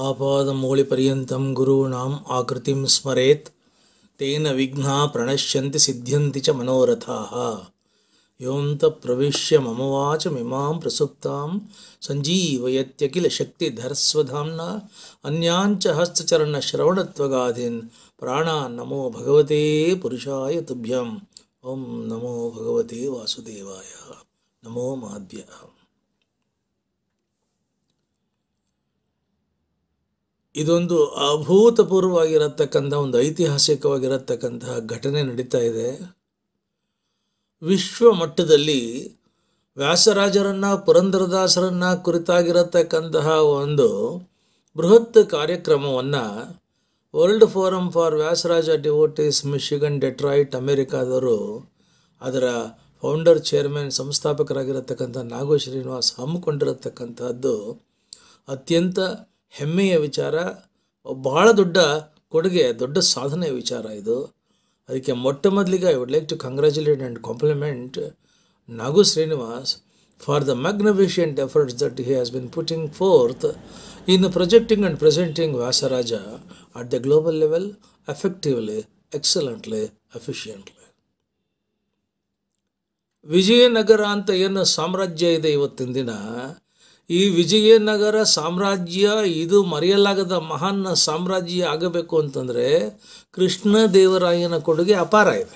ಆಪಾದಮೌಳಿಪರ್ಯಂతం ಗುರುಣಾಂ ಆಕೃತಿಂ ಸ್ಮರೇತ್ ತೇನ ವಿಘ್ನಾ ಪ್ರಣಶ್ಯಂತಿ ಸಿದ್ಧ್ಯಂತಿ ಚ ಮನೋರಥಾಃ. ಯೋಂತ ಪ್ರವಿಶ್ಯ ಮಮ ವಾಚಮಿಮಾಂ ಪ್ರಸುಪ್ತಾಂ ಸಂಜೀವಯತ್ಯಖಿಲ ಶಕ್ತಿಧರಸ್ವಧಾಮ್ನಾ ಅನ್ಯಾಂಚ ಹಸ್ತಚರಣ ಶ್ರವಣತ್ವಗಾಧೀನ್ ಪ್ರಾಣಾನ್ ನಮೋ ಭಗವತೆ ಪುರುಷಾಯ ತುಭ್ಯಂ. ಓಂ ನಮೋ ಭಗವತೆ ವಾಸುದೇವಾಯ. ನಮೋ ಮಹಾಭ್ಯಃ. ಇದೊಂದು ಅಭೂತಪೂರ್ವವಾಗಿರತಕ್ಕಂಥ ಒಂದು ಐತಿಹಾಸಿಕವಾಗಿರತಕ್ಕಂತಹ ಘಟನೆ ನಡೀತಾ ಇದೆ. ವಿಶ್ವ ಮಟ್ಟದಲ್ಲಿ ವ್ಯಾಸರಾಜರನ್ನು ಪುರಂದರದಾಸರನ್ನು ಕುರಿತಾಗಿರತಕ್ಕಂತಹ ಒಂದು ಬೃಹತ್ ಕಾರ್ಯಕ್ರಮವನ್ನು world forum for Vyasaraja devotees Michigan Detroit ಅಮೆರಿಕಾದವರು ಅದರ ಫೌಂಡರ್ ಚೇರ್ಮನ್ ಸಂಸ್ಥಾಪಕರಾಗಿರತಕ್ಕಂಥ ನಾಗೋ ಶ್ರೀನಿವಾಸ್ ಹಮ್ಮಿಕೊಂಡಿರತಕ್ಕಂಥದ್ದು ಅತ್ಯಂತ ಹೆಮ್ಮೆಯ ವಿಚಾರ, ಬಹಳ ದೊಡ್ಡ ಕೊಡುಗೆ, ದೊಡ್ಡ ಸಾಧನೆಯ ವಿಚಾರ ಇದು. ಅದಕ್ಕೆ ಮೊಟ್ಟ ಮೊದಲಿಗೆ I would like to congratulate and compliment Nagu Srinivas for the magnificent efforts that he has been putting forth in projecting and presenting Vyasaraja at the global level effectively, excellently, efficiently. Vijayanagara ಅಂತ ಏನು ಸಾಮ್ರಾಜ್ಯ ಇದೆ ಇವತ್ತಿನ ದಿನ, ಈ ವಿಜಯನಗರ ಸಾಮ್ರಾಜ್ಯ ಇದು ಮರೆಯಲಾಗದ ಮಹಾನ್ ಸಾಮ್ರಾಜ್ಯ ಆಗಬೇಕು ಅಂತಂದರೆ ಕೃಷ್ಣದೇವರಾಯನ ಕೊಡುಗೆ ಅಪಾರ ಇದೆ.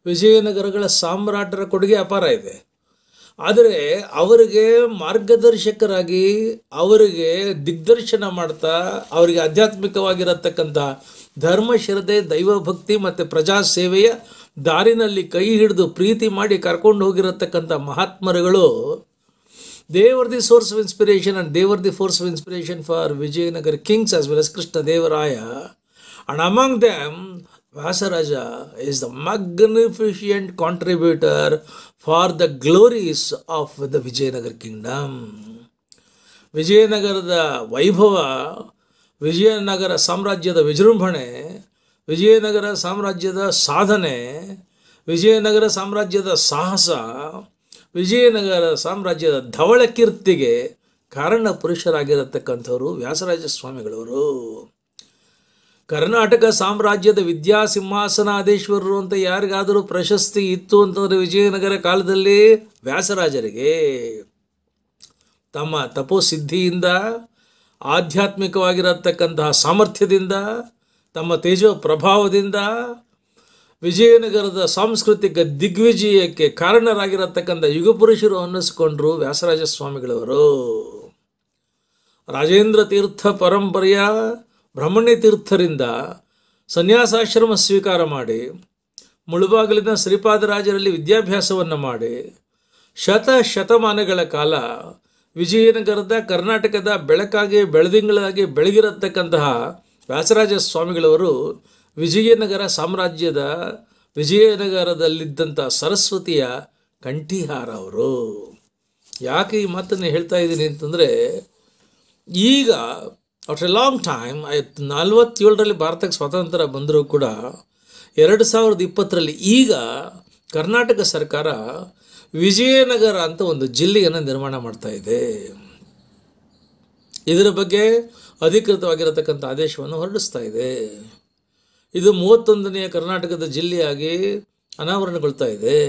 ವಿಜಯನಗರಗಳ ಸಾಮ್ರಾಟರ ಕೊಡುಗೆ ಅಪಾರ ಇದೆ. ಆದರೆ ಅವರಿಗೆ ಮಾರ್ಗದರ್ಶಕರಾಗಿ, ಅವರಿಗೆ ದಿಗ್ದರ್ಶನ ಮಾಡ್ತಾ, ಅವರಿಗೆ ಆಧ್ಯಾತ್ಮಿಕವಾಗಿರತಕ್ಕಂಥ ಧರ್ಮಶ್ರದ್ಧೆ, ದೈವಭಕ್ತಿ ಮತ್ತು ಪ್ರಜಾಸೇವೆಯ ದಾರಿನಲ್ಲಿ ಕೈ ಹಿಡಿದು ಪ್ರೀತಿ ಮಾಡಿ ಕರ್ಕೊಂಡು ಹೋಗಿರತಕ್ಕಂಥ ಮಹಾತ್ಮರುಗಳು they were the source of inspiration and they were the force of inspiration for Vijayanagar kings as well as Krishna Devaraya. And among them, Vyasaraja is the magnificent contributor for the glories of the Vijayanagar kingdom. ವಿಜಯನಗರದ ವೈಭವ, ವಿಜಯನಗರ ಸಾಮ್ರಾಜ್ಯದ ವಿಜೃಂಭಣೆ, ವಿಜಯನಗರ ಸಾಮ್ರಾಜ್ಯದ ಸಾಧನೆ, ವಿಜಯನಗರ ಸಾಮ್ರಾಜ್ಯದ ಸಾಹಸ, ವಿಜಯನಗರ ಸಾಮ್ರಾಜ್ಯದ ಧವಳ ಕೀರ್ತಿಗೆ ಕಾರಣ ಪುರುಷರಾಗಿರತಕ್ಕಂಥವರು ವ್ಯಾಸರಾಜ ಸ್ವಾಮಿಗಳವರು. ಕರ್ನಾಟಕ ಸಾಮ್ರಾಜ್ಯದ ವಿದ್ಯಾಸಿಂಹಾಸನಾಧೀಶ್ವರರು ಅಂತ ಯಾರಿಗಾದರೂ ಪ್ರಶಸ್ತಿ ಇತ್ತು ಅಂತಂದರೆ ವಿಜಯನಗರ ಕಾಲದಲ್ಲಿ ವ್ಯಾಸರಾಜರಿಗೆ. ತಮ್ಮ ತಪೋಸಿದ್ಧಿಯಿಂದ, ಆಧ್ಯಾತ್ಮಿಕವಾಗಿರತಕ್ಕಂತಹ ಸಾಮರ್ಥ್ಯದಿಂದ, ತಮ್ಮ ತೇಜೋ ಪ್ರಭಾವದಿಂದ ವಿಜಯನಗರದ ಸಾಂಸ್ಕೃತಿಕ ದಿಗ್ವಿಜಯಕ್ಕೆ ಕಾರಣರಾಗಿರತಕ್ಕಂಥ ಯುಗಪುರುಷರು ಅನ್ನಿಸ್ಕೊಂಡ್ರು ವ್ಯಾಸರಾಜ ಸ್ವಾಮಿಗಳವರು. ರಾಜೇಂದ್ರ ತೀರ್ಥ ಪರಂಪರೆಯ ಬ್ರಹ್ಮಣ್ಯ ತೀರ್ಥರಿಂದ ಸನ್ಯಾಸಾಶ್ರಮ ಸ್ವೀಕಾರ ಮಾಡಿ, ಮುಳುಬಾಗಿಲಿನ ಶ್ರೀಪಾದರಾಜರಲ್ಲಿ ವಿದ್ಯಾಭ್ಯಾಸವನ್ನು ಮಾಡಿ, ಶತಮಾನಗಳ ಕಾಲ ವಿಜಯನಗರದ, ಕರ್ನಾಟಕದ ಬೆಳಕಾಗಿ ಬೆಳದಿಂಗಳಾಗಿ ಬೆಳಗಿರತಕ್ಕಂತಹ ವ್ಯಾಸರಾಜ ಸ್ವಾಮಿಗಳವರು ವಿಜಯನಗರ ಸಾಮ್ರಾಜ್ಯದ, ವಿಜಯನಗರದಲ್ಲಿದ್ದಂಥ ಸರಸ್ವತಿಯ ಕಂಠೀಹಾರ ಅವರು. ಯಾಕೆ ಈ ಮಾತನ್ನು ಹೇಳ್ತಾ ಇದ್ದೀನಿ ಅಂತಂದರೆ, ಈಗ ಆಫ್ಟರ್ ಎ ಲಾಂಗ್ ಟೈಮ್ 47ರಲ್ಲಿ ಭಾರತಕ್ಕೆ ಸ್ವಾತಂತ್ರ್ಯ ಬಂದರೂ ಕೂಡ 2020ರಲ್ಲಿ ಈಗ ಕರ್ನಾಟಕ ಸರ್ಕಾರ ವಿಜಯನಗರ ಅಂತ ಒಂದು ಜಿಲ್ಲೆಯನ್ನು ನಿರ್ಮಾಣ ಮಾಡ್ತಾ ಇದೆ. ಇದರ ಬಗ್ಗೆ ಅಧಿಕೃತವಾಗಿರತಕ್ಕಂಥ ಆದೇಶವನ್ನು ಹೊರಡಿಸ್ತಾ ಇದೆ. ಇದು 31ನೇ ಕರ್ನಾಟಕದ ಜಿಲ್ಲೆಯಾಗಿ ಅನಾವರಣಗೊಳ್ತಾ ಇದೆ.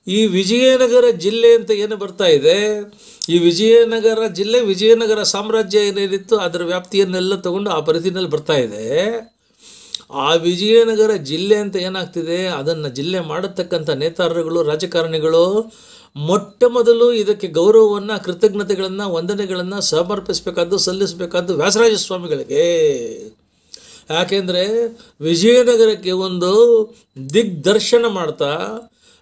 ಈ ವಿಜಯನಗರ ಜಿಲ್ಲೆ ಅಂತ ಏನು ಬರ್ತಾ ಇದೆ, ಈ ವಿಜಯನಗರ ಜಿಲ್ಲೆ, ವಿಜಯನಗರ ಸಾಮ್ರಾಜ್ಯ ಏನೇನಿತ್ತು ಅದರ ವ್ಯಾಪ್ತಿಯನ್ನೆಲ್ಲ ತಗೊಂಡು ಆ ಪರಿಧಿನಲ್ಲಿ ಬರ್ತಾ ಇದೆ. ಆ ವಿಜಯನಗರ ಜಿಲ್ಲೆ ಅಂತ ಏನಾಗ್ತಿದೆ, ಅದನ್ನು ಜಿಲ್ಲೆ ಮಾಡತಕ್ಕಂಥ ನೇತಾರರುಗಳು, ರಾಜಕಾರಣಿಗಳು ಮೊಟ್ಟ ಮೊದಲು ಇದಕ್ಕೆ ಗೌರವವನ್ನು, ಕೃತಜ್ಞತೆಗಳನ್ನು, ವಂದನೆಗಳನ್ನು ಸಲ್ಲಿಸಬೇಕಾದ್ದು ವ್ಯಾಸರಾಜ ಸ್ವಾಮಿಗಳಿಗೆ. ಯಾಕೆಂದರೆ ವಿಜಯನಗರಕ್ಕೆ ಒಂದು ದಿಗ್ದರ್ಶನ ಮಾಡ್ತಾ,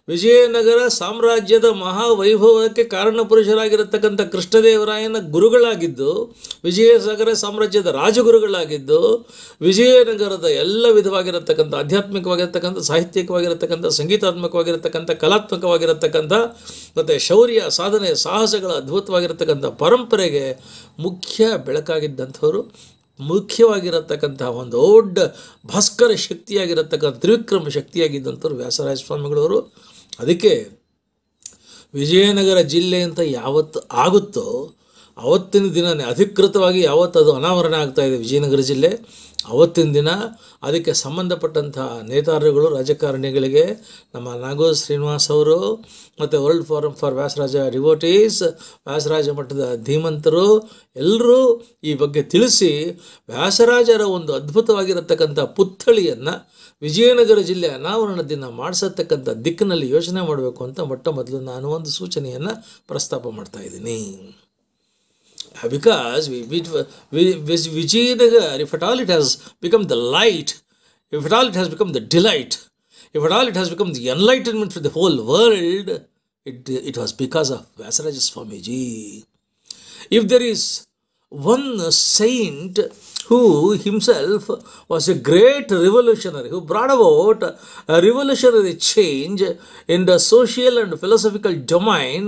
ವಿಜಯನಗರ ಸಾಮ್ರಾಜ್ಯದ ಮಹಾವೈಭವಕ್ಕೆ ಕಾರಣಪುರುಷರಾಗಿರತಕ್ಕಂಥ ಕೃಷ್ಣದೇವರಾಯನ ಗುರುಗಳಾಗಿದ್ದು, ವಿಜಯನಗರ ಸಾಮ್ರಾಜ್ಯದ ರಾಜಗುರುಗಳಾಗಿದ್ದು, ವಿಜಯನಗರದ ಎಲ್ಲ ವಿಧವಾಗಿರತಕ್ಕಂಥ ಆಧ್ಯಾತ್ಮಿಕವಾಗಿರತಕ್ಕಂಥ, ಸಾಹಿತ್ಯಿಕವಾಗಿರತಕ್ಕಂಥ, ಸಂಗೀತಾತ್ಮಕವಾಗಿರತಕ್ಕಂಥ, ಕಲಾತ್ಮಕವಾಗಿರತಕ್ಕಂಥ ಮತ್ತು ಶೌರ್ಯ, ಸಾಧನೆ, ಸಾಹಸಗಳ ಅದ್ಭುತವಾಗಿರತಕ್ಕಂಥ ಪರಂಪರೆಗೆ ಮುಖ್ಯ ಬೆಳಕಾಗಿದ್ದಂಥವರು, ಮುಖ್ಯವಾಗಿರತಕ್ಕಂಥ ಒಂದು ದೊಡ್ಡ ಭಾಸ್ಕರ ಶಕ್ತಿಯಾಗಿರತಕ್ಕಂಥ, ತ್ರಿವಿಕ್ರಮ ಶಕ್ತಿಯಾಗಿದ್ದಂಥವ್ರು ವ್ಯಾಸರಾಜ ಸ್ವಾಮಿಗಳವರು. ಅದಕ್ಕೆ ವಿಜಯನಗರ ಜಿಲ್ಲೆ ಅಂತ ಯಾವತ್ತು ಆಗುತ್ತೋ ಅವತ್ತಿನ ದಿನವೇ ಅಧಿಕೃತವಾಗಿ ಯಾವತ್ತು ಅದು ಅನಾವರಣ ಆಗ್ತಾಯಿದೆ ವಿಜಯನಗರ ಜಿಲ್ಲೆ, ಅವತ್ತಿನ ದಿನ ಅದಕ್ಕೆ ಸಂಬಂಧಪಟ್ಟಂಥ ನೇತಾರರುಗಳು, ರಾಜಕಾರಣಿಗಳಿಗೆ ನಮ್ಮ ನಾಗೋಜ್ ಶ್ರೀನಿವಾಸ್ ಅವರು ಮತ್ತು world forum for Vyasaraja devotees, Vyasaraja ಮಠದ ಧೀಮಂತರು ಎಲ್ಲರೂ ಈ ಬಗ್ಗೆ ತಿಳಿಸಿ ವ್ಯಾಸರಾಜರ ಒಂದು ಅದ್ಭುತವಾಗಿರತಕ್ಕಂಥ ಪುತ್ಥಳಿಯನ್ನು ವಿಜಯನಗರ ಜಿಲ್ಲೆ ಅನಾವರಣ ದಿನ ಮಾಡಿಸತಕ್ಕಂಥ ದಿಕ್ಕಿನಲ್ಲಿ ಯೋಚನೆ ಮಾಡಬೇಕು ಅಂತ ಮೊಟ್ಟ ಮೊದಲು ನಾನು ಒಂದು ಸೂಚನೆಯನ್ನು ಪ್ರಸ್ತಾಪ ಮಾಡ್ತಾ ಇದ್ದೀನಿ. Because Vijayanagar, if at all it has become the light, if at all it has become the delight, if at all it has become the enlightenment for the whole world, it was because of Vyasaraja Swamiji. If there is one saint who himself was a great revolutionary, who brought about a revolutionary change in the social and philosophical domain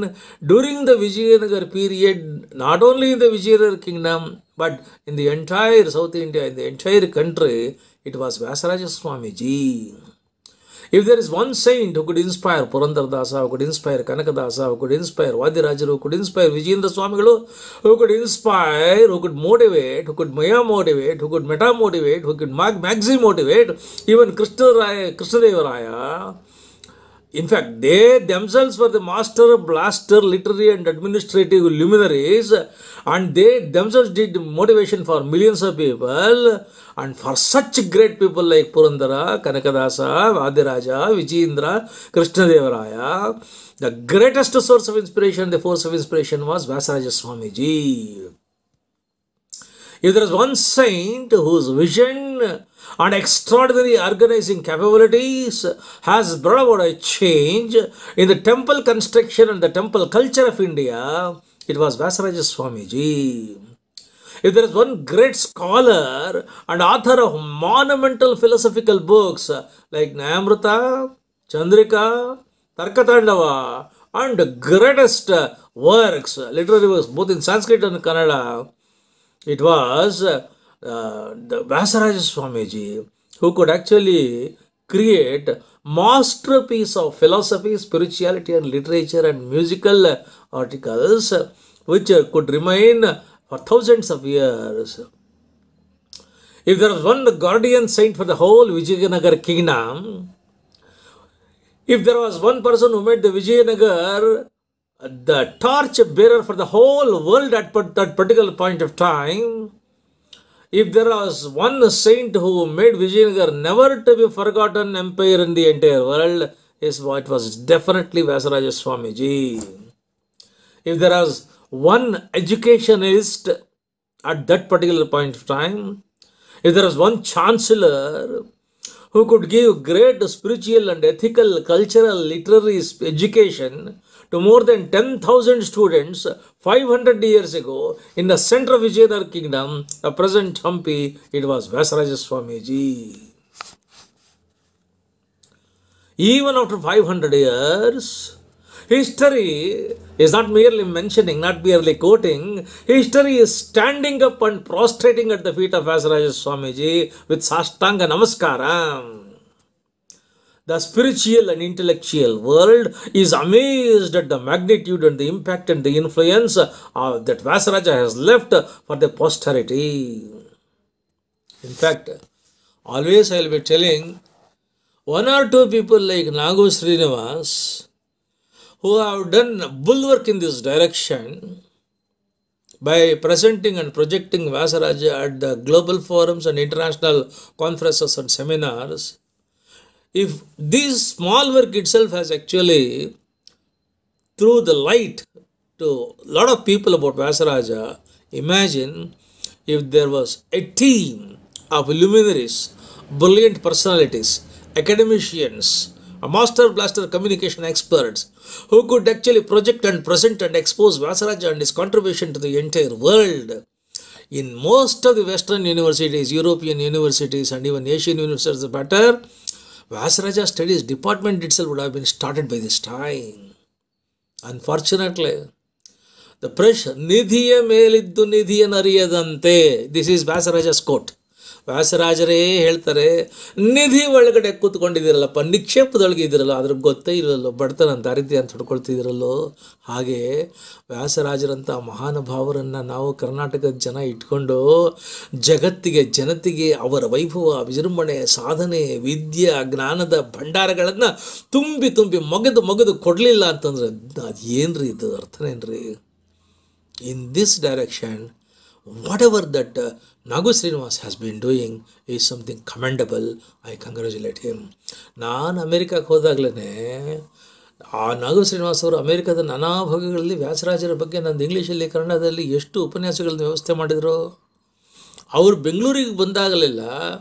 during the Vijayanagar period, not only in the Vijayanagar kingdom, but in the entire South India, in the entire country, it was Vyasaraja Swamiji. If there is one saint who could inspire Purandardasa, who could inspire Kanakadasa, who could inspire Vadirajaru, who could inspire Vijayendra Swamigalu, who could inspire, who could motivate, who could Maya motivate, who could meta motivate, who could maxi motivate, even Krishnadevaraya. In fact, they themselves were the master blaster literary and administrative luminaries, and they themselves did motivation for millions of people. And for such great people like Purandara, Kanakadasa, Vadiraja, Vijayendra, Krishnadevaraya, the greatest source of inspiration, the force of inspiration was Vyasaraja Swamiji. If there is one saint whose vision and extraordinary organizing capabilities has brought about a change in the temple construction and the temple culture of India, it was Vyasaraja Swamiji. If there is one great scholar and author of monumental philosophical books like Nyayamrita, Chandrika, Tarkatandava, and greatest works, literary works, both in Sanskrit and Kannada, it was the Vyasaraja Swamiji who could actually create masterpiece of philosophy, spirituality and literature and musical articles which could remain for thousands of years. If there was one guardian saint for the whole Vijayanagar kingdom, if there was one person who made the Vijayanagar the torch bearer for the whole world at that particular point of time, if there was one saint who made Vijayanagar never to be forgotten empire in the entire world, it was definitely Vyasaraja Swamiji. If there was one educationist at that particular point of time, if there was one chancellor who could give great spiritual and ethical, cultural, literary education to more than 10,000 students 500 years ago in the center of Vijayanagar kingdom, the present Hampi, it was Vyasaraja Swamiji. Even after 500 years, history is not merely mentioning, not merely quoting. History is standing up and prostrating at the feet of Vyasaraja Swamiji with Sastanga Namaskaram. The spiritual and intellectual world is amazed at the magnitude and the impact and the influence that Vyasaraja has left for the posterity. In fact, always I will be telling one or two people like Nago Srinivas who have done bulwark in this direction by presenting and projecting Vyasaraja at the global forums and international conferences and seminars. If this small work itself has actually threw the light to a lot of people about Vyasaraja, imagine if there was a team of luminaries, brilliant personalities, academicians, master blaster communication experts who could actually project and present and expose Vyasaraja and his contribution to the entire world. In most of the Western universities, European universities and even Asian universities better, Vyasaraja Studies department itself would have been started by this time. Unfortunately, the pressure, Nidhiya meliddu nidhiya nariyadante, this is Vyasaraja's quote. ವ್ಯಾಸರಾಜರೇ ಹೇಳ್ತಾರೆ, ನಿಧಿ ಒಳಗಡೆ ಕೂತ್ಕೊಂಡಿದ್ದೀರಲ್ಲಪ್ಪ, ನಿಕ್ಷೇಪದೊಳಗೆ ಇದ್ದೀರಲ್ಲ, ಅದ್ರ ಗೊತ್ತೇ ಇರಲ್ಲೋ, ಬಡತನ ದಾರಿದ್ರ್ಯ ಅಂತ ಹೊಡ್ಕೊಳ್ತಿದ್ದೀರಲ್ಲೋ. ಹಾಗೆ ವ್ಯಾಸರಾಜರಂಥ ಮಹಾನುಭಾವರನ್ನು ನಾವು ಕರ್ನಾಟಕದ ಜನ ಇಟ್ಕೊಂಡು ಜಗತ್ತಿಗೆ ಜನತೆಗೆ ಅವರ ವೈಭವ, ವಿಜೃಂಭಣೆ, ಸಾಧನೆ, ವಿದ್ಯೆ, ಜ್ಞಾನದ ಭಂಡಾರಗಳನ್ನು ತುಂಬಿ ತುಂಬಿ ಮೊಗೆದು ಕೊಡಲಿಲ್ಲ ಅಂತಂದರೆ ಅದು ಏನ್ರಿ, ಇದು ಅರ್ಥನೇನ್ರಿ? In this direction, whatever that Nagu Srinivas has been doing is something commendable. I congratulate him. ನಾನು ಅಮೇರಿಕಕ್ಕೆ ಹೋದಾಗಲೇ ಆ ನಾಗು ಶ್ರೀನಿವಾಸ್ ಅವರು ಅಮೇರಿಕದ ನಾನಾ ಭಾಗಗಳಲ್ಲಿ ವ್ಯಾಸರಾಜರ ಬಗ್ಗೆ ನಂದು ಇಂಗ್ಲೀಷಲ್ಲಿ ಕನ್ನಡದಲ್ಲಿ ಎಷ್ಟು ಉಪನ್ಯಾಸಗಳನ್ನ ವ್ಯವಸ್ಥೆ ಮಾಡಿದರು. ಅವರು ಬೆಂಗಳೂರಿಗೆ ಬಂದಾಗಲೆಲ್ಲ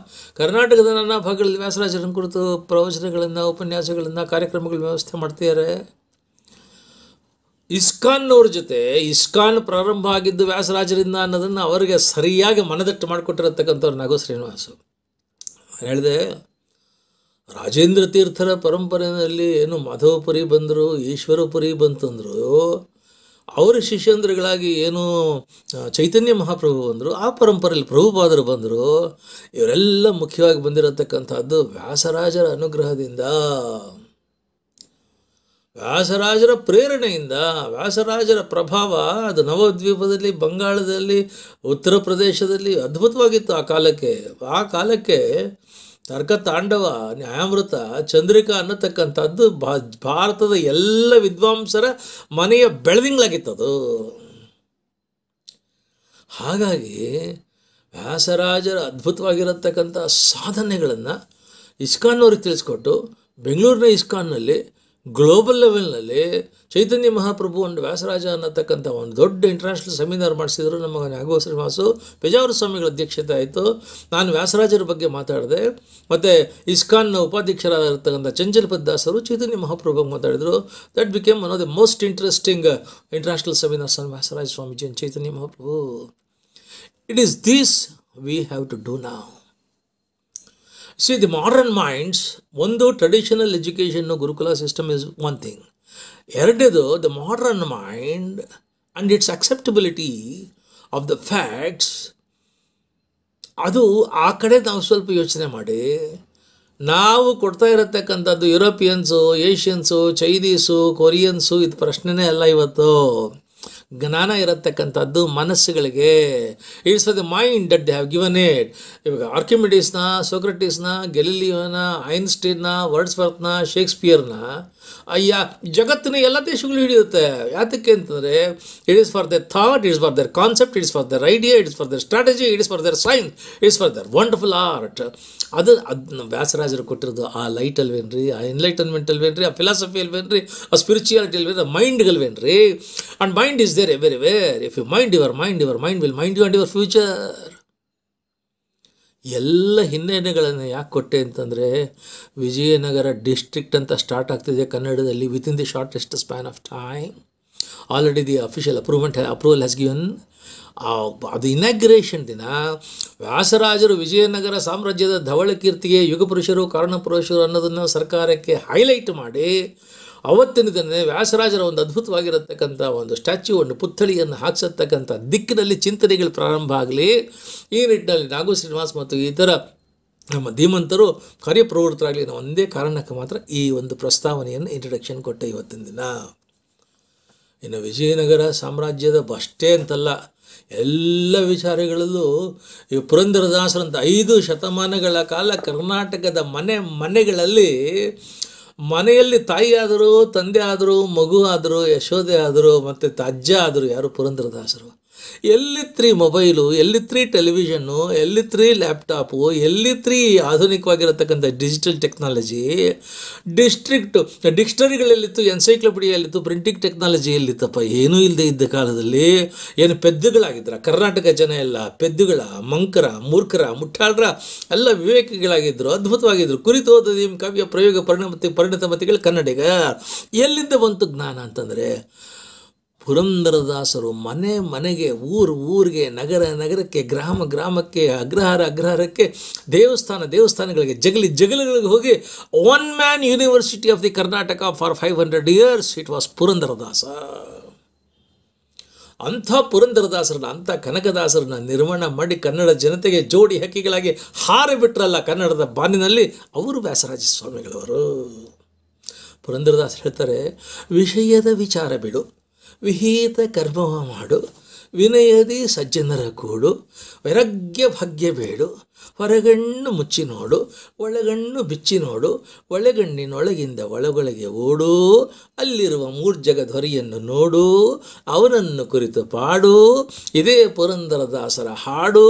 ಕರ್ನಾಟಕದ ನಾನಾ ಭಾಗಗಳಲ್ಲಿ ವ್ಯಾಸರಾಜರನ್ನು ಕುರಿತು ಪ್ರವಚನಗಳನ್ನು, ಉಪನ್ಯಾಸಗಳನ್ನು, ಕಾರ್ಯಕ್ರಮಗಳ ವ್ಯವಸ್ಥೆ ಮಾಡ್ತಿದ್ದಾರೆ. ಇಸ್ಕಾನ್ನವ್ರ ಜೊತೆ ಇಸ್ಕಾನ್ ಪ್ರಾರಂಭ ಆಗಿದ್ದು ವ್ಯಾಸರಾಜರಿಂದ ಅನ್ನೋದನ್ನು ಅವರಿಗೆ ಸರಿಯಾಗಿ ಮನದಟ್ಟು ಮಾಡಿಕೊಟ್ಟಿರತಕ್ಕಂಥವ್ರು ನಾಗು ಶ್ರೀನಿವಾಸು. ಹೇಳಿದೆ, ರಾಜೇಂದ್ರ ತೀರ್ಥರ ಪರಂಪರೆಯಲ್ಲಿ ಏನು ಮಾಧವಪುರಿ ಬಂದರು, ಈಶ್ವರಪುರಿ ಬಂತಂದರು, ಅವರ ಶಿಷ್ಯಂದ್ರಗಳಾಗಿ ಏನು ಚೈತನ್ಯ ಮಹಾಪ್ರಭು ಬಂದರು, ಆ ಪರಂಪರೆಯಲ್ಲಿ ಪ್ರಭುಪಾದರು ಬಂದರು. ಇವರೆಲ್ಲ ಮುಖ್ಯವಾಗಿ ಬಂದಿರತಕ್ಕಂಥದ್ದು ವ್ಯಾಸರಾಜರ ಅನುಗ್ರಹದಿಂದ, ವ್ಯಾಸರಾಜರ ಪ್ರೇರಣೆಯಿಂದ. ವ್ಯಾಸರಾಜರ ಪ್ರಭಾವ ಅದು ನವದ್ವೀಪದಲ್ಲಿ, ಬಂಗಾಳದಲ್ಲಿ, ಉತ್ತರ ಪ್ರದೇಶದಲ್ಲಿ ಅದ್ಭುತವಾಗಿತ್ತು ಆ ಕಾಲಕ್ಕೆ ತರ್ಕ ತಾಂಡವ, ನ್ಯಾಯಾಮೃತ, ಚಂದ್ರಿಕಾ ಅನ್ನತಕ್ಕಂಥದ್ದು ಭಾರತದ ಎಲ್ಲ ವಿದ್ವಾಂಸರ ಮನೆಯ ಬೆಳದಿಂಗಳಾಗಿತ್ತದು. ಹಾಗಾಗಿ ವ್ಯಾಸರಾಜರ ಅದ್ಭುತವಾಗಿರತಕ್ಕಂಥ ಸಾಧನೆಗಳನ್ನು ಇಸ್ಕಾನ್ನವ್ರಿಗೆ ತಿಳಿಸ್ಕೊಟ್ಟು, ಬೆಂಗಳೂರಿನ ಇಸ್ಕಾನ್ನಲ್ಲಿ ಗ್ಲೋಬಲ್ ಲೆವೆಲ್ನಲ್ಲಿ ಚೈತನ್ಯ ಮಹಾಪ್ರಭು ಅಂಡ್ ವ್ಯಾಸರಾಜ ಅನ್ನತಕ್ಕಂಥ ಒಂದು ದೊಡ್ಡ ಇಂಟರ್ನ್ಯಾಷನಲ್ ಸೆಮಿನಾರ್ ಮಾಡಿಸಿದ್ರು. ನಮ್ಮ ನಾಗು ಶ್ರೀನಿವಾಸು ಪೇಜಾವರ ಸ್ವಾಮಿಗಳ ಅಧ್ಯಕ್ಷತೆ ಆಯಿತು. ನಾನು ವ್ಯಾಸರಾಜರ ಬಗ್ಗೆ ಮಾತಾಡಿದೆ. ಮತ್ತು ಇಸ್ಕಾನ್ನ ಉಪಾಧ್ಯಕ್ಷರಾಗಿರ್ತಕ್ಕಂಥ ಚಂಚಲ್ಪತ್ ದಾಸರು ಚೈತನ್ಯ ಮಹಾಪ್ರಭು ಬಗ್ಗೆ ಮಾತಾಡಿದರು. That became one of the most interesting international seminars on Vyasaraja Swamiji and Chaitanya Mahaprabhu. It is this we have to do now. See, the modern minds, ಒಂದು traditional education gurukula system is one thing. ಎರಡನೇದು the modern mind and its acceptability of the facts. ಅದು ಆ ಕಡೆ ನಾವು ಸ್ವಲ್ಪ ಯೋಚನೆ ಮಾಡಿ, ನಾವು ಕೊಡ್ತಾ ಇರತಕ್ಕಂಥದ್ದು ಯುರೋಪಿಯನ್ಸು, ಏಷ್ಯನ್ಸು, ಚೈನೀಸು, ಕೊರಿಯನ್ಸು ಇದು ಪ್ರಶ್ನೆನೇ ಅಲ್ಲ. ಇವತ್ತು ಜ್ಞಾನ ಇರತಕ್ಕಂಥದ್ದು ಮನಸ್ಸುಗಳಿಗೆ. It's for the mind that they have given it. ಇವಾಗ ಆರ್ಕಿಮಿಡೀಸ್ನ, ಸೋಕ್ರಟೀಸ್ನ, ಗೆಲಿಲಿಯೋನ, ಐನ್ಸ್ಟೀನ್ನ, ವರ್ಡ್ಸ್ವರ್ತನ, ಶೇಕ್ಸ್ಪಿಯರ್ನ ಜಗತ್ತಿನ ಎಲ್ಲ ದೇಶಗಳು ಹಿಡಿಯುತ್ತೆ. ಯಾತಕ್ಕೆ ಅಂತಂದರೆ it is for there thought, it is for there concept, it is for there idea, it is for there strategy, it is for there science, it is for there wonderful art. ಅದನ್ನ ವ್ಯಾಸರಾಜರು ಕೊಟ್ಟಿರೋದು ಆ light ಅಲ್ವೇನ್ರಿ, ಆ enlightenment ಅಲ್ವೇನ್ರಿ, ಆ philosophy ಅಲ್ವೇನ್ರಿ, ಆ spirituality ಅಲ್ವೇನ್ರಿ, ಆ ಮೈಂಡ್ಗಲ್ವೇನ್ರಿ. And mind is there everywhere. If you mind your mind will mind you and your future. ಎಲ್ಲ ಹಿನ್ನೆಲೆಗಳನ್ನು ಯಾಕೆ ಕೊಟ್ಟೆ ಅಂತಂದರೆ, ವಿಜಯನಗರ ಡಿಸ್ಟ್ರಿಕ್ಟ್ ಅಂತ ಸ್ಟಾರ್ಟ್ ಆಗ್ತಿದೆ ಕನ್ನಡದಲ್ಲಿ within the shortest span of time. Already the official approval has given. ಅದು ಇನಾಗ್ರೇಷನ್ ದಿನ ವ್ಯಾಸರಾಜರು ವಿಜಯನಗರ ಸಾಮ್ರಾಜ್ಯದ ಧವಳ ಕೀರ್ತಿಗೆ ಯುಗಪುರುಷರು, ಕಾರಣಪುರುಷರು ಅನ್ನೋದನ್ನು ಸರ್ಕಾರಕ್ಕೆ ಹೈಲೈಟ್ ಮಾಡಿ ಅವತ್ತಿನ ದಿನ ವ್ಯಾಸರಾಜರ ಒಂದು ಅದ್ಭುತವಾಗಿರತಕ್ಕಂಥ ಒಂದು ಸ್ಟ್ಯಾಚ್ಯೂ, ಒಂದು ಪುತ್ಥಳಿಯನ್ನು ಹಾಕಿಸತಕ್ಕಂಥ ದಿಕ್ಕಿನಲ್ಲಿ ಚಿಂತನೆಗಳು ಪ್ರಾರಂಭ ಆಗಲಿ. ಈ ನಿಟ್ಟಿನಲ್ಲಿ ನಾಗು ಶ್ರೀನಿವಾಸ್ ಮತ್ತು ಇತರ ನಮ್ಮ ಧೀಮಂತರು ಕಾರ್ಯಪ್ರವೃತ್ತರಾಗಲಿ ಅನ್ನೋ ಒಂದೇ ಕಾರಣಕ್ಕೆ ಮಾತ್ರ ಈ ಒಂದು ಪ್ರಸ್ತಾವನೆಯನ್ನು ಇಂಟ್ರಡಕ್ಷನ್ ಕೊಟ್ಟೆ ಇವತ್ತಿನ ದಿನ. ಇನ್ನು ವಿಜಯನಗರ ಸಾಮ್ರಾಜ್ಯದ ಅಷ್ಟೇ ಅಂತಲ್ಲ, ಎಲ್ಲ ವಿಚಾರಗಳಲ್ಲೂ ಈ ಪುರಂದರದಾಸರಂಥ 5 ಶತಮಾನಗಳ ಕಾಲ ಕರ್ನಾಟಕದ ಮನೆಗಳಲ್ಲಿ ಮನೆಯಲ್ಲಿ ತಾಯಿ ಆದರೂ, ತಂದೆ ಆದರೂ, ಮಗು ಆದರೂ, ಯಶೋದೆ ಆದರೂ, ಮತ್ತು ಅಜ್ಜ ಆದರೂ ಯಾರು ಪುರಂದರದಾಸರು. ಎಲ್ಲಿತ್ರಿ ಮೊಬೈಲು, ಎಲ್ಲಿತ್ರಿ ಟೆಲಿವಿಷನ್ನು, ಎಲ್ಲಿತ್ರಿ ಲ್ಯಾಪ್ಟಾಪು, ಎಲ್ಲಿತ್ರಿ ಆಧುನಿಕವಾಗಿರತಕ್ಕಂಥ ಡಿಜಿಟಲ್ ಟೆಕ್ನಾಲಜಿ. ಡಿಕ್ಷನರಿಗಳಲ್ಲಿತ್ತು, ಎನ್ಸೈಕ್ಲೋಪೀಡಿಯಲ್ಲಿತ್ತು, ಪ್ರಿಂಟಿಂಗ್ ಟೆಕ್ನಾಲಜಿ ಎಲ್ಲಿತ್ತಪ್ಪ? ಏನೂ ಇಲ್ಲದೆ ಇದ್ದ ಕಾಲದಲ್ಲಿ ಏನು ಪೆದ್ದುಗಳಾಗಿದ್ರ ಕರ್ನಾಟಕ ಜನ? ಎಲ್ಲ ಪೆದ್ದುಗಳ, ಮಂಕರ, ಮೂರ್ಖರ, ಮುಟ್ಟಾಳ್ರ ಎಲ್ಲ ವಿವೇಕಿಗಳಾಗಿದ್ದರು, ಅದ್ಭುತವಾಗಿದ್ದರು. ಕುರಿತು ಓದದಿ ಕಾವ್ಯ ಪ್ರಯೋಗ ಪರಿಣತಮತಿಗಳು ಕನ್ನಡಿಗ. ಎಲ್ಲಿಂದ ಬಂತು ಜ್ಞಾನ ಅಂತಂದರೆ ಪುರಂದರದಾಸರು ಮನೆಗೆ, ಊರಿಗೆ, ನಗರಕ್ಕೆ, ಗ್ರಾಮಕ್ಕೆ, ಅಗ್ರಹಾರಕ್ಕೆ, ದೇವಸ್ಥಾನಗಳಿಗೆ, ಜಗಲಿಗಳಿಗೆ ಹೋಗಿ one man university of the Karnataka for 500 years. It was Purandaradasa. ಅಂಥ ಪುರಂದರದಾಸರನ್ನ, ಅಂಥ ಕನಕದಾಸರನ್ನ ನಿರ್ಮಾಣ ಮಾಡಿ ಕನ್ನಡ ಜನತೆಗೆ ಜೋಡಿ ಹಕ್ಕಿಗಳಾಗಿ ಹಾರಿಬಿಟ್ರಲ್ಲ ಕನ್ನಡದ ಬಾನಿನಲ್ಲಿ, ಅವರು ವ್ಯಾಸರಾಜ ಸ್ವಾಮಿಗಳವರು. ಪುರಂದರದಾಸರು ಹೇಳ್ತಾರೆ, ವಿಷಯದ ವಿಚಾರ ಬಿಡು, ವಿಹಿತ ಕರ್ಮವ ಮಾಡು, ವಿನಯದಿ ಸಜ್ಜನರ ಕೂಡು, ವೈರಾಗ್ಯ ಭಾಗ್ಯ ಬೇಡು, ಹೊರಗಣ್ಣು ಮುಚ್ಚಿ ನೋಡು, ಒಳಗಣ್ಣು ಬಿಚ್ಚಿ ನೋಡು, ಒಳಗಣ್ಣಿನೊಳಗಿಂದ ಒಳಗೊಳಗೆ ಓಡು, ಅಲ್ಲಿರುವ ಮೂರ್ಜಗಧೊರೆಯನ್ನು ನೋಡು, ಅವನನ್ನು ಕುರಿತು ಪಾಡು. ಇದೇ ಪುರಂದರದಾಸರ ಹಾಡು.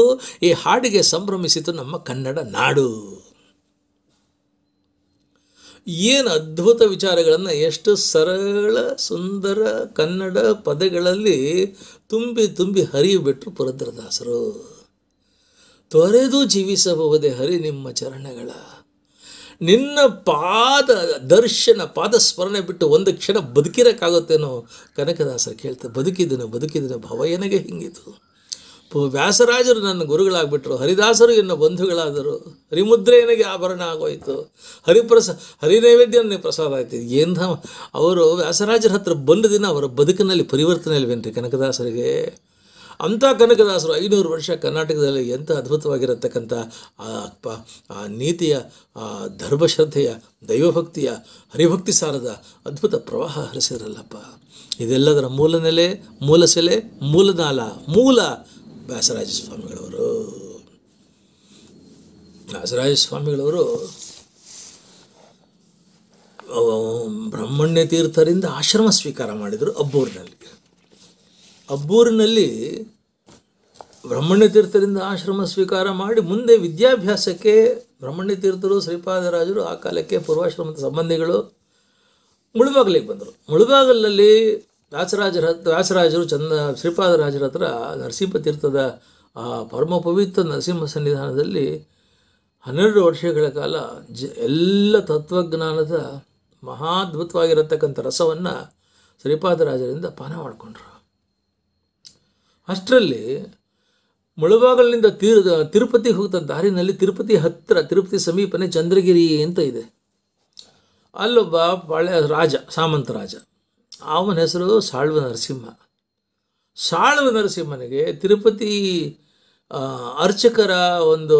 ಈ ಹಾಡಿಗೆ ಸಂಭ್ರಮಿಸಿತು ನಮ್ಮ ಕನ್ನಡ ನಾಡು. ಏನು ಅದ್ಭುತ ವಿಚಾರಗಳನ್ನು ಎಷ್ಟು ಸರಳ ಸುಂದರ ಕನ್ನಡ ಪದಗಳಲ್ಲಿ ತುಂಬಿ ತುಂಬಿ ಹರಿಯುಬಿಟ್ರು ಪುರಂದರದಾಸರು. ತೊರೆದು ಜೀವಿಸಬಹುದೇ ಹರಿ ನಿಮ್ಮ ಚರಣಗಳ, ನಿನ್ನ ಪಾದ ದರ್ಶನ ಪಾದ ಸ್ಮರಣೆ ಬಿಟ್ಟು ಒಂದು ಕ್ಷಣ ಬದುಕಿರೋಕ್ಕಾಗುತ್ತೇನೋ? ಕನಕದಾಸರು ಕೇಳ್ತಾರೆ, ಬದುಕಿದನು ಭವಯನಿಗೆ ಹಿಂಗಿತು. ವ್ಯಾಸರಾಜರು ನನ್ನ ಗುರುಗಳಾಗ್ಬಿಟ್ರು, ಹರಿದಾಸರು ಎನ್ನ ಬಂಧುಗಳಾದರು, ಹರಿಮುದ್ರೆ ನನಗೆ ಆಭರಣ ಆಗೋಯ್ತು, ಹರಿನೈವೇದ್ಯ ನನಗೆ ಪ್ರಸಾದ ಆಯ್ತು. ಏನು ಅವರು ವ್ಯಾಸರಾಜರ ಹತ್ರ ಬಂದ ದಿನ ಅವರ ಬದುಕಿನಲ್ಲಿ ಪರಿವರ್ತನೆ ಇಲ್ವೇನ್ರಿ ಕನಕದಾಸರಿಗೆ? ಅಂಥ ಕನಕದಾಸರು 500 ವರ್ಷ ಕರ್ನಾಟಕದಲ್ಲಿ ಎಂಥ ಅದ್ಭುತವಾಗಿರತಕ್ಕಂಥ ಆ ನೀತಿಯ, ಆ ಧರ್ಮಶ್ರದ್ಧೆಯ, ದೈವಭಕ್ತಿಯ, ಹರಿಭಕ್ತಿ ಸಾರದ ಅದ್ಭುತ ಪ್ರವಾಹ ಹರಿಸಿರಲ್ಲಪ್ಪ. ಇದೆಲ್ಲದರ ಮೂಲ ನೆಲೆ, ಮೂಲ ಸೆಲೆ, ಮೂಲನಾಲ, ಮೂಲ ವ್ಯಾಸರಾಜ ಸ್ವಾಮಿಗಳವರು. ವ್ಯಾಸರಾಜ ಸ್ವಾಮಿಗಳವರು ಬ್ರಹ್ಮಣ್ಯ ತೀರ್ಥರಿಂದ ಆಶ್ರಮ ಸ್ವೀಕಾರ ಮಾಡಿದರು ಅಬ್ಬೂರಿನಲ್ಲಿ ಬ್ರಹ್ಮಣ್ಯ ತೀರ್ಥರಿಂದ ಆಶ್ರಮ ಸ್ವೀಕಾರ ಮಾಡಿ ಮುಂದೆ ವಿದ್ಯಾಭ್ಯಾಸಕ್ಕೆ ಬ್ರಹ್ಮಣ್ಯ ತೀರ್ಥರು, ಶ್ರೀಪಾದರಾಜರು ಆ ಕಾಲಕ್ಕೆ ಪೂರ್ವಾಶ್ರಮದ ಸಂಬಂಧಿಗಳು ಮುಳುಬಾಗಿಲಿಗೆ ಬಂದರು. ಮುಳುಬಾಗಿಲಲ್ಲಿ ವ್ಯಾಸರಾಜರು ಶ್ರೀಪಾದರಾಜರ ಹತ್ರ ನರಸಿಂಹ ತೀರ್ಥದ ಆ ಪರಮ ಪವಿತ್ರ ನರಸಿಂಹ ಸನ್ನಿಧಾನದಲ್ಲಿ 12 ವರ್ಷಗಳ ಕಾಲ ಎಲ್ಲ ತತ್ವಜ್ಞಾನದ ಮಹಾದ್ಭುತವಾಗಿರತಕ್ಕಂಥ ರಸವನ್ನು ಶ್ರೀಪಾದರಾಜರಿಂದ ಪಾನ ಮಾಡಿಕೊಂಡ್ರು. ಅಷ್ಟರಲ್ಲಿ ಮುಳುಬಾಗಲಿನಿಂದ ತಿರುಪತಿ ಹೋಗ್ತಾ ದಾರಿನಲ್ಲಿ ತಿರುಪತಿ ಸಮೀಪನೇ ಚಂದ್ರಗಿರಿ ಅಂತ ಇದೆ. ಅಲ್ಲೊಬ್ಬ ಸಾಮಂತ ರಾಜ, ಅವನ ಹೆಸರು ಸಾಳ್ವ ನರಸಿಂಹನಿಗೆ ತಿರುಪತಿ ಅರ್ಚಕರ ಒಂದು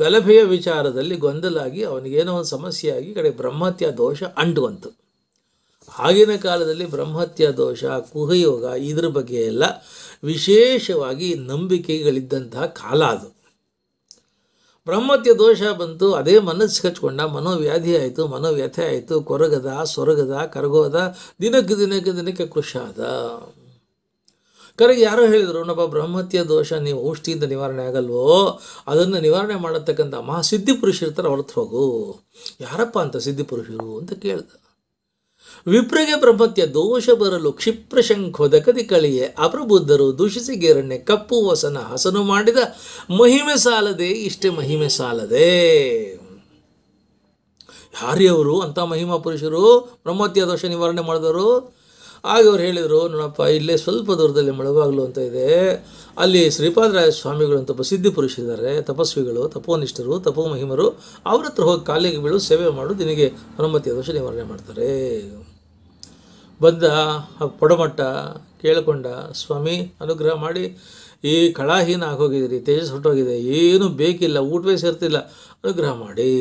ಗಲಭೆಯ ವಿಚಾರದಲ್ಲಿ ಗೊಂದಲಾಗಿ ಅವನಿಗೇನೋ ಒಂದು ಸಮಸ್ಯೆಯಾಗಿ ಕಡೆ ಬ್ರಹ್ಮಹತ್ಯಾ ದೋಷ ಅಂಟುವಂತು. ಆಗಿನ ಕಾಲದಲ್ಲಿ ಬ್ರಹ್ಮಹತ್ಯಾ ದೋಷ, ಕುಹಯೋಗ, ಇದ್ರ ಬಗ್ಗೆ ಎಲ್ಲ ವಿಶೇಷವಾಗಿ ನಂಬಿಕೆಗಳಿದ್ದಂತಹ ಕಾಲ ಅದು. ಬ್ರಹ್ಮಹತ್ಯೆ ದೋಷ ಬಂತು, ಅದೇ ಮನಸ್ಸು ಹಚ್ಕೊಂಡ, ಮನೋವ್ಯಾಧಿ ಆಯಿತು, ಮನೋವ್ಯಥೆ ಆಯಿತು, ಸೊರಗದ ಕರಗೋದ, ದಿನಕ್ಕೆ ಕೃಷಾದ. ಕರೆಗೆ ಯಾರೋ ಹೇಳಿದರು, ನೊಬ್ಬ ಬ್ರಹ್ಮಹತ್ಯೆ ದೋಷ ನೀವು ಔಷಧಿಯಿಂದ ನಿವಾರಣೆ ಆಗಲ್ವೋ, ಅದನ್ನು ನಿವಾರಣೆ ಮಾಡತಕ್ಕಂಥ ಮಹಾಸಿದ್ಧಿ ಪುರುಷರಿರ್ತಾರೆ, ಹೊರತು ಹೋಗು. ಯಾರಪ್ಪ ಅಂತ ಸಿದ್ಧಿಪುರುಷರು ಅಂತ ಕೇಳ್ದ. ವಿಪ್ರಿಗೆ ಬ್ರಹ್ಮತ್ಯ ದೋಷ ಬರಲು ಕ್ಷಿಪ್ರಶಂಖೋದಕದಿ ಕಳಿಯೇ ಅಪ್ರಬುದ್ಧರು ದೂಷಿಸಿ ಗೇರಣ್ಣೆ ಕಪ್ಪು ವಸನ ಹಸನು ಮಾಡಿದ ಮಹಿಮೆ ಸಾಲದೆ, ಇಷ್ಟೇ ಮಹಿಮೆ ಸಾಲದೆ. ಯಾರೇ ಅವರು ಅಂಥ ಮಹಿಮಾ ಪುರುಷರು, ಬ್ರಹ್ಮತ್ಯ ದೋಷ ನಿವಾರಣೆ ಮಾಡಿದವರು? ಆಗ ಅವ್ರು ಹೇಳಿದರು, ನೋಡಪ್ಪ ಇಲ್ಲೇ ಸ್ವಲ್ಪ ದೂರದಲ್ಲಿ ಮುಳುಬಾಗಿಲು ಅಂತ ಇದೆ, ಅಲ್ಲಿ ಶ್ರೀಪಾದರಾಯ ಸ್ವಾಮಿಗಳು ಅಂತ ಪ್ರಸಿದ್ಧಿ ಪುರುಷರಿದ್ದಾರೆ, ತಪಸ್ವಿಗಳು, ತಪೋನಿಷ್ಠರು, ತಪೋಮಹಿಮರು, ಅವ್ರ ಹತ್ರ ಹೋಗಿ ಕಾಲಿಗೆ ಬೀಳು, ಸೇವೆ ಮಾಡು, ನಿನಗೆ ಬ್ರಹ್ಮತ್ಯ ದೋಷ ನಿವಾರಣೆ ಮಾಡ್ತಾರೆ. ಬಂದ ಪೊಡಮಟ್ಟ ಕೇಳಿಕೊಂಡ, ಸ್ವಾಮಿ ಅನುಗ್ರಹ ಮಾಡಿ, ಈ ಕಳಾಹೀನ ಆಗೋಗಿದ್ದೀರಿ, ತೇಜಸ್ ಹೊಟ್ಟೋಗಿದೆ, ಏನೂ ಬೇಕಿಲ್ಲ, ಊಟವೇ ಸೇರ್ತಿಲ್ಲ, ಅನುಗ್ರಹ ಮಾಡಿ.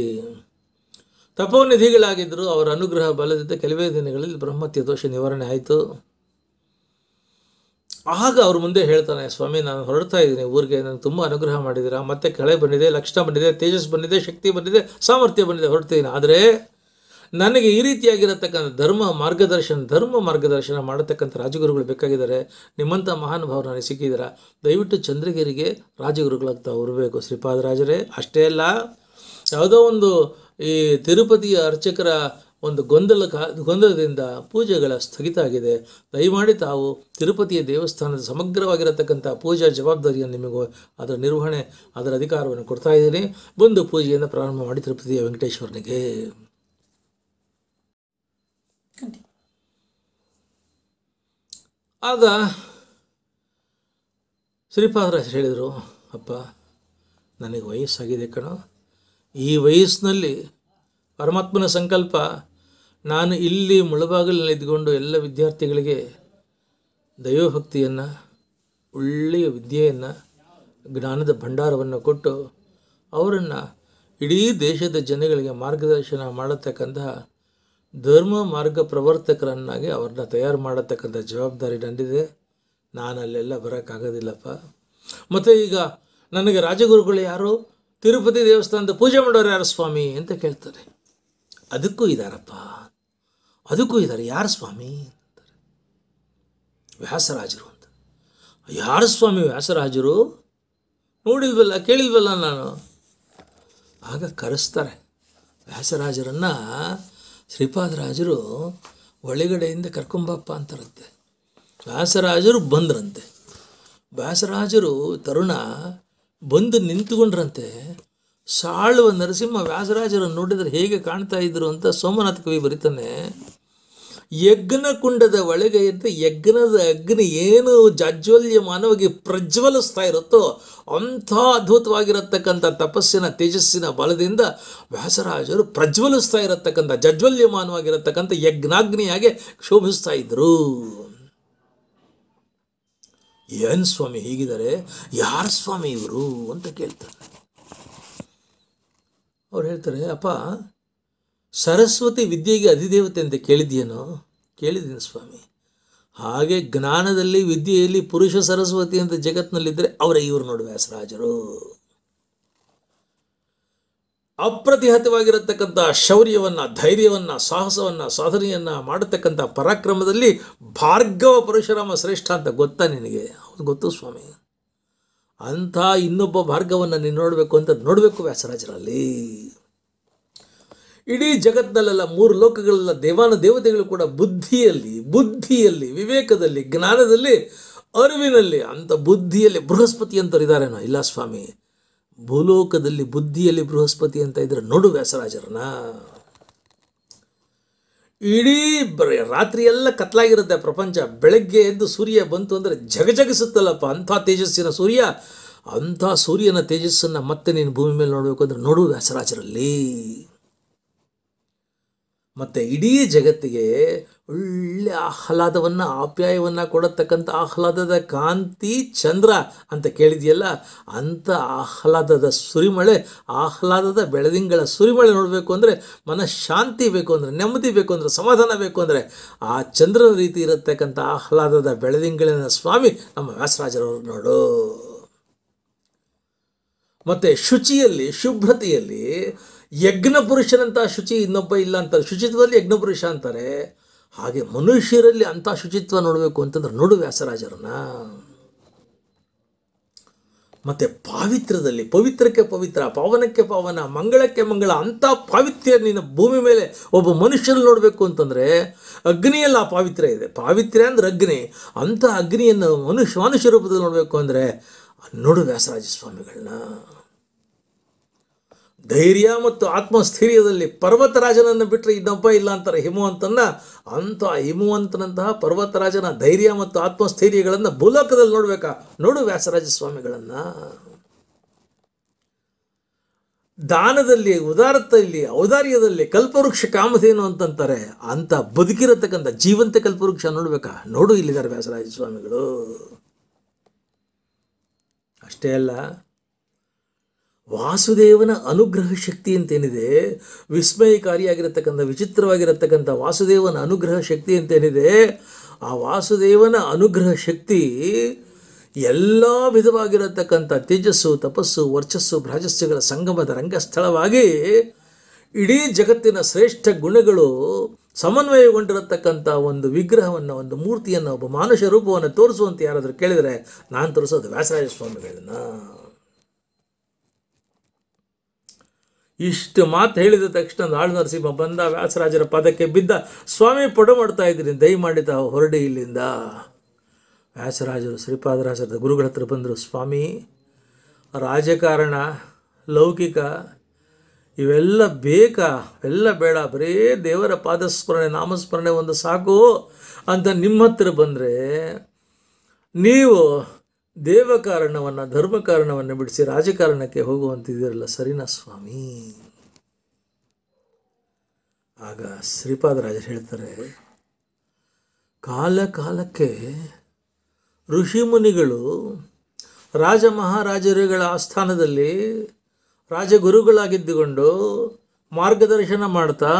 ತಪೋನಿಧಿಗಳಾಗಿದ್ದರು, ಅವರ ಅನುಗ್ರಹ ಬಲದಿಂದ ಕೆಲವೇ ದಿನಗಳಲ್ಲಿ ಬ್ರಹ್ಮತ್ಯ ದೋಷ ನಿವಾರಣೆ ಆಯಿತು. ಆಗ ಅವ್ರ ಮುಂದೆ ಹೇಳ್ತಾನೆ, ಸ್ವಾಮಿ ನಾನು ಹೊರಡ್ತಾ ಇದ್ದೀನಿ ಊರಿಗೆ, ನನಗೆ ತುಂಬ ಅನುಗ್ರಹ ಮಾಡಿದ್ದೀರಾ, ಮತ್ತೆ ಕಳೆ ಬಂದಿದೆ, ಲಕ್ಷಣ ಬಂದಿದೆ, ತೇಜಸ್ ಬಂದಿದೆ, ಶಕ್ತಿ ಬಂದಿದೆ, ಸಾಮರ್ಥ್ಯ ಬಂದಿದೆ, ಹೊರಡ್ತೀನಿ. ಆದರೆ ನನಗೆ ಈ ರೀತಿಯಾಗಿರತಕ್ಕಂಥ ಧರ್ಮ ಮಾರ್ಗದರ್ಶನ ಮಾಡತಕ್ಕಂಥ ರಾಜಗುರುಗಳು ಬೇಕಾಗಿದ್ದಾರೆ. ನಿಮ್ಮಂಥ ಮಹಾನುಭಾವರು ನನಗೆ ಸಿಕ್ಕಿದ್ದೀರಾ, ದಯವಿಟ್ಟು ಚಂದ್ರಗಿರಿಗೆ ರಾಜಗುರುಗಳಾಗ್ತಾ ಬರಬೇಕು ಶ್ರೀಪಾದರಾಜರೇ. ಅಷ್ಟೇ ಅಲ್ಲ, ಯಾವುದೋ ಒಂದು ಈ ತಿರುಪತಿಯ ಅರ್ಚಕರ ಒಂದು ಗೊಂದಲದಿಂದ ಪೂಜೆಗಳ ಸ್ಥಗಿತ ಆಗಿದೆ. ದಯಮಾಡಿ ತಾವು ತಿರುಪತಿಯ ದೇವಸ್ಥಾನದ ಸಮಗ್ರವಾಗಿರತಕ್ಕಂಥ ಪೂಜಾ ಜವಾಬ್ದಾರಿಯನ್ನು ನಿಮಗೂ ಅದರ ನಿರ್ವಹಣೆ, ಅದರ ಅಧಿಕಾರವನ್ನು ಕೊಡ್ತಾ ಇದ್ದೀನಿ. ಬಂದು ಪೂಜೆಯನ್ನು ಪ್ರಾರಂಭ ಮಾಡಿ ತಿರುಪತಿಯ ವೆಂಕಟೇಶ್ವರನಿಗೆ. ಆಗ ಶ್ರೀಪಾದರಾಜರು ಹೇಳಿದರು, ಅಪ್ಪ ನನಗೆ ವಯಸ್ಸಾಗಿದೆ ಕಣೋ, ಈ ವಯಸ್ಸಿನಲ್ಲಿ ಪರಮಾತ್ಮನ ಸಂಕಲ್ಪ, ನಾನು ಇಲ್ಲಿ ಮುಳುಬಾಗಿಲಿನಲ್ಲಿ ಇದ್ಕೊಂಡು ಎಲ್ಲ ವಿದ್ಯಾರ್ಥಿಗಳಿಗೆ ದೈವಭಕ್ತಿಯನ್ನು, ಒಳ್ಳೆಯ ವಿದ್ಯೆಯನ್ನು, ಜ್ಞಾನದ ಭಂಡಾರವನ್ನು ಕೊಟ್ಟು ಅವರನ್ನು ಇಡೀ ದೇಶದ ಜನಗಳಿಗೆ ಮಾರ್ಗದರ್ಶನ ಮಾಡತಕ್ಕಂತಹ ಧರ್ಮ ಮಾರ್ಗ ಪ್ರವರ್ತಕರನ್ನಾಗಿ ಅವ್ರನ್ನ ತಯಾರು ಮಾಡತಕ್ಕಂಥ ಜವಾಬ್ದಾರಿ ನಂದಿದೆ. ನಾನು ಅಲ್ಲೆಲ್ಲ ಬರೋಕ್ಕಾಗೋದಿಲ್ಲಪ್ಪ. ಮತ್ತು ಈಗ ನನಗೆ ರಾಜಗುರುಗಳು ಯಾರು, ತಿರುಪತಿ ದೇವಸ್ಥಾನದ ಪೂಜೆ ಮಾಡೋರು ಯಾರು ಸ್ವಾಮಿ ಅಂತ ಕೇಳ್ತಾರೆ. ಅದಕ್ಕೂ ಇದ್ದಾರಪ್ಪ, ಅದಕ್ಕೂ ಇದ್ದಾರೆ. ಯಾರು ಸ್ವಾಮಿ ಅಂತಾರೆ. ವ್ಯಾಸರಾಜರು ಅಂತ. ಯಾರು ಸ್ವಾಮಿ ವ್ಯಾಸರಾಜರು? ನೋಡಿಲ್ವಲ್ಲ, ಕೇಳಿಲ್ವಲ್ಲ ನಾನು. ಆಗ ಕರೆಸ್ತಾರೆ ವ್ಯಾಸರಾಜರನ್ನು. ಶ್ರೀಪಾದರಾಜರು ಒಳಗಡೆಯಿಂದ ಕರ್ಕೊಂಬಪ್ಪ ಅಂತಾರಂತೆ. ವ್ಯಾಸರಾಜರು ಬಂದ್ರಂತೆ. ವ್ಯಾಸರಾಜರು ತರುಣ ಬಂದು ನಿಂತುಕೊಂಡ್ರಂತೆ. ಸಾಳುವ ನರಸಿಂಹ ವ್ಯಾಸರಾಜರನ್ನು ನೋಡಿದರೆ ಹೇಗೆ ಕಾಣ್ತಾ ಇದ್ರು ಅಂತ ಸೋಮನಾಥ ಕವಿ ಬರೀತಾನೆ. ಯಜ್ಞ ಕುಂಡದ ಒಳಗೆ ಅಂತ ಯಜ್ಞದ ಅಗ್ನಿ ಏನು ಜಾಜ್ವಲ್ಯಮಾನವಾಗಿ ಪ್ರಜ್ವಲಿಸ್ತಾ ಇರುತ್ತೋ ಅಂಥ ಅದ್ಭುತವಾಗಿರತಕ್ಕಂಥ ತಪಸ್ಸಿನ ತೇಜಸ್ಸಿನ ಬಲದಿಂದ ವ್ಯಾಸರಾಜರು ಪ್ರಜ್ವಲಿಸ್ತಾ ಇರತಕ್ಕಂಥ ಜಾಜ್ವಲ್ಯಮಾನವಾಗಿರತಕ್ಕಂಥ ಯಜ್ಞಾಗ್ನಿಯಾಗೆ ಶೋಭಿಸ್ತಾ ಇದ್ರು. ಏನು ಸ್ವಾಮಿ ಹೀಗಿದ್ದಾರೆ, ಯಾರು ಸ್ವಾಮಿ ಇವರು ಅಂತ ಕೇಳ್ತಾರೆ. ಅವ್ರು ಹೇಳ್ತಾರೆ, ಅಪ್ಪ ಸರಸ್ವತಿ ವಿದ್ಯೆಗೆ ಅಧಿದೇವತೆ ಅಂತ ಕೇಳಿದ್ಯೇನೋ? ಕೇಳಿದ್ದೀನಿ ಸ್ವಾಮಿ. ಹಾಗೆ ಜ್ಞಾನದಲ್ಲಿ ವಿದ್ಯೆಯಲ್ಲಿ ಪುರುಷ ಸರಸ್ವತಿ ಅಂತ ಜಗತ್ತಿನಲ್ಲಿದ್ದರೆ ಅವರೇ ಇವರು ನೋಡಿ ವ್ಯಾಸರಾಜರು. ಅಪ್ರತಿಹತವಾಗಿರತಕ್ಕಂಥ ಶೌರ್ಯವನ್ನು, ಧೈರ್ಯವನ್ನು, ಸಾಹಸವನ್ನು, ಸಾಧನೆಯನ್ನು ಮಾಡತಕ್ಕಂಥ ಪರಾಕ್ರಮದಲ್ಲಿ ಭಾರ್ಗವ ಪರಶುರಾಮ ಶ್ರೇಷ್ಠ ಅಂತ ಗೊತ್ತಾ ನಿನಗೆ? ಹೌದು ಗೊತ್ತು ಸ್ವಾಮಿ. ಅಂಥ ಇನ್ನೊಬ್ಬ ಭಾರ್ಗವನ್ನು ನೀನು ನೋಡಬೇಕು ಅಂತ ನೋಡಬೇಕು ವ್ಯಾಸರಾಜರಲ್ಲಿ. ಇಡೀ ಜಗತ್ತಿನಲ್ಲೆಲ್ಲ 3 ಲೋಕಗಳೆಲ್ಲ ದೇವಾನ ದೇವತೆಗಳು ಕೂಡ ಬುದ್ಧಿಯಲ್ಲಿ, ವಿವೇಕದಲ್ಲಿ, ಜ್ಞಾನದಲ್ಲಿ, ಅರಿವಿನಲ್ಲಿ, ಅಂಥ ಬುದ್ಧಿಯಲ್ಲಿ ಬೃಹಸ್ಪತಿ ಅಂತರಿದ್ದಾರೇನೋ? ಇಲ್ಲ ಸ್ವಾಮಿ. ಭೂಲೋಕದಲ್ಲಿ ಬುದ್ಧಿಯಲ್ಲಿ ಬೃಹಸ್ಪತಿ ಅಂತ ಇದ್ರೆ ನೋಡು ವ್ಯಾಸರಾಜರನ್ನ. ಇಡೀ ರಾತ್ರಿಯೆಲ್ಲ ಕತ್ಲಾಗಿರುತ್ತೆ ಪ್ರಪಂಚ. ಬೆಳಗ್ಗೆ ಎದ್ದು ಸೂರ್ಯ ಬಂತು ಅಂದರೆ ಜಗಜಗಿಸುತ್ತಲ್ಲಪ್ಪ ಅಂಥ ತೇಜಸ್ಸಿನ ಸೂರ್ಯ. ಅಂಥ ಸೂರ್ಯನ ತೇಜಸ್ಸನ್ನು ಮತ್ತೆ ನೀನು ಭೂಮಿ ಮೇಲೆ ನೋಡಬೇಕು ಅಂದರೆ ನೋಡು ವ್ಯಾಸರಾಜರಲ್ಲಿ. ಮತ್ತು ಇಡೀ ಜಗತ್ತಿಗೆ ಒಳ್ಳೆ ಆಹ್ಲಾದವನ್ನು, ಆಪ್ಯಾಯವನ್ನು ಕೊಡತಕ್ಕಂಥ ಆಹ್ಲಾದದ ಕಾಂತಿ ಚಂದ್ರ ಅಂತ ಕೇಳಿದೆಯಲ್ಲ, ಅಂಥ ಆಹ್ಲಾದದ ಸುರಿಮಳೆ, ಆಹ್ಲಾದದ ಬೆಳದಿಂಗಳ ಸುರಿಮಳೆ ನೋಡಬೇಕು ಅಂದರೆ, ಮನಃಶಾಂತಿ ಬೇಕು ಅಂದರೆ, ನೆಮ್ಮದಿ ಬೇಕು ಅಂದರೆ, ಸಮಾಧಾನ ಬೇಕು ಅಂದರೆ ಆ ಚಂದ್ರನ ರೀತಿ ಇರತಕ್ಕಂಥ ಆಹ್ಲಾದದ ಬೆಳದಿಂಗಳಿನ ಸ್ವಾಮಿ ನಮ್ಮ ವ್ಯಾಸರಾಜರವರು ನೋಡು. ಮತ್ತು ಶುಚಿಯಲ್ಲಿ, ಶುಭ್ರತೆಯಲ್ಲಿ ಯಜ್ಞ ಪುರುಷನಂಥ ಶುಚಿ ಇನ್ನೊಬ್ಬ ಇಲ್ಲ ಅಂತಾರೆ. ಶುಚಿತ್ವದಲ್ಲಿ ಯಜ್ಞ ಪುರುಷ ಅಂತಾರೆ. ಹಾಗೆ ಮನುಷ್ಯರಲ್ಲಿ ಅಂಥ ಶುಚಿತ್ವ ನೋಡಬೇಕು ಅಂತಂದ್ರೆ ನೋಡು ವ್ಯಾಸರಾಜರನ್ನ. ಮತ್ತು ಪಾವಿತ್ರ್ಯದಲ್ಲಿ ಪವಿತ್ರಕ್ಕೆ ಪವಿತ್ರ, ಪಾವನಕ್ಕೆ ಪಾವನ, ಮಂಗಳಕ್ಕೆ ಮಂಗಳ, ಅಂಥ ಪಾವಿತ್ರ್ಯ ನೀನು ಭೂಮಿ ಮೇಲೆ ಒಬ್ಬ ಮನುಷ್ಯರಲ್ಲಿ ನೋಡಬೇಕು ಅಂತಂದರೆ ಅಗ್ನಿಯಲ್ಲಿ ಆ ಪಾವಿತ್ರ್ಯ ಇದೆ. ಪಾವಿತ್ರ್ಯ ಅಂದರೆ ಅಗ್ನಿ. ಅಂಥ ಅಗ್ನಿಯನ್ನು ಮನುಷ್ಯ ರೂಪದಲ್ಲಿ ನೋಡಬೇಕು ಅಂದರೆ ನೋಡು ವ್ಯಾಸರಾಜ ಸ್ವಾಮಿಗಳನ್ನ. ಧೈರ್ಯ ಮತ್ತು ಆತ್ಮಸ್ಥೈರ್ಯದಲ್ಲಿ ಪರ್ವತರಾಜನನ್ನು ಬಿಟ್ಟರೆ ಇನ್ನೊಬ್ಬ ಇಲ್ಲ ಅಂತಾರೆ ಹಿಮವಂತನ. ಅಂಥ ಹಿಮವಂತನಂತಹ ಪರ್ವತರಾಜನ ಧೈರ್ಯ ಮತ್ತು ಆತ್ಮಸ್ಥೈರ್ಯಗಳನ್ನು ಭೂಲೋಕದಲ್ಲಿ ನೋಡಬೇಕಾ? ನೋಡು ವ್ಯಾಸರಾಜ ಸ್ವಾಮಿಗಳನ್ನು. ದಾನದಲ್ಲಿ, ಉದಾರತೆಯಲ್ಲಿ, ಔದಾರ್ಯದಲ್ಲಿ ಕಲ್ಪವೃಕ್ಷ ಕಾಮಧೇನು ಅಂತಂತಾರೆ. ಅಂಥ ಬದುಕಿರತಕ್ಕಂಥ ಜೀವಂತ ಕಲ್ಪವೃಕ್ಷ ನೋಡಬೇಕಾ? ನೋಡು ಇಲ್ಲಿದ್ದಾರೆ ವ್ಯಾಸರಾಜ ಸ್ವಾಮಿಗಳು. ಅಷ್ಟೇ ಅಲ್ಲ, ವಾಸುದೇವನ ಅನುಗ್ರಹ ಶಕ್ತಿ ಅಂತೇನಿದೆ, ವಿಸ್ಮಯಕಾರಿಯಾಗಿರತಕ್ಕಂಥ, ವಿಚಿತ್ರವಾಗಿರತಕ್ಕಂಥ ವಾಸುದೇವನ ಅನುಗ್ರಹ ಶಕ್ತಿ ಅಂತೇನಿದೆ, ಆ ವಾಸುದೇವನ ಅನುಗ್ರಹ ಶಕ್ತಿ ಎಲ್ಲ ವಿಧವಾಗಿರತಕ್ಕಂಥ ತೇಜಸ್ಸು, ತಪಸ್ಸು, ವರ್ಚಸ್ಸು, ಭ್ರಾಜಸ್ಸುಗಳ ಸಂಗಮದ ರಂಗಸ್ಥಳವಾಗಿ ಇಡೀ ಜಗತ್ತಿನ ಶ್ರೇಷ್ಠ ಗುಣಗಳು ಸಮನ್ವಯಗೊಂಡಿರತಕ್ಕಂಥ ಒಂದು ವಿಗ್ರಹವನ್ನು, ಒಂದು ಮೂರ್ತಿಯನ್ನು, ಒಬ್ಬ ಮಾನುಷ ರೂಪವನ್ನು ತೋರಿಸುವಂತೆ ಯಾರಾದರೂ ಕೇಳಿದರೆ ನಾನು ತೋರಿಸೋದು ವ್ಯಾಸರಾಜ ಸ್ವಾಮಿಗಳನ್ನ. ಇಷ್ಟು ಮಾತು ಹೇಳಿದ ತಕ್ಷಣ ಆಳು ನರಸಿಂಹ ಬಂದ, ವ್ಯಾಸರಾಜರ ಪಾದಕ್ಕೆ ಬಿದ್ದ. ಸ್ವಾಮಿ ಪೊಡ ಮಾಡ್ತಾ ಇದ್ದೀನಿ, ದಯಮಾಡಿ ತಾವು ಹೊರಡಿ ಇಲ್ಲಿಂದ. ವ್ಯಾಸರಾಜರು ಶ್ರೀಪಾದರಾಜರ ಗುರುಗಳ ಹತ್ರ ಬಂದರು. ಸ್ವಾಮಿ, ರಾಜಕಾರಣ, ಲೌಕಿಕ ಇವೆಲ್ಲ ಬೇಕಾ? ಎಲ್ಲ ಬೇಡ, ಬರೇ ದೇವರ ಪಾದಸ್ಮರಣೆ, ನಾಮಸ್ಮರಣೆ ಒಂದು ಸಾಕು ಅಂತ ನಿಮ್ಮ ಹತ್ರ ಬಂದರೆ ನೀವು ದೇವಕಾರಣವನ್ನು, ಧರ್ಮಕಾರಣವನ್ನು ಬಿಡಿಸಿ ರಾಜಕಾರಣಕ್ಕೆ ಹೋಗುವಂತಿದ್ದೀರಲ್ಲ, ಸರಿನಾ ಸ್ವಾಮಿ? ಆಗ ಶ್ರೀಪಾದರಾಜರು ಹೇಳ್ತಾರೆ, ಕಾಲ ಕಾಲಕ್ಕೆ ಋಷಿಮುನಿಗಳು ರಾಜ ಮಹಾರಾಜರುಗಳ ಆಸ್ಥಾನದಲ್ಲಿ ರಾಜಗುರುಗಳಾಗಿದ್ದುಕೊಂಡು ಮಾರ್ಗದರ್ಶನ ಮಾಡ್ತಾ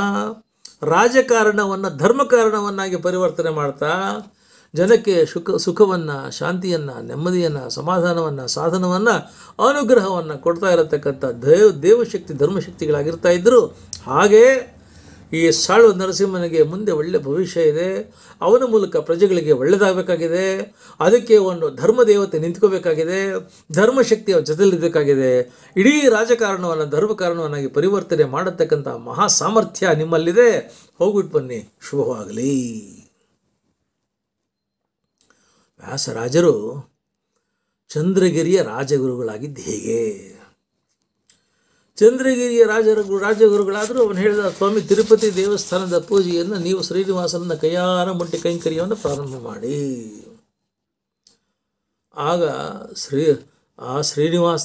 ರಾಜಕಾರಣವನ್ನು ಧರ್ಮಕಾರಣವನ್ನಾಗಿ ಪರಿವರ್ತನೆ ಮಾಡ್ತಾ ಜನಕ್ಕೆ ಸುಖವನ್ನು, ಶಾಂತಿಯನ್ನು, ನೆಮ್ಮದಿಯನ್ನು, ಸಮಾಧಾನವನ್ನು, ಸಾಧನವನ್ನು, ಅನುಗ್ರಹವನ್ನು ಕೊಡ್ತಾ ಇರತಕ್ಕಂಥ ದೇವಶಕ್ತಿ ಧರ್ಮಶಕ್ತಿಗಳಾಗಿರ್ತಾ ಇದ್ದರು. ಹಾಗೇ ಈ ಸಾಳು ನರಸಿಂಹನಿಗೆ ಮುಂದೆ ಒಳ್ಳೆಯ ಭವಿಷ್ಯ ಇದೆ. ಅವನ ಮೂಲಕ ಪ್ರಜೆಗಳಿಗೆ ಒಳ್ಳೆಯದಾಗಬೇಕಾಗಿದೆ. ಅದಕ್ಕೆ ಒಂದು ಧರ್ಮದೇವತೆ ನಿಂತ್ಕೋಬೇಕಾಗಿದೆ. ಧರ್ಮಶಕ್ತಿ ಅವರ ಜೊತೆಲಿರಬೇಕಾಗಿದೆ. ಇಡೀ ರಾಜಕಾರಣವನ್ನು ಧರ್ಮಕಾರಣವನ್ನಾಗಿ ಪರಿವರ್ತನೆ ಮಾಡತಕ್ಕಂಥ ಮಹಾ ಸಾಮರ್ಥ್ಯ ನಿಮ್ಮಲ್ಲಿದೆ. ಹೋಗ್ಬಿಟ್ಟು ಬನ್ನಿ, ಶುಭವಾಗಲಿ. ವ್ಯಾಸರಾಜರು ಚಂದ್ರಗಿರಿಯ ರಾಜಗುರುಗಳಾಗಿದ್ದು ಹೇಗೆ? ಚಂದ್ರಗಿರಿಯ ರಾಜಗುರುಗಳಾದರೂ ಅವನು ಹೇಳಿದ, ಸ್ವಾಮಿ ತಿರುಪತಿ ದೇವಸ್ಥಾನದ ಪೂಜೆಯನ್ನು ನೀವು ಶ್ರೀನಿವಾಸನ ಕೈಯಾರ ಮುಟ್ಟಿ ಕೈಂಕರ್ಯವನ್ನು ಪ್ರಾರಂಭ ಮಾಡಿ. ಆಗ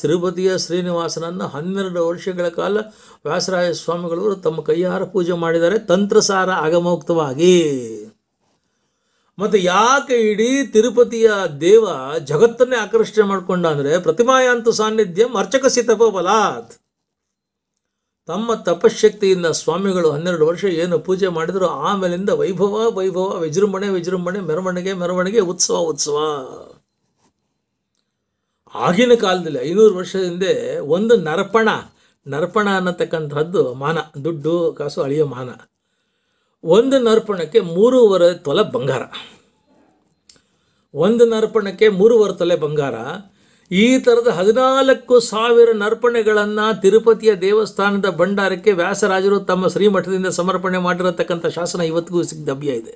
ತಿರುಪತಿಯ ಶ್ರೀನಿವಾಸನನ್ನು 12 ವರ್ಷಗಳ ಕಾಲ ವ್ಯಾಸರಾಜ ಸ್ವಾಮಿಗಳವರು ತಮ್ಮ ಕೈಯಾರ ಪೂಜೆ ಮಾಡಿದ್ದಾರೆ, ತಂತ್ರಸಾರ ಆಗಮೋಕ್ತವಾಗಿ. ಮತ್ತು ಯಾಕೆ ಇಡೀ ತಿರುಪತಿಯ ದೇವ ಜಗತ್ತನ್ನೇ ಆಕರ್ಷಣೆ ಮಾಡಿಕೊಂಡ ಅಂದರೆ, ಪ್ರತಿಮಾಯಾಂತು ಸಾನ್ನಿಧ್ಯಂ ಅರ್ಚಕಸಿ ತಪೋಬಲಾತ್. ತಮ್ಮ ತಪಶಕ್ತಿಯಿಂದ ಸ್ವಾಮಿಗಳು 12 ವರ್ಷ ಏನು ಪೂಜೆ ಮಾಡಿದ್ರು, ಆಮೇಲಿಂದ ವೈಭವ, ವಿಜೃಂಭಣೆ, ಮೆರವಣಿಗೆ, ಉತ್ಸವ. ಆಗಿನ ಕಾಲದಲ್ಲಿ 500 ವರ್ಷದ ಹಿಂದೆ ಒಂದು ನರ್ಪಣ ಅನ್ನತಕ್ಕಂಥದ್ದು ಮಾನ, ದುಡ್ಡು ಕಾಸು ಅಳಿಯೋ ಮಾನ. ಒಂದು ನರ್ಪಣಕ್ಕೆ 3.5 ತೊಲೆ ಬಂಗಾರ. ಒಂದು ನರ್ಪಣಕ್ಕೆ 3.5 ತೊಲೆ ಬಂಗಾರ. ಈ ಥರದ 14,000 ನರ್ಪಣೆಗಳನ್ನು ತಿರುಪತಿಯ ದೇವಸ್ಥಾನದ ಭಂಡಾರಕ್ಕೆ ವ್ಯಾಸರಾಜರು ತಮ್ಮ ಶ್ರೀಮಠದಿಂದ ಸಮರ್ಪಣೆ ಮಾಡಿರತಕ್ಕಂಥ ಶಾಸನ ಇವತ್ತಿಗೂ ಲಭ್ಯ ಇದೆ.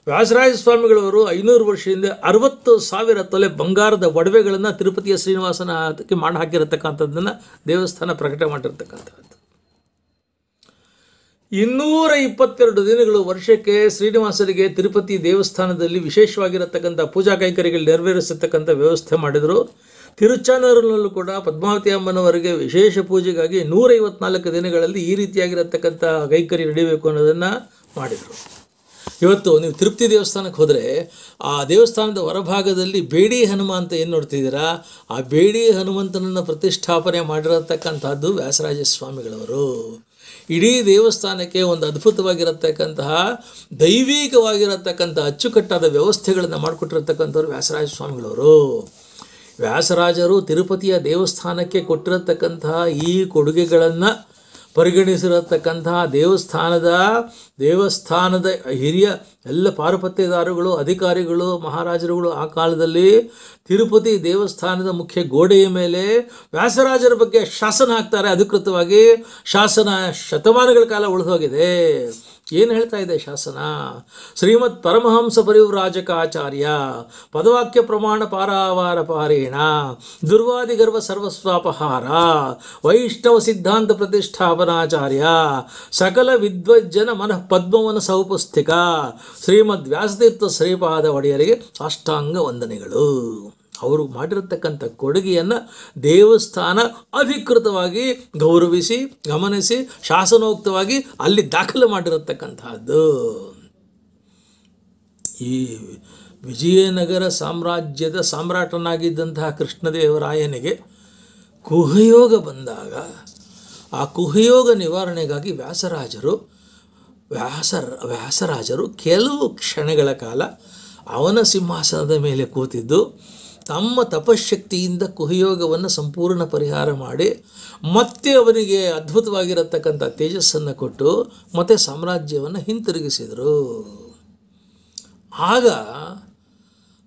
ವ್ಯಾಸರಾಜ ಸ್ವಾಮಿಗಳವರು 500 ವರ್ಷದಿಂದ 60,000 ತೊಲೆ ಬಂಗಾರದ ಒಡವೆಗಳನ್ನು ತಿರುಪತಿಯ ಶ್ರೀನಿವಾಸನ ಅದಕ್ಕೆ ಮಾಡಿ ಹಾಕಿರತಕ್ಕಂಥದ್ದನ್ನು ದೇವಸ್ಥಾನ ಪ್ರಕಟ ಮಾಡಿರ್ತಕ್ಕಂಥದ್ದು. 222 ದಿನಗಳು ವರ್ಷಕ್ಕೆ ಶ್ರೀನಿವಾಸರಿಗೆ ತಿರುಪತಿ ದೇವಸ್ಥಾನದಲ್ಲಿ ವಿಶೇಷವಾಗಿರತಕ್ಕಂಥ ಪೂಜಾ ಕೈಂಕರ್ಯಗಳು ನೆರವೇರಿಸತಕ್ಕಂಥ ವ್ಯವಸ್ಥೆ ಮಾಡಿದರು. ತಿರುಚಾನೂರಿನಲ್ಲೂ ಕೂಡ ಪದ್ಮಾವತಿ ಅಮ್ಮನವರಿಗೆ ವಿಶೇಷ ಪೂಜೆಗಾಗಿ 154 ದಿನಗಳಲ್ಲಿ ಈ ರೀತಿಯಾಗಿರತಕ್ಕಂಥ ಕೈಂಕರ್ಯ ನಡೀಬೇಕು ಅನ್ನೋದನ್ನು ಮಾಡಿದರು. ಇವತ್ತು ನೀವು ತಿರುಪತಿ ದೇವಸ್ಥಾನಕ್ಕೆ ಹೋದರೆ ಆ ದೇವಸ್ಥಾನದ ಹೊರಭಾಗದಲ್ಲಿ ಬೇಡಿ ಹನುಮ ಅಂತ ಏನು ನೋಡ್ತಿದ್ದೀರಾ, ಆ ಬೇಡಿ ಹನುಮಂತನನ್ನು ಪ್ರತಿಷ್ಠಾಪನೆ ಮಾಡಿರತಕ್ಕಂಥದ್ದು ವ್ಯಾಸರಾಜ ಸ್ವಾಮಿಗಳವರು. ಇಡೀ ದೇವಸ್ಥಾನಕ್ಕೆ ಒಂದು ಅದ್ಭುತವಾಗಿರತಕ್ಕಂತಹ ದೈವಿಕವಾಗಿರತಕ್ಕಂಥ ಅಚ್ಚುಕಟ್ಟಾದ ವ್ಯವಸ್ಥೆಗಳನ್ನು ಮಾಡಿಕೊಟ್ಟಿರತಕ್ಕಂಥವ್ರು ವ್ಯಾಸರಾಜ ಸ್ವಾಮಿಗಳವರು. ವ್ಯಾಸರಾಜರು ತಿರುಪತಿಯ ದೇವಸ್ಥಾನಕ್ಕೆ ಕೊಟ್ಟಿರತಕ್ಕಂತಹ ಈ ಕೊಡುಗೆಗಳನ್ನು ಪರಿಗಣಿಸಿರತಕ್ಕಂತಹ ದೇವಸ್ಥಾನದ ಹಿರಿಯ ಎಲ್ಲ ಪಾರುಪತ್ಯದಾರಗಳು, ಅಧಿಕಾರಿಗಳು, ಮಹಾರಾಜರುಗಳು ಆ ಕಾಲದಲ್ಲಿ ತಿರುಪತಿ ದೇವಸ್ಥಾನದ ಮುಖ್ಯ ಗೋಡೆಯ ಮೇಲೆ ವ್ಯಾಸರಾಜರ ಬಗ್ಗೆ ಶಾಸನ ಹಾಕ್ತಾರೆ. ಅಧಿಕೃತವಾಗಿ ಶಾಸನ ಶತಮಾನಗಳ ಕಾಲ ಉಳಿದೋಗಿದೆ. ಏನು ಹೇಳ್ತಾ ಇದೆ ಶಾಸನ? ಶ್ರೀಮತ್ ಪರಮಹಂಸ ಪರಿವ್ರಾಜಕ ಆಚಾರ್ಯ ಪದವಾಕ್ಯ ಪ್ರಮಾಣ ಪಾರಾವಾರ ಪಾರೇಣ ದುರ್ವಾದಿಗರ್ವ ಸರ್ವಸ್ವಾಪಹಾರ ವೈಷ್ಣವ ಸಿದ್ಧಾಂತ ಪ್ರತಿಷ್ಠಾಪನಾಚಾರ್ಯ ಸಕಲ ವಿದ್ವಜ್ಜನ ಮನಃ ಪದ್ಮವನ ಸೌಪಸ್ಥಿಕ ಶ್ರೀಮದ್ ವ್ಯಾಸತೀರ್ಥ ಶ್ರೀಪಾದ ಒಡೆಯರಿಗೆ ಸಾಷ್ಟಾಂಗ ವಂದನೆಗಳು. ಅವರು ಮಾಡಿರತಕ್ಕಂಥ ಕೊಡುಗೆಯನ್ನು ದೇವಸ್ಥಾನ ಅಧಿಕೃತವಾಗಿ ಗೌರವಿಸಿ, ಗಮನಿಸಿ, ಶಾಸನೋಕ್ತವಾಗಿ ಅಲ್ಲಿ ದಾಖಲು ಮಾಡಿರತಕ್ಕಂತಹದ್ದು. ಈ ವಿಜಯನಗರ ಸಾಮ್ರಾಜ್ಯದ ಸಾಮ್ರಾಟನಾಗಿದ್ದಂತಹ ಕೃಷ್ಣದೇವರಾಯನಿಗೆ ಕುಹಯೋಗ ಬಂದಾಗ ಆ ಕುಹಯೋಗ ನಿವಾರಣೆಗಾಗಿ ವ್ಯಾಸರಾಜರು ಕೆಲವು ಕ್ಷಣಗಳ ಕಾಲ ಅವನ ಸಿಂಹಾಸನದ ಮೇಲೆ ಕೂತಿದ್ದು ತಮ್ಮ ತಪಶಕ್ತಿಯಿಂದ ಕುಹಯೋಗವನ್ನು ಸಂಪೂರ್ಣ ಪರಿಹಾರ ಮಾಡಿ ಮತ್ತೆ ಅವನಿಗೆ ಅದ್ಭುತವಾಗಿರತಕ್ಕಂಥ ತೇಜಸ್ಸನ್ನು ಕೊಟ್ಟು ಮತ್ತೆ ಸಾಮ್ರಾಜ್ಯವನ್ನು ಹಿಂತಿರುಗಿಸಿದರು. ಆಗ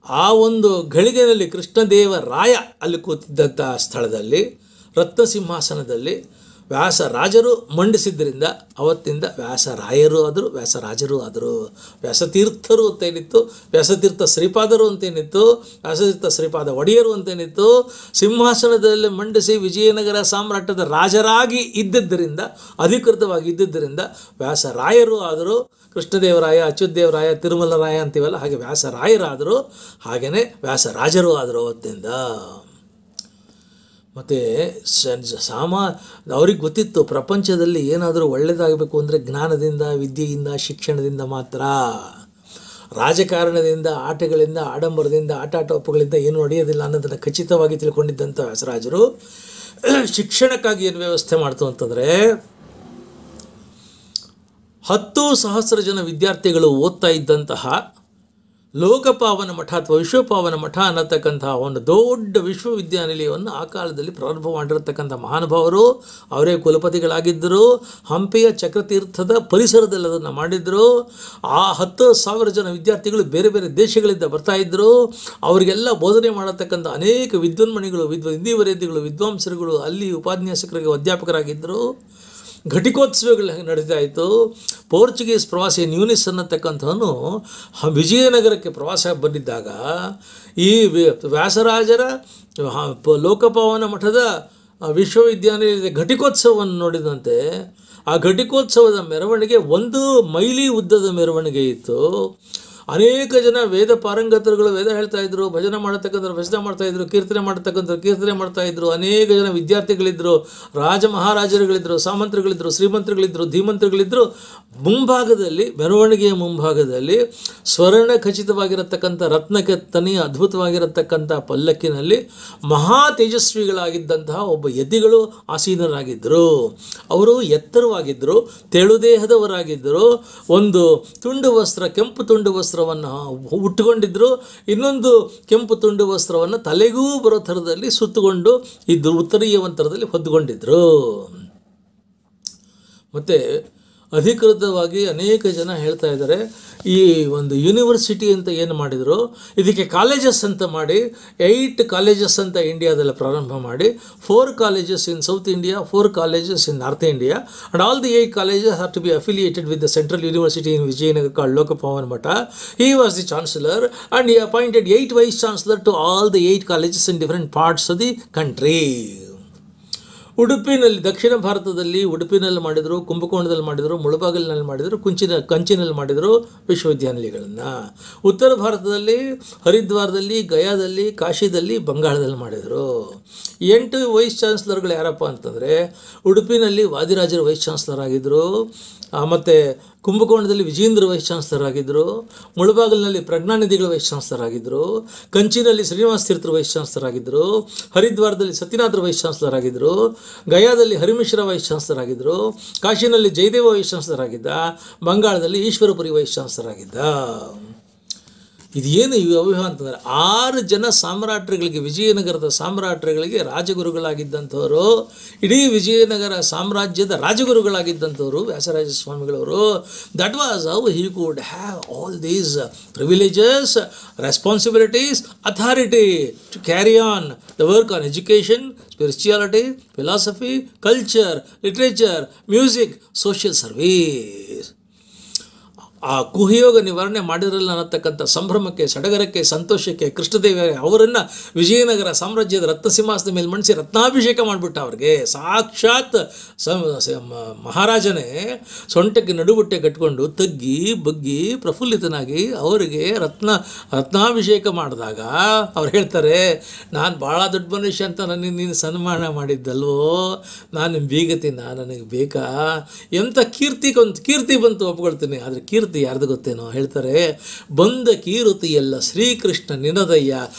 ಆ ಒಂದು ಘಳಿಗೆಯಲ್ಲಿ ಕೃಷ್ಣದೇವರಾಯ ಅಲ್ಲಿ ಕೂತಿದ್ದಂಥ ಸ್ಥಳದಲ್ಲಿ ರತ್ನ ಸಿಂಹಾಸನದಲ್ಲಿ ವ್ಯಾಸರಾಜರು ಮಂಡಿಸಿದ್ದರಿಂದ ಅವತ್ತಿಂದ ವ್ಯಾಸರಾಯರು ಆದರು, ವ್ಯಾಸರಾಜರು ಆದರು. ವ್ಯಾಸತೀರ್ಥರು ಅಂತೇನಿತ್ತು, ವ್ಯಾಸತೀರ್ಥ ಶ್ರೀಪಾದರು ಅಂತೇನಿತ್ತು, ವ್ಯಾಸತೀರ್ಥ ಶ್ರೀಪಾದ ಒಡೆಯರು ಅಂತೇನಿತ್ತು. ಸಿಂಹಾಸನದಲ್ಲಿ ಮಂಡಿಸಿ ವಿಜಯನಗರ ಸಾಮ್ರಾಟ್ಯದ ರಾಜರಾಗಿ ಇದ್ದಿದ್ದರಿಂದ, ಅಧಿಕೃತವಾಗಿ ಇದ್ದಿದ್ದರಿಂದ ವ್ಯಾಸರಾಯರು ಆದರು. ಕೃಷ್ಣದೇವರಾಯ, ಅಚ್ಯುತದೇವರಾಯ, ತಿರುಮಲರಾಯ ಅಂತೀವಲ್ಲ, ಹಾಗೆ ವ್ಯಾಸರಾಯರಾದರು. ಹಾಗೆಯೇ ವ್ಯಾಸರಾಜರು ಆದರು ಅವತ್ತಿಂದ. ಮತ್ತು ಅವ್ರಿಗೆ ಗೊತ್ತಿತ್ತು ಪ್ರಪಂಚದಲ್ಲಿ ಏನಾದರೂ ಒಳ್ಳೆಯದಾಗಬೇಕು ಅಂದರೆ ಜ್ಞಾನದಿಂದ, ವಿದ್ಯೆಯಿಂದ, ಶಿಕ್ಷಣದಿಂದ ಮಾತ್ರ. ರಾಜಕಾರಣದಿಂದ, ಆಟಗಳಿಂದ, ಆಡಂಬರದಿಂದ, ಆಟಾಟೋಪಗಳಿಂದ ಏನು ನಡೆಯೋದಿಲ್ಲ ಅನ್ನೋದನ್ನು ಖಚಿತವಾಗಿ ತಿಳ್ಕೊಂಡಿದ್ದಂಥ ವ್ಯಾಸರಾಜರು ಶಿಕ್ಷಣಕ್ಕಾಗಿ ಏನು ವ್ಯವಸ್ಥೆ ಮಾಡ್ತು ಅಂತಂದರೆ 10,000 ಜನ ವಿದ್ಯಾರ್ಥಿಗಳು ಓದ್ತಾ ಇದ್ದಂತಹ ಲೋಕಪಾವನ ಮಠ ಅಥವಾ ವಿಶ್ವಪಾವನ ಮಠ ಅನ್ನತಕ್ಕಂತಹ ಒಂದು ದೊಡ್ಡ ವಿಶ್ವವಿದ್ಯಾನಿಲಯವನ್ನು ಆ ಕಾಲದಲ್ಲಿ ಪ್ರಾರಂಭ ಮಾಡಿರತಕ್ಕಂಥ ಮಹಾನುಭಾವರು, ಅವರೇ ಕುಲಪತಿಗಳಾಗಿದ್ದರು. ಹಂಪಿಯ ಚಕ್ರತೀರ್ಥದ ಪರಿಸರದಲ್ಲಿ ಅದನ್ನು ಮಾಡಿದ್ರು. ಆ 10,000 ಜನ ವಿದ್ಯಾರ್ಥಿಗಳು ಬೇರೆ ಬೇರೆ ದೇಶಗಳಿಂದ ಬರ್ತಾಯಿದ್ರು. ಅವರಿಗೆಲ್ಲ ಬೋಧನೆ ಮಾಡತಕ್ಕಂಥ ಅನೇಕ ವಿದ್ವನ್ಮಣಿಗಳು, ಹಿಂದಿವರೇದಿಗಳು, ವಿದ್ವಾಂಸರುಗಳು ಅಲ್ಲಿ ಉಪನ್ಯಾಸಕರಿಗೆ ಅಧ್ಯಾಪಕರಾಗಿದ್ದರು. ಘಟಿಕೋತ್ಸವಗಳು ನಡೀತಾ ಇತ್ತು. ಪೋರ್ಚುಗೀಸ್ ಪ್ರವಾಸಿ ನ್ಯೂನಿಸ್ ಅನ್ನತಕ್ಕಂಥವನು ವಿಜಯನಗರಕ್ಕೆ ಪ್ರವಾಸ ಬಂದಿದ್ದಾಗ ಈ ವ್ಯಾಸರಾಜರ ಲೋಕಪಾವನ ಮಠದ ವಿಶ್ವವಿದ್ಯಾನಿಲಯದ ಘಟಿಕೋತ್ಸವವನ್ನು ನೋಡಿದಂತೆ ಆ ಘಟಿಕೋತ್ಸವದ ಮೆರವಣಿಗೆ 1 ಮೈಲಿ ಉದ್ದದ ಮೆರವಣಿಗೆ ಇತ್ತು. ಅನೇಕ ಜನ ವೇದ ಪಾರಂಗತರುಗಳು ವೇದ ಹೇಳ್ತಾ ಇದ್ರು, ಭಜನೆ ಮಾಡತಕ್ಕಂಥವ್ರು ಭಜನೆ ಮಾಡ್ತಾಯಿದ್ರು, ಕೀರ್ತನೆ ಮಾಡತಕ್ಕಂಥವ್ರು ಕೀರ್ತನೆ ಮಾಡ್ತಾಯಿದ್ರು. ಅನೇಕ ಜನ ವಿದ್ಯಾರ್ಥಿಗಳಿದ್ದರು, ರಾಜ ಮಹಾರಾಜರುಗಳಿದ್ದರು, ಸಾಮಂತರುಗಳಿದ್ದರು, ಶ್ರೀಮಂತರುಗಳಿದ್ದರು, ಧೀಮಂತರುಗಳಿದ್ದರು. ಮುಂಭಾಗದಲ್ಲಿ, ಮೆರವಣಿಗೆಯ ಮುಂಭಾಗದಲ್ಲಿ ಸ್ವರ್ಣ ಖಚಿತವಾಗಿರತಕ್ಕಂಥ ರತ್ನಕೆತ್ತನೆಯ ಅದ್ಭುತವಾಗಿರತಕ್ಕಂಥ ಪಲ್ಲಕ್ಕಿನಲ್ಲಿ ಮಹಾ ತೇಜಸ್ವಿಗಳಾಗಿದ್ದಂತಹ ಒಬ್ಬ ಯತಿಗಳು ಆಸೀನರಾಗಿದ್ದರು. ಅವರು ಎತ್ತರವಾಗಿದ್ದರು, ತೆಳುದೇಹದವರಾಗಿದ್ದರು. ಒಂದು ತುಂಡು ವಸ್ತ್ರ, ಕೆಂಪು ತುಂಡು ವಸ್ತ್ರವನ್ನು ಉಟ್ಟುಕೊಂಡಿದ್ರು. ಇನ್ನೊಂದು ಕೆಂಪು ತುಂಡು ವಸ್ತ್ರವನ್ನು ತಲೆಗೂ ಬರೋ ಥರದಲ್ಲಿ ಸುತ್ತುಕೊಂಡು ಇದ್ದರು, ಉತ್ತರೀಯ ಒಂಥರದಲ್ಲಿ ಹೊದ್ದುಕೊಂಡಿದ್ರು. ಮತ್ತು ಅಧಿಕೃತವಾಗಿ ಅನೇಕ ಜನ ಹೇಳ್ತಾ ಇದ್ದಾರೆ, ಈ ಒಂದು ಯೂನಿವರ್ಸಿಟಿ ಅಂತ ಏನು ಮಾಡಿದರು, ಇದಕ್ಕೆ ಕಾಲೇಜಸ್ ಅಂತ ಮಾಡಿ 8 ಕಾಲೇಜಸ್ ಅಂತ ಇಂಡಿಯಾದಲ್ಲಿ ಪ್ರಾರಂಭ ಮಾಡಿ 4 colleges in South India, 4 colleges in North India, and all the 8 colleges have to be affiliated with the central university in Vijayanagara called Lokapavana Matha. He was the chancellor and he appointed 8 vice chancellors to all the 8 colleges in different parts of the country. ಉಡುಪಿನಲ್ಲಿ, ದಕ್ಷಿಣ ಭಾರತದಲ್ಲಿ ಉಡುಪಿನಲ್ಲಿ ಮಾಡಿದರು, ಕುಂಭಕೋಣದಲ್ಲಿ ಮಾಡಿದರು, ಮುಳಬಾಗಿಲಿನಲ್ಲಿ ಮಾಡಿದರು, ಕಂಚಿನಲ್ಲಿ ಮಾಡಿದರು ವಿಶ್ವವಿದ್ಯಾನಿಲಯಗಳನ್ನು. ಉತ್ತರ ಭಾರತದಲ್ಲಿ ಹರಿದ್ವಾರದಲ್ಲಿ, ಗಯಾದಲ್ಲಿ, ಕಾಶಿದಲ್ಲಿ, ಬಂಗಾಳದಲ್ಲಿ ಮಾಡಿದರು. 8 wise ಚಾನ್ಸಲರ್ಗಳು ಯಾರಪ್ಪ ಅಂತಂದರೆ, ಉಡುಪಿನಲ್ಲಿ ವಾದಿರಾಜರು ವೈಸ್ ಚಾನ್ಸಲರ್ ಆಗಿದ್ದರು, ಮತ್ತು ಕುಂಭಕೋಣದಲ್ಲಿ ವಿಜೇಂದ್ರ ವೈಸ್ ಚಾನ್ಸಲರ್ ಆಗಿದ್ದರು, ಮುಳಬಾಗಿಲಿನಲ್ಲಿ ಪ್ರಜ್ಞಾನಿಧಿಗಳು ವೈಸ್ ಚಾನ್ಸಲರ್ ಆಗಿದ್ದರು, ಕಂಚಿನಲ್ಲಿ ಶ್ರೀನಿವಾಸ ತೀರ್ಥರು ವೈಸ್ ಚಾನ್ಸಲರ್ ಆಗಿದ್ದರು, ಹರಿದ್ವಾರದಲ್ಲಿ ಸತ್ಯನಾಥರು ವೈಸ್ ಚಾನ್ಸಲರ್ ಆಗಿದ್ದರು, ಗಯಾದಲ್ಲಿ ಹರಿಮಿಶ್ರ ವೈಸ್ ಚಾನ್ಸಲರ್ ಆಗಿದ್ದರು, ಕಾಶಿನಲ್ಲಿ ಜಯದೇವ ವೈಸ್ ಚಾನ್ಸಲರ್ ಆಗಿದ್ದ, ಬಂಗಾಳದಲ್ಲಿ ಈಶ್ವರಪುರಿ ವೈಸ್ ಚಾನ್ಸಲರ್ ಆಗಿದ್ದ. ಇದೇನು ಈ ಅವ್ಯೂಹ ಅಂತಂದರೆ 6 ಜನ ಸಾಮ್ರಾಟ್ರುಗಳಿಗೆ, ವಿಜಯನಗರದ ಸಾಮ್ರಾಟ್ರುಗಳಿಗೆ ರಾಜಗುರುಗಳಾಗಿದ್ದಂಥವರು, ಇಡೀ ವಿಜಯನಗರ ಸಾಮ್ರಾಜ್ಯದ ರಾಜಗುರುಗಳಾಗಿದ್ದಂಥವರು ವ್ಯಾಸರಾಜ ಸ್ವಾಮಿಗಳವರು. That was how he could have all these privileges, responsibilities, authority to carry on the work on education, spirituality, philosophy, culture, literature, music, social service. ಆ ಕುಹಯೋಗ ನಿವಾರಣೆ ಮಾಡಿರಲ್ಲ ಅನ್ನತಕ್ಕಂಥ ಸಂಭ್ರಮಕ್ಕೆ, ಸಡಗರಕ್ಕೆ, ಸಂತೋಷಕ್ಕೆ ಕೃಷ್ಣದೇವ ಅವರನ್ನು ವಿಜಯನಗರ ಸಾಮ್ರಾಜ್ಯದ ರತ್ನಸಿಂಹಾಸನದ ಮೇಲೆ ಮಣಿಸಿ ರತ್ನಾಭಿಷೇಕ ಮಾಡಿಬಿಟ್ಟ. ಅವ್ರಿಗೆ ಸಾಕ್ಷಾತ್ ಮಹಾರಾಜನೇ ಸೊಂಟಕ್ಕೆ ನಡುಬಟ್ಟೆ ಕಟ್ಕೊಂಡು ತಗ್ಗಿ ಬಗ್ಗಿ ಪ್ರಫುಲ್ಲಿತನಾಗಿ ಅವರಿಗೆ ರತ್ನಾಭಿಷೇಕ ಮಾಡಿದಾಗ ಅವ್ರು ಹೇಳ್ತಾರೆ, ನಾನು ಭಾಳ ದೊಡ್ಡ ಮನುಷ್ಯ ಅಂತ ನನಗೆ ನೀನು ಸನ್ಮಾನ ಮಾಡಿದ್ದಲ್ವೋ, ನಾನು ಬೀಗತಿನ, ನನಗೆ ಬೇಕಾ? ಎಂಥ ಕೀರ್ತಿ ಬಂತು ಒಪ್ಕೊಳ್ತೀನಿ. ಆದರೆ ಕೀರ್ತಿ ಯಾರ್ದು ಗೊತ್ತೇನೋ? ಹೇಳ್ತಾರೆ, ಬಂದ ಕೀರುತಿಯೆಲ್ಲ ಶ್ರೀಕೃಷ್ಣ ನಿನದಯ್ಯ,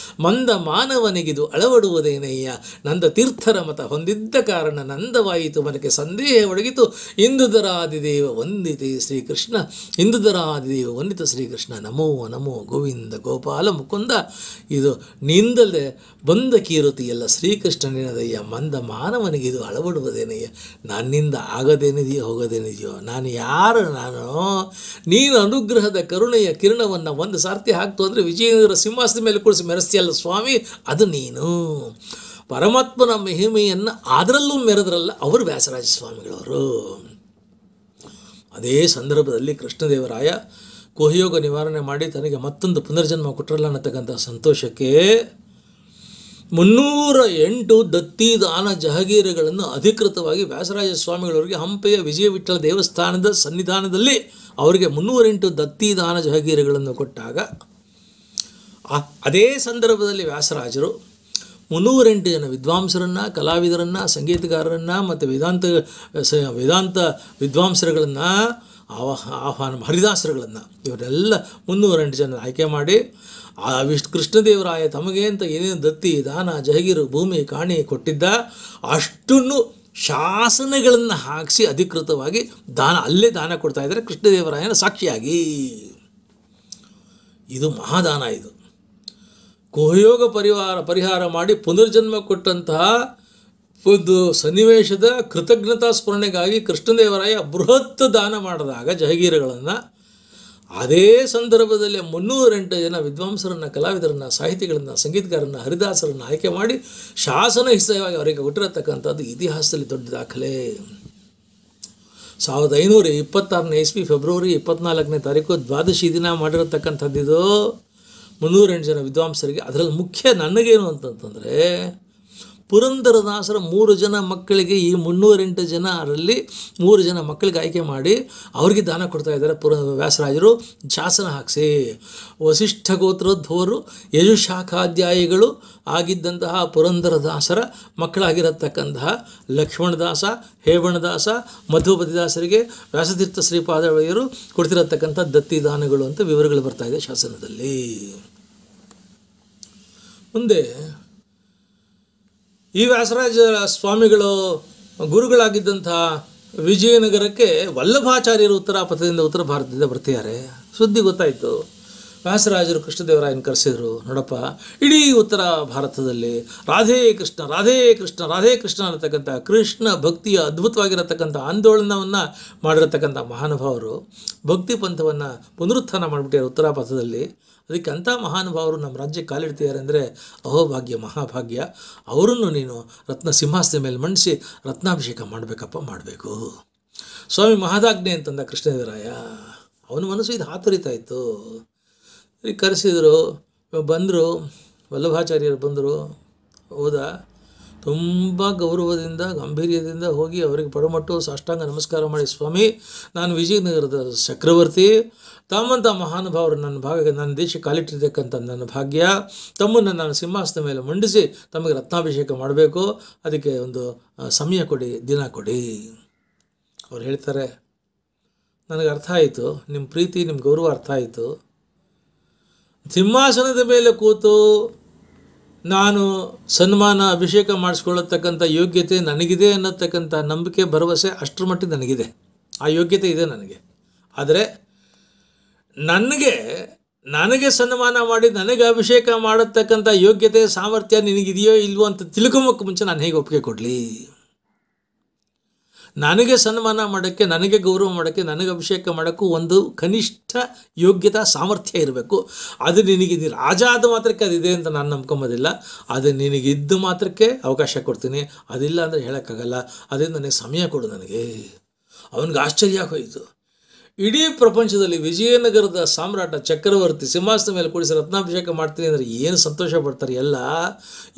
ಮಂದ ಮಾನವನಿಗಿದು ಅಳವಡುವುದೇನಯ್ಯ, ನಂದ ತೀರ್ಥರ ಮತ ಹೊಂದಿದ್ದ ಕಾರಣ ನಂದವಾಯಿತು ಮನಕ್ಕೆ ಸಂದೇಹ ಒಡಗಿತು, ಇಂದುದರಾದಿದೇವ ವಂದಿತೆ ಶ್ರೀಕೃಷ್ಣ, ಇಂದುದರಾದಿದೇವ ವಂದಿತ ಶ್ರೀಕೃಷ್ಣ, ನಮೋ ನಮೋ ಗೋವಿಂದ ಗೋಪಾಲ ಮುಕುಂದ. ಇದು ನಿಂದಲೇ ಬಂದ ಕೀರುತಿಯೆಲ್ಲ ಶ್ರೀಕೃಷ್ಣ ನಿನದಯ್ಯ, ಮಂದ ಮಾನವನಿಗಿದು ಅಳವಡುವುದೇನಯ್ಯ, ನನ್ನಿಂದ ಆಗದೇನಿದೆಯೋ ಹೋಗೋದೇನಿದೆಯೋ, ನಾನು ಯಾರು? ನೀನು ಅನುಗ್ರಹದ ಕರುಣೆಯ ಕಿರಣವನ್ನು ಒಂದು ಸಾರ್ತಿ ಹಾಕ್ತು ಅಂದರೆ ವಿಜಯನಗರ ಸಿಂಹಾಸನದ ಮೇಲೆ ಕುಳಿಸಿ ಮೆರೆಸ್ತಿಯಲ್ಲ ಸ್ವಾಮಿ, ಅದು ನೀನು. ಪರಮಾತ್ಮನ ಮಹಿಮೆಯನ್ನು ಅದರಲ್ಲೂ ಮೆರೆದ್ರಲ್ಲ ಅವರು ವ್ಯಾಸರಾಜ ಸ್ವಾಮಿಗಳವರು. ಅದೇ ಸಂದರ್ಭದಲ್ಲಿ ಕೃಷ್ಣದೇವರಾಯ ಕುಹಯೋಗ ನಿವಾರಣೆ ಮಾಡಿ ತನಗೆ ಮತ್ತೊಂದು ಪುನರ್ಜನ್ಮ ಕೊಟ್ಟರಲ್ಲ ಅನ್ನತಕ್ಕಂಥ ಸಂತೋಷಕ್ಕೆ 308 ದತ್ತಿ ದಾನ ಜಹಗೀರೆಗಳನ್ನು ಅಧಿಕೃತವಾಗಿ ವ್ಯಾಸರಾಜ ಸ್ವಾಮಿಗಳವರಿಗೆ ಹಂಪೆಯ ವಿಜಯ ವಿಠ್ಠಲ ದೇವಸ್ಥಾನದ ಸನ್ನಿಧಾನದಲ್ಲಿ ಅವರಿಗೆ 308 ದತ್ತಿ ದಾನ ಜಹಗೀರೆಗಳನ್ನು ಕೊಟ್ಟಾಗ, ಅದೇ ಸಂದರ್ಭದಲ್ಲಿ ವ್ಯಾಸರಾಜರು 308 ಜನ ವಿದ್ವಾಂಸರನ್ನು, ಕಲಾವಿದರನ್ನು, ಸಂಗೀತಗಾರರನ್ನು ಮತ್ತು ವೇದಾಂತ ವಿದ್ವಾಂಸರುಗಳನ್ನು ಆಹ್ವಾನ ಹರಿದಾಸರುಗಳನ್ನು ಇವರೆಲ್ಲ 308 ಜನ ಆಯ್ಕೆ ಮಾಡಿ ಕೃಷ್ಣದೇವರಾಯ ತಮಗೆ ಅಂತ ಏನೇನು ದತ್ತಿ, ದಾನ, ಜಹಗೀರು, ಭೂಮಿ, ಕಾಣಿ ಕೊಟ್ಟಿದ್ದ ಅಷ್ಟನ್ನು ಶಾಸನಗಳನ್ನು ಹಾಕಿಸಿ ಅಧಿಕೃತವಾಗಿ ಅಲ್ಲೇ ದಾನ ಕೊಡ್ತಾ ಇದ್ದಾರೆ ಕೃಷ್ಣದೇವರಾಯನ ಸಾಕ್ಷಿಯಾಗಿ. ಇದು ಮಹಾದಾನ. ಇದು ಕುಹಯೋಗ ಪರಿಹಾರ ಮಾಡಿ ಪುನರ್ಜನ್ಮ ಕೊಟ್ಟಂತಹ ಒಂದು ಸನ್ನಿವೇಶದ ಕೃತಜ್ಞತಾ ಸ್ಮರಣೆಗಾಗಿ ಕೃಷ್ಣದೇವರಾಯ ಬೃಹತ್ ದಾನ ಮಾಡಿದಾಗ ಜಹಗೀರಗಳನ್ನು, ಅದೇ ಸಂದರ್ಭದಲ್ಲಿ 308 ಜನ ವಿದ್ವಾಂಸರನ್ನು, ಕಲಾವಿದರನ್ನು, ಸಾಹಿತಿಗಳನ್ನು, ಸಂಗೀತಗಾರರನ್ನು, ಹರಿದಾಸರನ್ನು ಆಯ್ಕೆ ಮಾಡಿ ಶಾಸನ ಹಿಸ್ಸವಾಗಿ ಅವರಿಗೆ ಕೊಟ್ಟಿರತಕ್ಕಂಥದ್ದು ಇತಿಹಾಸದಲ್ಲಿ ದೊಡ್ಡ ದಾಖಲೆ. 1526 ಇಸ್ವಿ ಫೆಬ್ರವರಿ 24ನೇ ತಾರೀಕು ದ್ವಾದಶಿ ದಿನ ಮಾಡಿರತಕ್ಕಂಥದ್ದಿದು 308 ಜನ ವಿದ್ವಾಂಸರಿಗೆ. ಅದರಲ್ಲಿ ಮುಖ್ಯ ನನಗೇನು ಅಂತಂತಂದರೆ ಪುರಂದರದಾಸರ 3 ಜನ ಮಕ್ಕಳಿಗೆ ಈ 308 ಜನರಲ್ಲಿ 3 ಜನ ಮಕ್ಕಳಿಗೆ ಆಯ್ಕೆ ಮಾಡಿ ಅವರಿಗೆ ದಾನ ಕೊಡ್ತಾ ಇದ್ದಾರೆ ವ್ಯಾಸರಾಜರು ಶಾಸನ ಹಾಕಿಸಿ. ವಸಿಷ್ಠ ಗೋತ್ರೋದ್ಭವರು ಯಜುಶಾಖಾಧ್ಯಾಯಿಗಳು ಆಗಿದ್ದಂತಹ ಪುರಂದರದಾಸರ ಮಕ್ಕಳಾಗಿರತಕ್ಕಂತಹ ಲಕ್ಷ್ಮಣದಾಸ, ಹೇಮಣದಾಸ, ಮಧುಪತಿದಾಸರಿಗೆ ವ್ಯಾಸತೀರ್ಥ ಶ್ರೀಪಾದರಾಯರು ಕೊಡ್ತಿರತಕ್ಕಂಥ ದತ್ತಿ ದಾನಗಳು ಅಂತ ವಿವರಗಳು ಬರ್ತಾ ಇದೆ ಶಾಸನದಲ್ಲಿ. ಮುಂದೆ ಈ ವ್ಯಾಸರಾಜ ಸ್ವಾಮಿಗಳು ಗುರುಗಳಾಗಿದ್ದಂಥ ವಿಜಯನಗರಕ್ಕೆ ವಲ್ಲಭಾಚಾರ್ಯರು ಉತ್ತರ ಭಾರತದಿಂದ ಬರ್ತಿದ್ದಾರೆ. ಸುದ್ದಿ ಗೊತ್ತಾಯಿತು. ವ್ಯಾಸರಾಜರು ಕೃಷ್ಣದೇವರಾಯನ ಕರೆಸಿದರು. ನೋಡಪ್ಪ, ಇಡೀ ಉತ್ತರ ಭಾರತದಲ್ಲಿ ರಾಧೇ ಕೃಷ್ಣ ರಾಧೇ ಕೃಷ್ಣ ರಾಧೇ ಕೃಷ್ಣ ಅನ್ನತಕ್ಕಂಥ ಕೃಷ್ಣ ಭಕ್ತಿಯ ಅದ್ಭುತವಾಗಿರತಕ್ಕಂಥ ಆಂದೋಲನವನ್ನು ಮಾಡಿರತಕ್ಕಂಥ ಮಹಾನುಭಾವರು ಭಕ್ತಿ ಪಂಥವನ್ನು ಪುನರುತ್ಥಾನ ಮಾಡಿಬಿಟ್ಟಿದ್ದಾರೆ ಉತ್ತರ ಭಾರತದಲ್ಲಿ. ಅದಕ್ಕೆ ಅಂಥ ಮಹಾನುಭಾವರು ನಮ್ಮ ರಾಜ್ಯಕ್ಕೆ ಕಾಲಿಡ್ತಿದ್ದಾರೆ ಅಂದರೆ ಅಹೋಭಾಗ್ಯ, ಮಹಾಭಾಗ್ಯ. ಅವರನ್ನು ನೀನು ರತ್ನ ಸಿಂಹಾಸನದ ಮೇಲೆ ಮಂಡಿಸಿ ರತ್ನಾಭಿಷೇಕ ಮಾಡಬೇಕು. ಸ್ವಾಮಿ ಮಹದಾಜ್ಞೆ ಅಂತಂದ ಕೃಷ್ಣದೇವರಾಯ. ಅವನ ಮನಸ್ಸು ಇದು ಹಾತೊರಿತಾ ಇತ್ತು. ಕರೆಸಿದರು, ಬಂದರು, ವಲ್ಲಭಾಚಾರ್ಯರು ಬಂದರು. ಹೋದ ತುಂಬ ಗೌರವದಿಂದ ಗಾಂಭೀರ್ಯದಿಂದ ಹೋಗಿ ಅವರಿಗೆ ಪಡಮಟ್ಟು ಸಾಷ್ಟಾಂಗ ನಮಸ್ಕಾರ ಮಾಡಿ, ಸ್ವಾಮಿ ನಾನು ವಿಜಯನಗರದ ಚಕ್ರವರ್ತಿ, ತಮ್ಮಂಥ ಮಹಾನುಭಾವರು ನನ್ನ ದೇಶಕ್ಕೆ ಕಾಲಿಟ್ಟಿರ್ತಕ್ಕಂಥ ನನ್ನ ಭಾಗ್ಯ, ತಮ್ಮನ್ನು ನಾನು ಸಿಂಹಾಸನದ ಮೇಲೆ ಮಂಡಿಸಿ ತಮಗೆ ರತ್ನಾಭಿಷೇಕ ಮಾಡಬೇಕು, ಅದಕ್ಕೆ ಒಂದು ಸಮಯ ಕೊಡಿ, ದಿನ ಕೊಡಿ. ಅವ್ರು ಹೇಳ್ತಾರೆ, ನನಗೆ ಅರ್ಥ ಆಯಿತು, ನಿಮ್ಮ ಪ್ರೀತಿ ನಿಮ್ಮ ಗೌರವ ಅರ್ಥ ಆಯಿತು. ಸಿಂಹಾಸನದ ಮೇಲೆ ಕೂತು ನಾನು ಸನ್ಮಾನ ಅಭಿಷೇಕ ಮಾಡಿಸ್ಕೊಳ್ಳತಕ್ಕಂಥ ಯೋಗ್ಯತೆ ನನಗಿದೆ ಅನ್ನತಕ್ಕಂಥ ನಂಬಿಕೆ ಭರವಸೆ ಅಷ್ಟರ ಮಟ್ಟಿಗೆ ನನಗಿದೆ, ಆ ಯೋಗ್ಯತೆ ಇದೆ ನನಗೆ. ಆದರೆ ನನಗೆ ಸನ್ಮಾನ ಮಾಡಿ ನನಗೆ ಅಭಿಷೇಕ ಮಾಡತಕ್ಕಂಥ ಯೋಗ್ಯತೆ ಸಾಮರ್ಥ್ಯ ನಿನಗಿದೆಯೋ ಇಲ್ವೋ ಅಂತ ತಿಳ್ಕೊಂಬಕ್ಕೆ ಮುಂಚೆ ನಾನು ಹೇಗೆ ಒಪ್ಪಿಗೆ ಕೊಡಲಿ? ನನಗೆ ಸನ್ಮಾನ ಮಾಡೋಕ್ಕೆ, ನನಗೆ ಗೌರವ ಮಾಡೋಕ್ಕೆ, ನನಗೆ ಅಭಿಷೇಕ ಮಾಡೋಕ್ಕೂ ಒಂದು ಕನಿಷ್ಠ ಯೋಗ್ಯತಾ ಸಾಮರ್ಥ್ಯ ಇರಬೇಕು. ಅದು ನಿನಗೆ ರಾಜ ಆದ ಮಾತ್ರಕ್ಕೆ ಅದಿದೆ ಅಂತ ನಾನು ನಂಬ್ಕೊಂಬೋದಿಲ್ಲ. ಅದು ನಿನಗಿದ್ದು ಮಾತ್ರಕ್ಕೆ ಅವಕಾಶ ಕೊಡ್ತೀನಿ, ಅದಿಲ್ಲ ಅಂದರೆ ಹೇಳೋಕ್ಕಾಗಲ್ಲ. ಅದರಿಂದ ನನಗೆ ಸಮಯ ಕೊಡು ನನಗೆ. ಅವನಿಗೆ ಆಶ್ಚರ್ಯ ಆಗೋಯಿತು. ಇಡೀ ಪ್ರಪಂಚದಲ್ಲಿ ವಿಜಯನಗರದ ಸಾಮ್ರಾಟ ಚಕ್ರವರ್ತಿ ಸಿಂಹಾಸನದ ಮೇಲೆ ಕೂಡಿಸಿ ರತ್ನಾಭಿಷೇಕ ಮಾಡ್ತೀನಿ ಅಂದರೆ ಏನು ಸಂತೋಷ ಪಡ್ತಾರೆ ಎಲ್ಲ.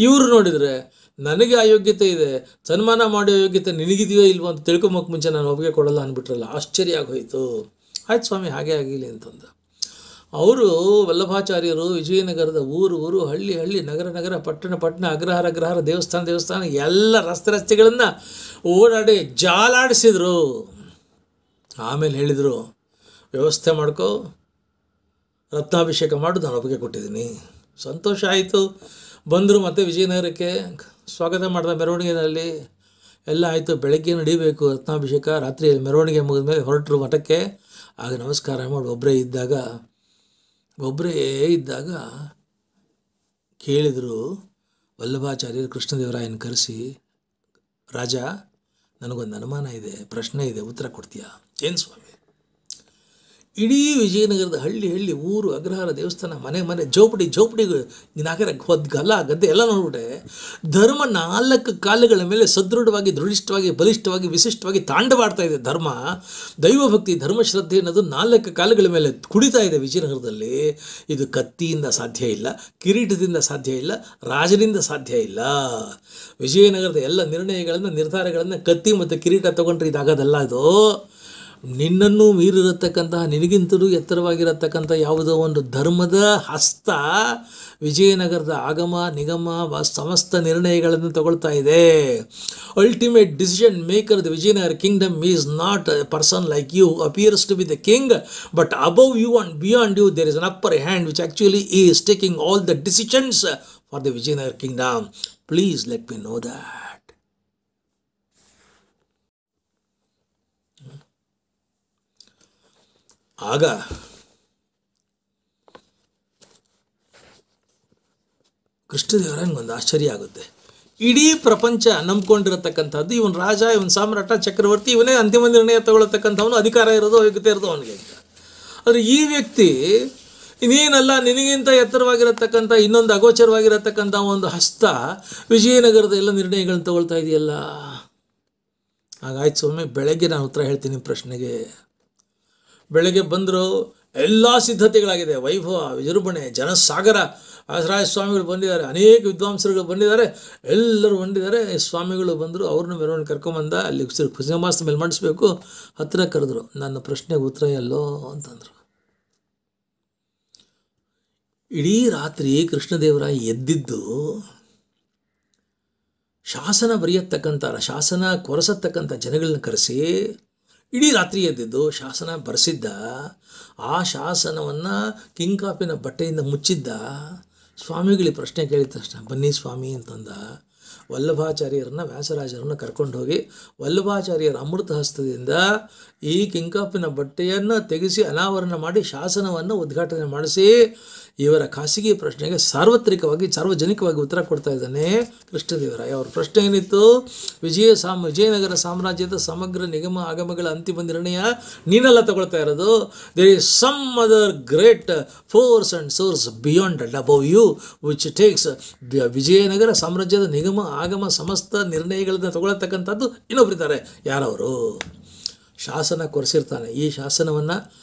ಇವರು ನೋಡಿದರೆ ನನಗೆ ಆ ಯೋಗ್ಯತೆ ಇದೆ, ಸನ್ಮಾನ ಮಾಡೋ ಯೋಗ್ಯತೆ ನಿನಗಿದೆಯೋ ಇಲ್ವೋ ಅಂತ ತಿಳ್ಕೊಂಬಕ್ಕೆ ಮುಂಚೆ ನಾನು ಒಪ್ಪಿಗೆ ಕೊಡಲ್ಲ ಅಂದ್ಬಿಟ್ರಲ್ಲ. ಆಶ್ಚರ್ಯ ಆಗೋಯಿತು. ಆಯ್ತು ಸ್ವಾಮಿ, ಹಾಗೆ ಆಗಿಲ್ಲ ಅಂತಂದ. ಅವರು ವಲ್ಲಭಾಚಾರ್ಯರು ವಿಜಯನಗರದ ಊರು ಹಳ್ಳಿ ನಗರ ಪಟ್ಟಣ ಅಗ್ರಹಾರ ದೇವಸ್ಥಾನ ಎಲ್ಲ ರಸ್ತೆಗಳನ್ನು ಓಡಾಡಿ ಜಾಲಾಡಿಸಿದರು. ಆಮೇಲೆ ಹೇಳಿದರು, ವ್ಯವಸ್ಥೆ ಮಾಡ್ಕೋ, ರತ್ನಾಭಿಷೇಕ ಮಾಡು, ನಾನು ಒಪ್ಪಿಗೆ ಕೊಟ್ಟಿದ್ದೀನಿ. ಸಂತೋಷ ಆಯಿತು. ಬಂದರು ಮತ್ತೆ ವಿಜಯನಗರಕ್ಕೆ ಸ್ವಾಗತ ಮಾಡಿದ ಮೆರವಣಿಗೆಯಲ್ಲಿ ಎಲ್ಲ ಆಯಿತು. ಬೆಳಗ್ಗೆ ನಡೀಬೇಕು ರತ್ನಾಭಿಷೇಕ, ರಾತ್ರಿ ಮೆರವಣಿಗೆ ಮುಗಿದ ಮೇಲೆ ಹೊರಟರು ಮಠಕ್ಕೆ. ಆಗ ನಮಸ್ಕಾರ ಮಾಡಿ ಒಬ್ಬರೇ ಇದ್ದಾಗ ಕೇಳಿದರು ವಲ್ಲಭಾಚಾರ್ಯರು ಕೃಷ್ಣದೇವರಾಯನ ಕರೆಸಿ, ರಾಜ ನನಗೊಂದು ಅನುಮಾನ ಇದೆ, ಪ್ರಶ್ನೆ ಇದೆ, ಉತ್ತರ ಕೊಡ್ತೀಯಾ? ಏನು ಸ್ವಾಮಿ? ಇಡೀ ವಿಜಯನಗರದ ಹಳ್ಳಿ ಊರು ಅಗ್ರಹಾರ ದೇವಸ್ಥಾನ ಮನೆ ಜೋಪಡಿ ನಾಗರ ಗದ್ದೆ ಎಲ್ಲ ನೋಡ್ಬಿಟ್ಟೆ. ಧರ್ಮ 4 ಕಾಲುಗಳ ಮೇಲೆ ಸದೃಢವಾಗಿ ದೃಢಿಷ್ಠವಾಗಿ ಬಲಿಷ್ಠವಾಗಿ ವಿಶಿಷ್ಟವಾಗಿ ತಾಂಡವಾಡ್ತಾ ಇದೆ. ದೈವಭಕ್ತಿ ಧರ್ಮಶ್ರದ್ಧೆ ಅನ್ನೋದು 4 ಕಾಲುಗಳ ಮೇಲೆ ಕುಡಿತಾ ಇದೆ ವಿಜಯನಗರದಲ್ಲಿ. ಇದು ಕತ್ತಿಯಿಂದ ಸಾಧ್ಯ ಇಲ್ಲ, ಕಿರೀಟದಿಂದ ಸಾಧ್ಯ ಇಲ್ಲ, ರಾಜನಿಂದ ಸಾಧ್ಯ ಇಲ್ಲ. ವಿಜಯನಗರದ ಎಲ್ಲ ನಿರ್ಣಯಗಳನ್ನು ನಿರ್ಧಾರಗಳನ್ನು ಕತ್ತಿ ಮತ್ತು ಕಿರೀಟ ತೊಗೊಂಡ್ರೆ ಇದಾಗೋದಲ್ಲ. ಇದು ನಿನ್ನನ್ನು ಮೀರಿರತಕ್ಕಂತಹ ನಿನಗಿಂತಲೂ ಎತ್ತರವಾಗಿರತಕ್ಕಂಥ ಯಾವುದೋ ಒಂದು ಧರ್ಮದ ಹಸ್ತ ವಿಜಯನಗರದ ಆಗಮ ನಿಗಮ ಸಮಸ್ತ ನಿರ್ಣಯಗಳನ್ನು ತಗೊಳ್ತಾ ಇದೆ. Ultimate decision maker the Vijayanagara kingdom is not a person like you appears to be the king, but above you and beyond you there is an upper hand which actually is taking all the decisions for the Vijayanagara kingdom. Please let me know that. ಆಗ ಕೃಷ್ಣದೇವರಾಯನಿಗೊಂದು ಆಶ್ಚರ್ಯ ಆಗುತ್ತೆ. ಇಡೀ ಪ್ರಪಂಚ ನಂಬ್ಕೊಂಡಿರತಕ್ಕಂಥದ್ದು ಇವನು ರಾಜ, ಇವನು ಸಾಮ್ರಾಟ, ಚಕ್ರವರ್ತಿ, ಇವನೇ ಅಂತಿಮ ನಿರ್ಣಯ ತಗೊಳ್ಳತಕ್ಕಂಥವನು, ಅಧಿಕಾರ ಇರೋದು ಯೋಗ್ಯತೆ ಇರೋದು ಅವನಿಗೆ. ಆದರೆ ಈ ವ್ಯಕ್ತಿ ನೀನಲ್ಲ, ನಿನಗಿಂತ ಎತ್ತರವಾಗಿರತಕ್ಕಂಥ ಇನ್ನೊಂದು ಅಗೋಚರವಾಗಿರತಕ್ಕಂಥ ಒಂದು ಹಸ್ತ ವಿಜಯನಗರದ ಎಲ್ಲ ನಿರ್ಣಯಗಳನ್ನ ತಗೊಳ್ತಾ ಇದೆಯಲ್ಲ. ಹಾಗಾಯ್ತು ಸ್ವಾಮಿ, ಬೆಳಗ್ಗೆ ನಾನು ಉತ್ತರ ಹೇಳ್ತೀನಿ ಪ್ರಶ್ನೆಗೆ. ಬೆಳಗ್ಗೆ ಬಂದರು, ಎಲ್ಲ ಸಿದ್ಧತೆಗಳಾಗಿದೆ, ವೈಭವ, ವಿಜೃಂಭಣೆ, ಜನಸಾಗರ. ವ್ಯಾಸರಾಜ ಸ್ವಾಮಿಗಳು ಬಂದಿದ್ದಾರೆ, ಅನೇಕ ವಿದ್ವಾಂಸರುಗಳು ಬಂದಿದ್ದಾರೆ, ಎಲ್ಲರೂ ಬಂದಿದ್ದಾರೆ. ಸ್ವಾಮಿಗಳು ಬಂದರು, ಅವ್ರನ್ನ ಮೆರವಣಿಗೆ ಕರ್ಕೊಂಬಂದ. ಅಲ್ಲಿ ಸಿಂಹಾಸನದ ಮೇಲೆ ಮಾಡಿಸ್ಬೇಕು. ಹತ್ತಿರ ಕರೆದ್ರು. ನನ್ನ ಪ್ರಶ್ನೆಗೆ ಉತ್ತರ ಎಲ್ಲೋ ಅಂತಂದರು. ಇಡೀ ರಾತ್ರಿ ಕೃಷ್ಣದೇವರಾಯ ಎದ್ದಿದ್ದು ಶಾಸನ ಬರೆಯತಕ್ಕಂಥ, ಶಾಸನ ಕೊರಸತಕ್ಕಂಥ ಜನಗಳನ್ನ ಕರೆಸಿ ಇಡೀ ರಾತ್ರಿ ಎದ್ದಿದ್ದು ಶಾಸನ ಬರೆಸಿದ್ದ. ಆ ಶಾಸನವನ್ನು ಕಿಂಕಾಪಿನ ಬಟ್ಟೆಯಿಂದ ಮುಚ್ಚಿದ್ದ. ಸ್ವಾಮಿಗಳಿಗೆ ಪ್ರಶ್ನೆ ಕೇಳಿದ ತಕ್ಷಣ ಬನ್ನಿ ಸ್ವಾಮಿ ಅಂತಂದ. ವಲ್ಲಭಾಚಾರ್ಯರನ್ನ, ವ್ಯಾಸರಾಜರನ್ನು ಕರ್ಕೊಂಡು ಹೋಗಿ ವಲ್ಲಭಾಚಾರ್ಯರ ಅಮೃತ ಹಸ್ತದಿಂದ ಈ ಕಿಂಕಾಪಿನ ಬಟ್ಟೆಯನ್ನು ತೆಗೆಸಿ ಅನಾವರಣ ಮಾಡಿ ಶಾಸನವನ್ನು ಉದ್ಘಾಟನೆ ಮಾಡಿಸಿ ಇವರ ಖಾಸಗಿ ಪ್ರಶ್ನೆಗೆ ಸಾರ್ವತ್ರಿಕವಾಗಿ, ಸಾರ್ವಜನಿಕವಾಗಿ ಉತ್ತರ ಕೊಡ್ತಾ ಇದ್ದಾನೆ ಕೃಷ್ಣದೇವರಾಯ. ಅವ್ರ ಪ್ರಶ್ನೆ ಏನಿತ್ತು? ವಿಜಯನಗರ ಸಾಮ್ರಾಜ್ಯದ ಸಮಗ್ರ ನಿಗಮ ಆಗಮಗಳ ಅಂತಿಮ ನಿರ್ಣಯ ನೀನೆಲ್ಲ ತಗೊಳ್ತಾ ಇರೋದು. There is some other great force and source beyond and above you which takes. Vijayanagara ಸಾಮ್ರಾಜ್ಯದ ನಿಗಮ ಆಗಮ ಸಮಸ್ತ ನಿರ್ಣಯಗಳನ್ನು ತಗೊಳ್ಳತಕ್ಕಂಥದ್ದು ಇನ್ನೊಬ್ಬರಿದ್ದಾರೆ. ಯಾರವರು? ಶಾಸನ ಕೊರೆಸಿರ್ತಾನೆ. ಈ ಶಾಸನವನ್ನು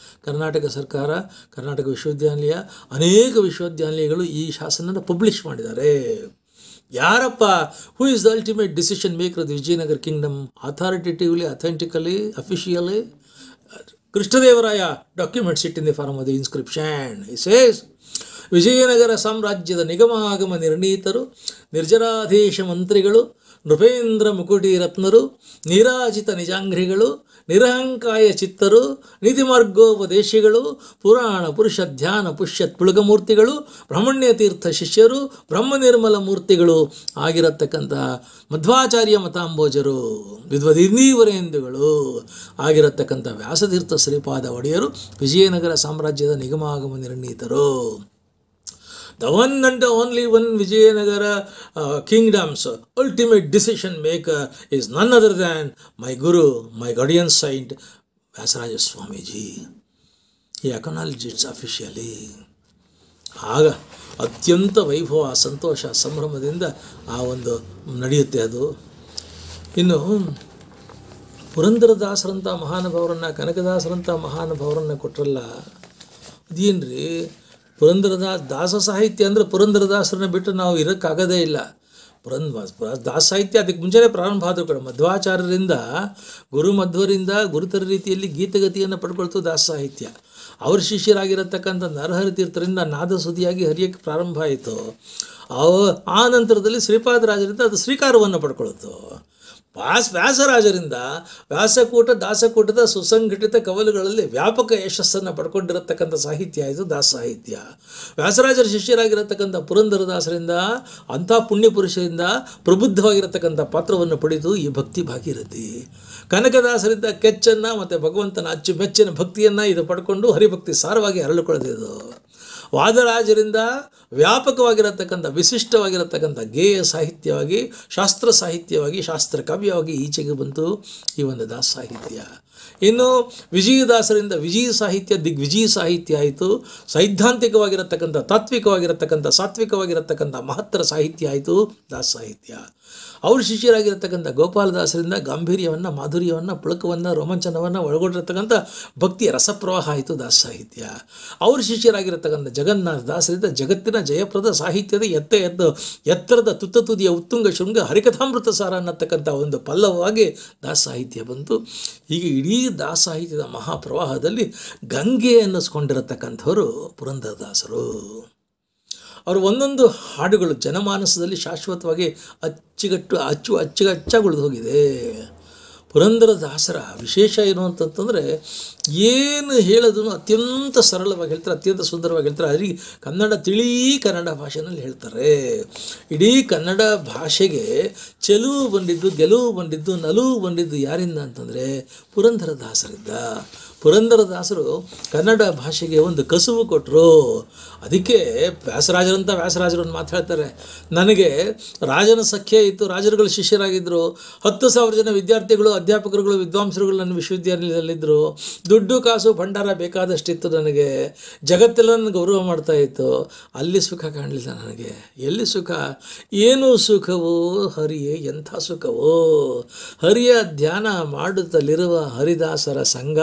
ಕರ್ನಾಟಕ ಸರ್ಕಾರ, ಕರ್ನಾಟಕ ವಿಶ್ವವಿದ್ಯಾನಿಲಯ, ಅನೇಕ ವಿಶ್ವವಿದ್ಯಾನಿಲಯಗಳು ಈ ಶಾಸನನ ಪಬ್ಲಿಷ್ ಮಾಡಿದ್ದಾರೆ. ಯಾರಪ್ಪ? Who is the ultimate decision maker the Vijayanagara kingdom, authoritatively, authentically, officially? Krishnadevaraya documents it in the form of the inscription. He says, Vijayanagara ಸಾಮ್ರಾಜ್ಯದ ನಿಗಮ ಆಗಮ ನಿರ್ಣೀತರು, ನಿರ್ಜರಾಧೀಶ ಮಂತ್ರಿಗಳು, ನೃಪೇಂದ್ರ ಮುಕುಟಿ ರತ್ನರು, ನೀರಾಜಿತ ನಿಜಾಂಘ್ರಿಗಳು, ನಿರಹಂಕಾಯ ಚಿತ್ತರು, ನೀತಿಮಾರ್ಗೋಪದೇಶಿಗಳು, ಪುರಾಣ ಪುರುಷ ಧ್ಯಾನ ಪುಷ್ಯತ್ ಪುಳಗಮೂರ್ತಿಗಳು, ಬ್ರಹ್ಮಣ್ಯ ತೀರ್ಥ ಶಿಷ್ಯರು, ಬ್ರಹ್ಮ ನಿರ್ಮಲ ಮೂರ್ತಿಗಳು ಆಗಿರತಕ್ಕಂತಹ ಮಧ್ವಾಚಾರ್ಯ ಮತಾಂಬೋಜರು, ವಿದ್ವದೀವರೇಂದುಗಳು ಆಗಿರತಕ್ಕಂಥ ವ್ಯಾಸತೀರ್ಥ ಶ್ರೀಪಾದ ಒಡೆಯರು ವಿಜಯನಗರ ಸಾಮ್ರಾಜ್ಯದ ನಿಗಮಾಗಮ ನಿರ್ಣೀತರು. The one and only one Vijayanagara kingdom's ultimate decision maker is none other than my Guru, my guardian saint, Vyasaraja Swamiji. He acknowledged it officially. ಆಗ ಅತ್ಯಂತ ವೈಭವ, ಸಂತೋಷ, ಸಂಭ್ರಮದಿಂದ ಆ ಒಂದು ನಡೆಯುತ್ತೆ ಅದು. ಇನ್ನು ಪುರಂದರದಾಸರಂಥ ಮಹಾನುಭಾವರನ್ನು, ಕನಕದಾಸರಂಥ ಮಹಾನುಭಾವರನ್ನು ಕೊಟ್ಟರಲ್ಲ, ಅದೇನ್ರಿ ದಾಸ ಸಾಹಿತ್ಯ ಅಂದರೆ ಪುರಂದರದಾಸರನ್ನ ಬಿಟ್ಟು ನಾವು ಇರೋಕ್ಕಾಗೋದೇ ಇಲ್ಲ. ದಾಸ ಸಾಹಿತ್ಯ ಅದಕ್ಕೆ ಮುಂಚೆನೇ ಪ್ರಾರಂಭ ಆದರೂ ಕೂಡ ಮಧ್ವಾಚಾರ್ಯರಿಂದ, ಗುರುಮಧ್ವರಿಂದ ಗುರುತರ ರೀತಿಯಲ್ಲಿ ಗೀತಗತಿಯನ್ನು ಪಡ್ಕೊಳ್ತು ದಾಸ ಸಾಹಿತ್ಯ. ಅವ್ರ ಶಿಷ್ಯರಾಗಿರತಕ್ಕಂಥ ನರಹರಿ ತೀರ್ಥರಿಂದ ನಾದಸುದಿಯಾಗಿ ಹರಿಯಕ್ಕೆ ಪ್ರಾರಂಭ ಆಯಿತು. ಆ ನಂತರದಲ್ಲಿ ಶ್ರೀಪಾದರಾಜರಿಂದ ಅದು ಶ್ರೀಕಾರವನ್ನು ಪಡ್ಕೊಳ್ತು. ವ್ಯಾಸರಾಜರಿಂದ ವ್ಯಾಸಕೂಟ, ದಾಸಕೂಟದ ಸುಸಂಘಟಿತ ಕವಲುಗಳಲ್ಲಿ ವ್ಯಾಪಕ ಯಶಸ್ಸನ್ನು ಪಡ್ಕೊಂಡಿರತಕ್ಕಂಥ ಸಾಹಿತ್ಯ ಆಯಿತು ದಾಸ ಸಾಹಿತ್ಯ. ವ್ಯಾಸರಾಜರ ಶಿಷ್ಯರಾಗಿರತಕ್ಕಂಥ ಪುರಂದರದಾಸರಿಂದ, ಅಂಥ ಪುಣ್ಯಪುರುಷರಿಂದ ಪ್ರಬುದ್ಧವಾಗಿರತಕ್ಕಂಥ ಪಾತ್ರವನ್ನು ಪಡೆದು ಈ ಭಕ್ತಿ ಭಾಗೀರಥಿ. ಕನಕದಾಸರಿಂದ ಕೆಚ್ಚನ್ನು ಮತ್ತು ಭಗವಂತನ ಅಚ್ಚುಮೆಚ್ಚಿನ ಭಕ್ತಿಯನ್ನು ಇದು ಪಡ್ಕೊಂಡು ಹರಿಭಕ್ತಿ ಸಾರವಾಗಿ ಅರಳಿಕೊಳ್ಳದಿದ್ದು. ವಾದರಾಜರಿಂದ ವ್ಯಾಪಕವಾಗಿರತಕ್ಕಂಥ, ವಿಶಿಷ್ಟವಾಗಿರತಕ್ಕಂಥ ಗೇಯ ಸಾಹಿತ್ಯವಾಗಿ, ಶಾಸ್ತ್ರ ಸಾಹಿತ್ಯವಾಗಿ, ಶಾಸ್ತ್ರ ಕಾವ್ಯವಾಗಿ ಈಚೆಗೆ ಬಂತು ಈ ಒಂದು ದಾಸ ಸಾಹಿತ್ಯ. ಇನ್ನು ವಿಜಯದಾಸರಿಂದ ವಿಜಯ ಸಾಹಿತ್ಯ, ದಿಗ್ವಿಜಯ ಸಾಹಿತ್ಯ ಆಯಿತು. ಸೈದ್ಧಾಂತಿಕವಾಗಿರತಕ್ಕಂಥ, ತಾತ್ವಿಕವಾಗಿರತಕ್ಕಂಥ, ಸಾತ್ವಿಕವಾಗಿರತಕ್ಕಂಥ ಮಹತ್ತರ ಸಾಹಿತ್ಯ ಆಯಿತು ದಾಸ ಸಾಹಿತ್ಯ. ಅವ್ರ ಶಿಷ್ಯರಾಗಿರತಕ್ಕಂಥ ಗೋಪಾಲದಾಸರಿಂದ ಗಾಂಭೀರ್ಯವನ್ನು, ಮಾಧುರ್ಯವನ್ನು, ಪುಳಕವನ್ನು, ರೋಮಾಂಚನವನ್ನು ಒಳಗೊಂಡಿರತಕ್ಕಂಥ ಭಕ್ತಿಯ ರಸಪ್ರವಾಹ ಆಯಿತು ದಾಸ ಸಾಹಿತ್ಯ. ಅವ್ರ ಶಿಷ್ಯರಾಗಿರತಕ್ಕಂಥ ಜಗನ್ನಾಥ ದಾಸರಿಂದ ಜಗತ್ತಿನ ಜಯಪ್ರದ ಸಾಹಿತ್ಯದ ಎತ್ತರದ ತುತ್ತತುದಿಯ ಉತ್ತುಂಗ ಶೃಂಗ ಹರಿಕಥಾಮೃತ ಸಾರ ಅನ್ನತಕ್ಕಂಥ ಒಂದು ಪಲ್ಲವವಾಗಿ ದಾಸ ಸಾಹಿತ್ಯ ಬಂತು. ಹೀಗೆ ಇಡೀ ಇಡೀ ದಾಸಾಹಿತ್ಯದ ಮಹಾಪ್ರವಾಹದಲ್ಲಿ ಗಂಗೆ ಅನ್ನಿಸ್ಕೊಂಡಿರತಕ್ಕಂಥವರು ಪುರಂದರದಾಸರು. ಅವರು ಒಂದೊಂದು ಹಾಡುಗಳು ಜನಮಾನಸದಲ್ಲಿ ಶಾಶ್ವತವಾಗಿ ಅಚ್ಚುಕಟ್ಟಾಗಿ ಉಳಿದು ಹೋಗಿದೆ. ಪುರಂದರದಾಸರ ವಿಶೇಷ ಏನು ಅಂತಂತಂದರೆ, ಏನು ಹೇಳೋದನ್ನು ಅತ್ಯಂತ ಸರಳವಾಗಿ ಹೇಳ್ತಾರೆ, ಅತ್ಯಂತ ಸುಂದರವಾಗಿ ಹೇಳ್ತಾರೆ. ಕನ್ನಡ ತಿಳಿ ಕನ್ನಡ ಭಾಷೆಯಲ್ಲಿ ಹೇಳ್ತಾರೆ. ಇಡೀ ಕನ್ನಡ ಭಾಷೆಗೆ ಚೆಲುವು ಬಂದಿದ್ದು, ಗೆಲುವು ಬಂದಿದ್ದು, ನಲುವು ಬಂದಿದ್ದು ಯಾರಿಂದ ಅಂತಂದರೆ ಪುರಂದರದಾಸರಿದ್ದ. ಪುರಂದರದಾಸರು ಕನ್ನಡ ಭಾಷೆಗೆ ಒಂದು ಕಸುವು ಕೊಟ್ಟರು. ಅದಕ್ಕೆ ವ್ಯಾಸರಾಜರು ಒಂದು ಮಾತು ಹೇಳ್ತಾರೆ, ನನಗೆ ರಾಜನ ಸಖ್ಯ ಇತ್ತು, ರಾಜರುಗಳು ಶಿಷ್ಯರಾಗಿದ್ದರು, 10,000 ಜನ ವಿದ್ಯಾರ್ಥಿಗಳು, ಅಧ್ಯಾಪಕರುಗಳು, ವಿದ್ವಾಂಸರುಗಳು ನನ್ನ ವಿಶ್ವವಿದ್ಯಾಲಯದಲ್ಲಿದ್ದರು, ದುಡ್ಡು ಕಾಸು ಭಂಡಾರ ಬೇಕಾದಷ್ಟಿತ್ತು, ನನಗೆ ಜಗತ್ತೆಲ್ಲ ನನ್ನ ಗೌರವ ಮಾಡ್ತಾ ಇತ್ತು. ಅಲ್ಲಿ ಸುಖ ಕಾಣಲಿಲ್ಲ ನನಗೆ. ಎಲ್ಲಿ ಸುಖ? ಏನು ಸುಖವೋ ಹರಿಯೇ, ಎಂಥ ಸುಖವೋ! ಹರಿಯ ಧ್ಯಾನ ಮಾಡುತ್ತಲಿರುವ ಹರಿದಾಸರ ಸಂಘ,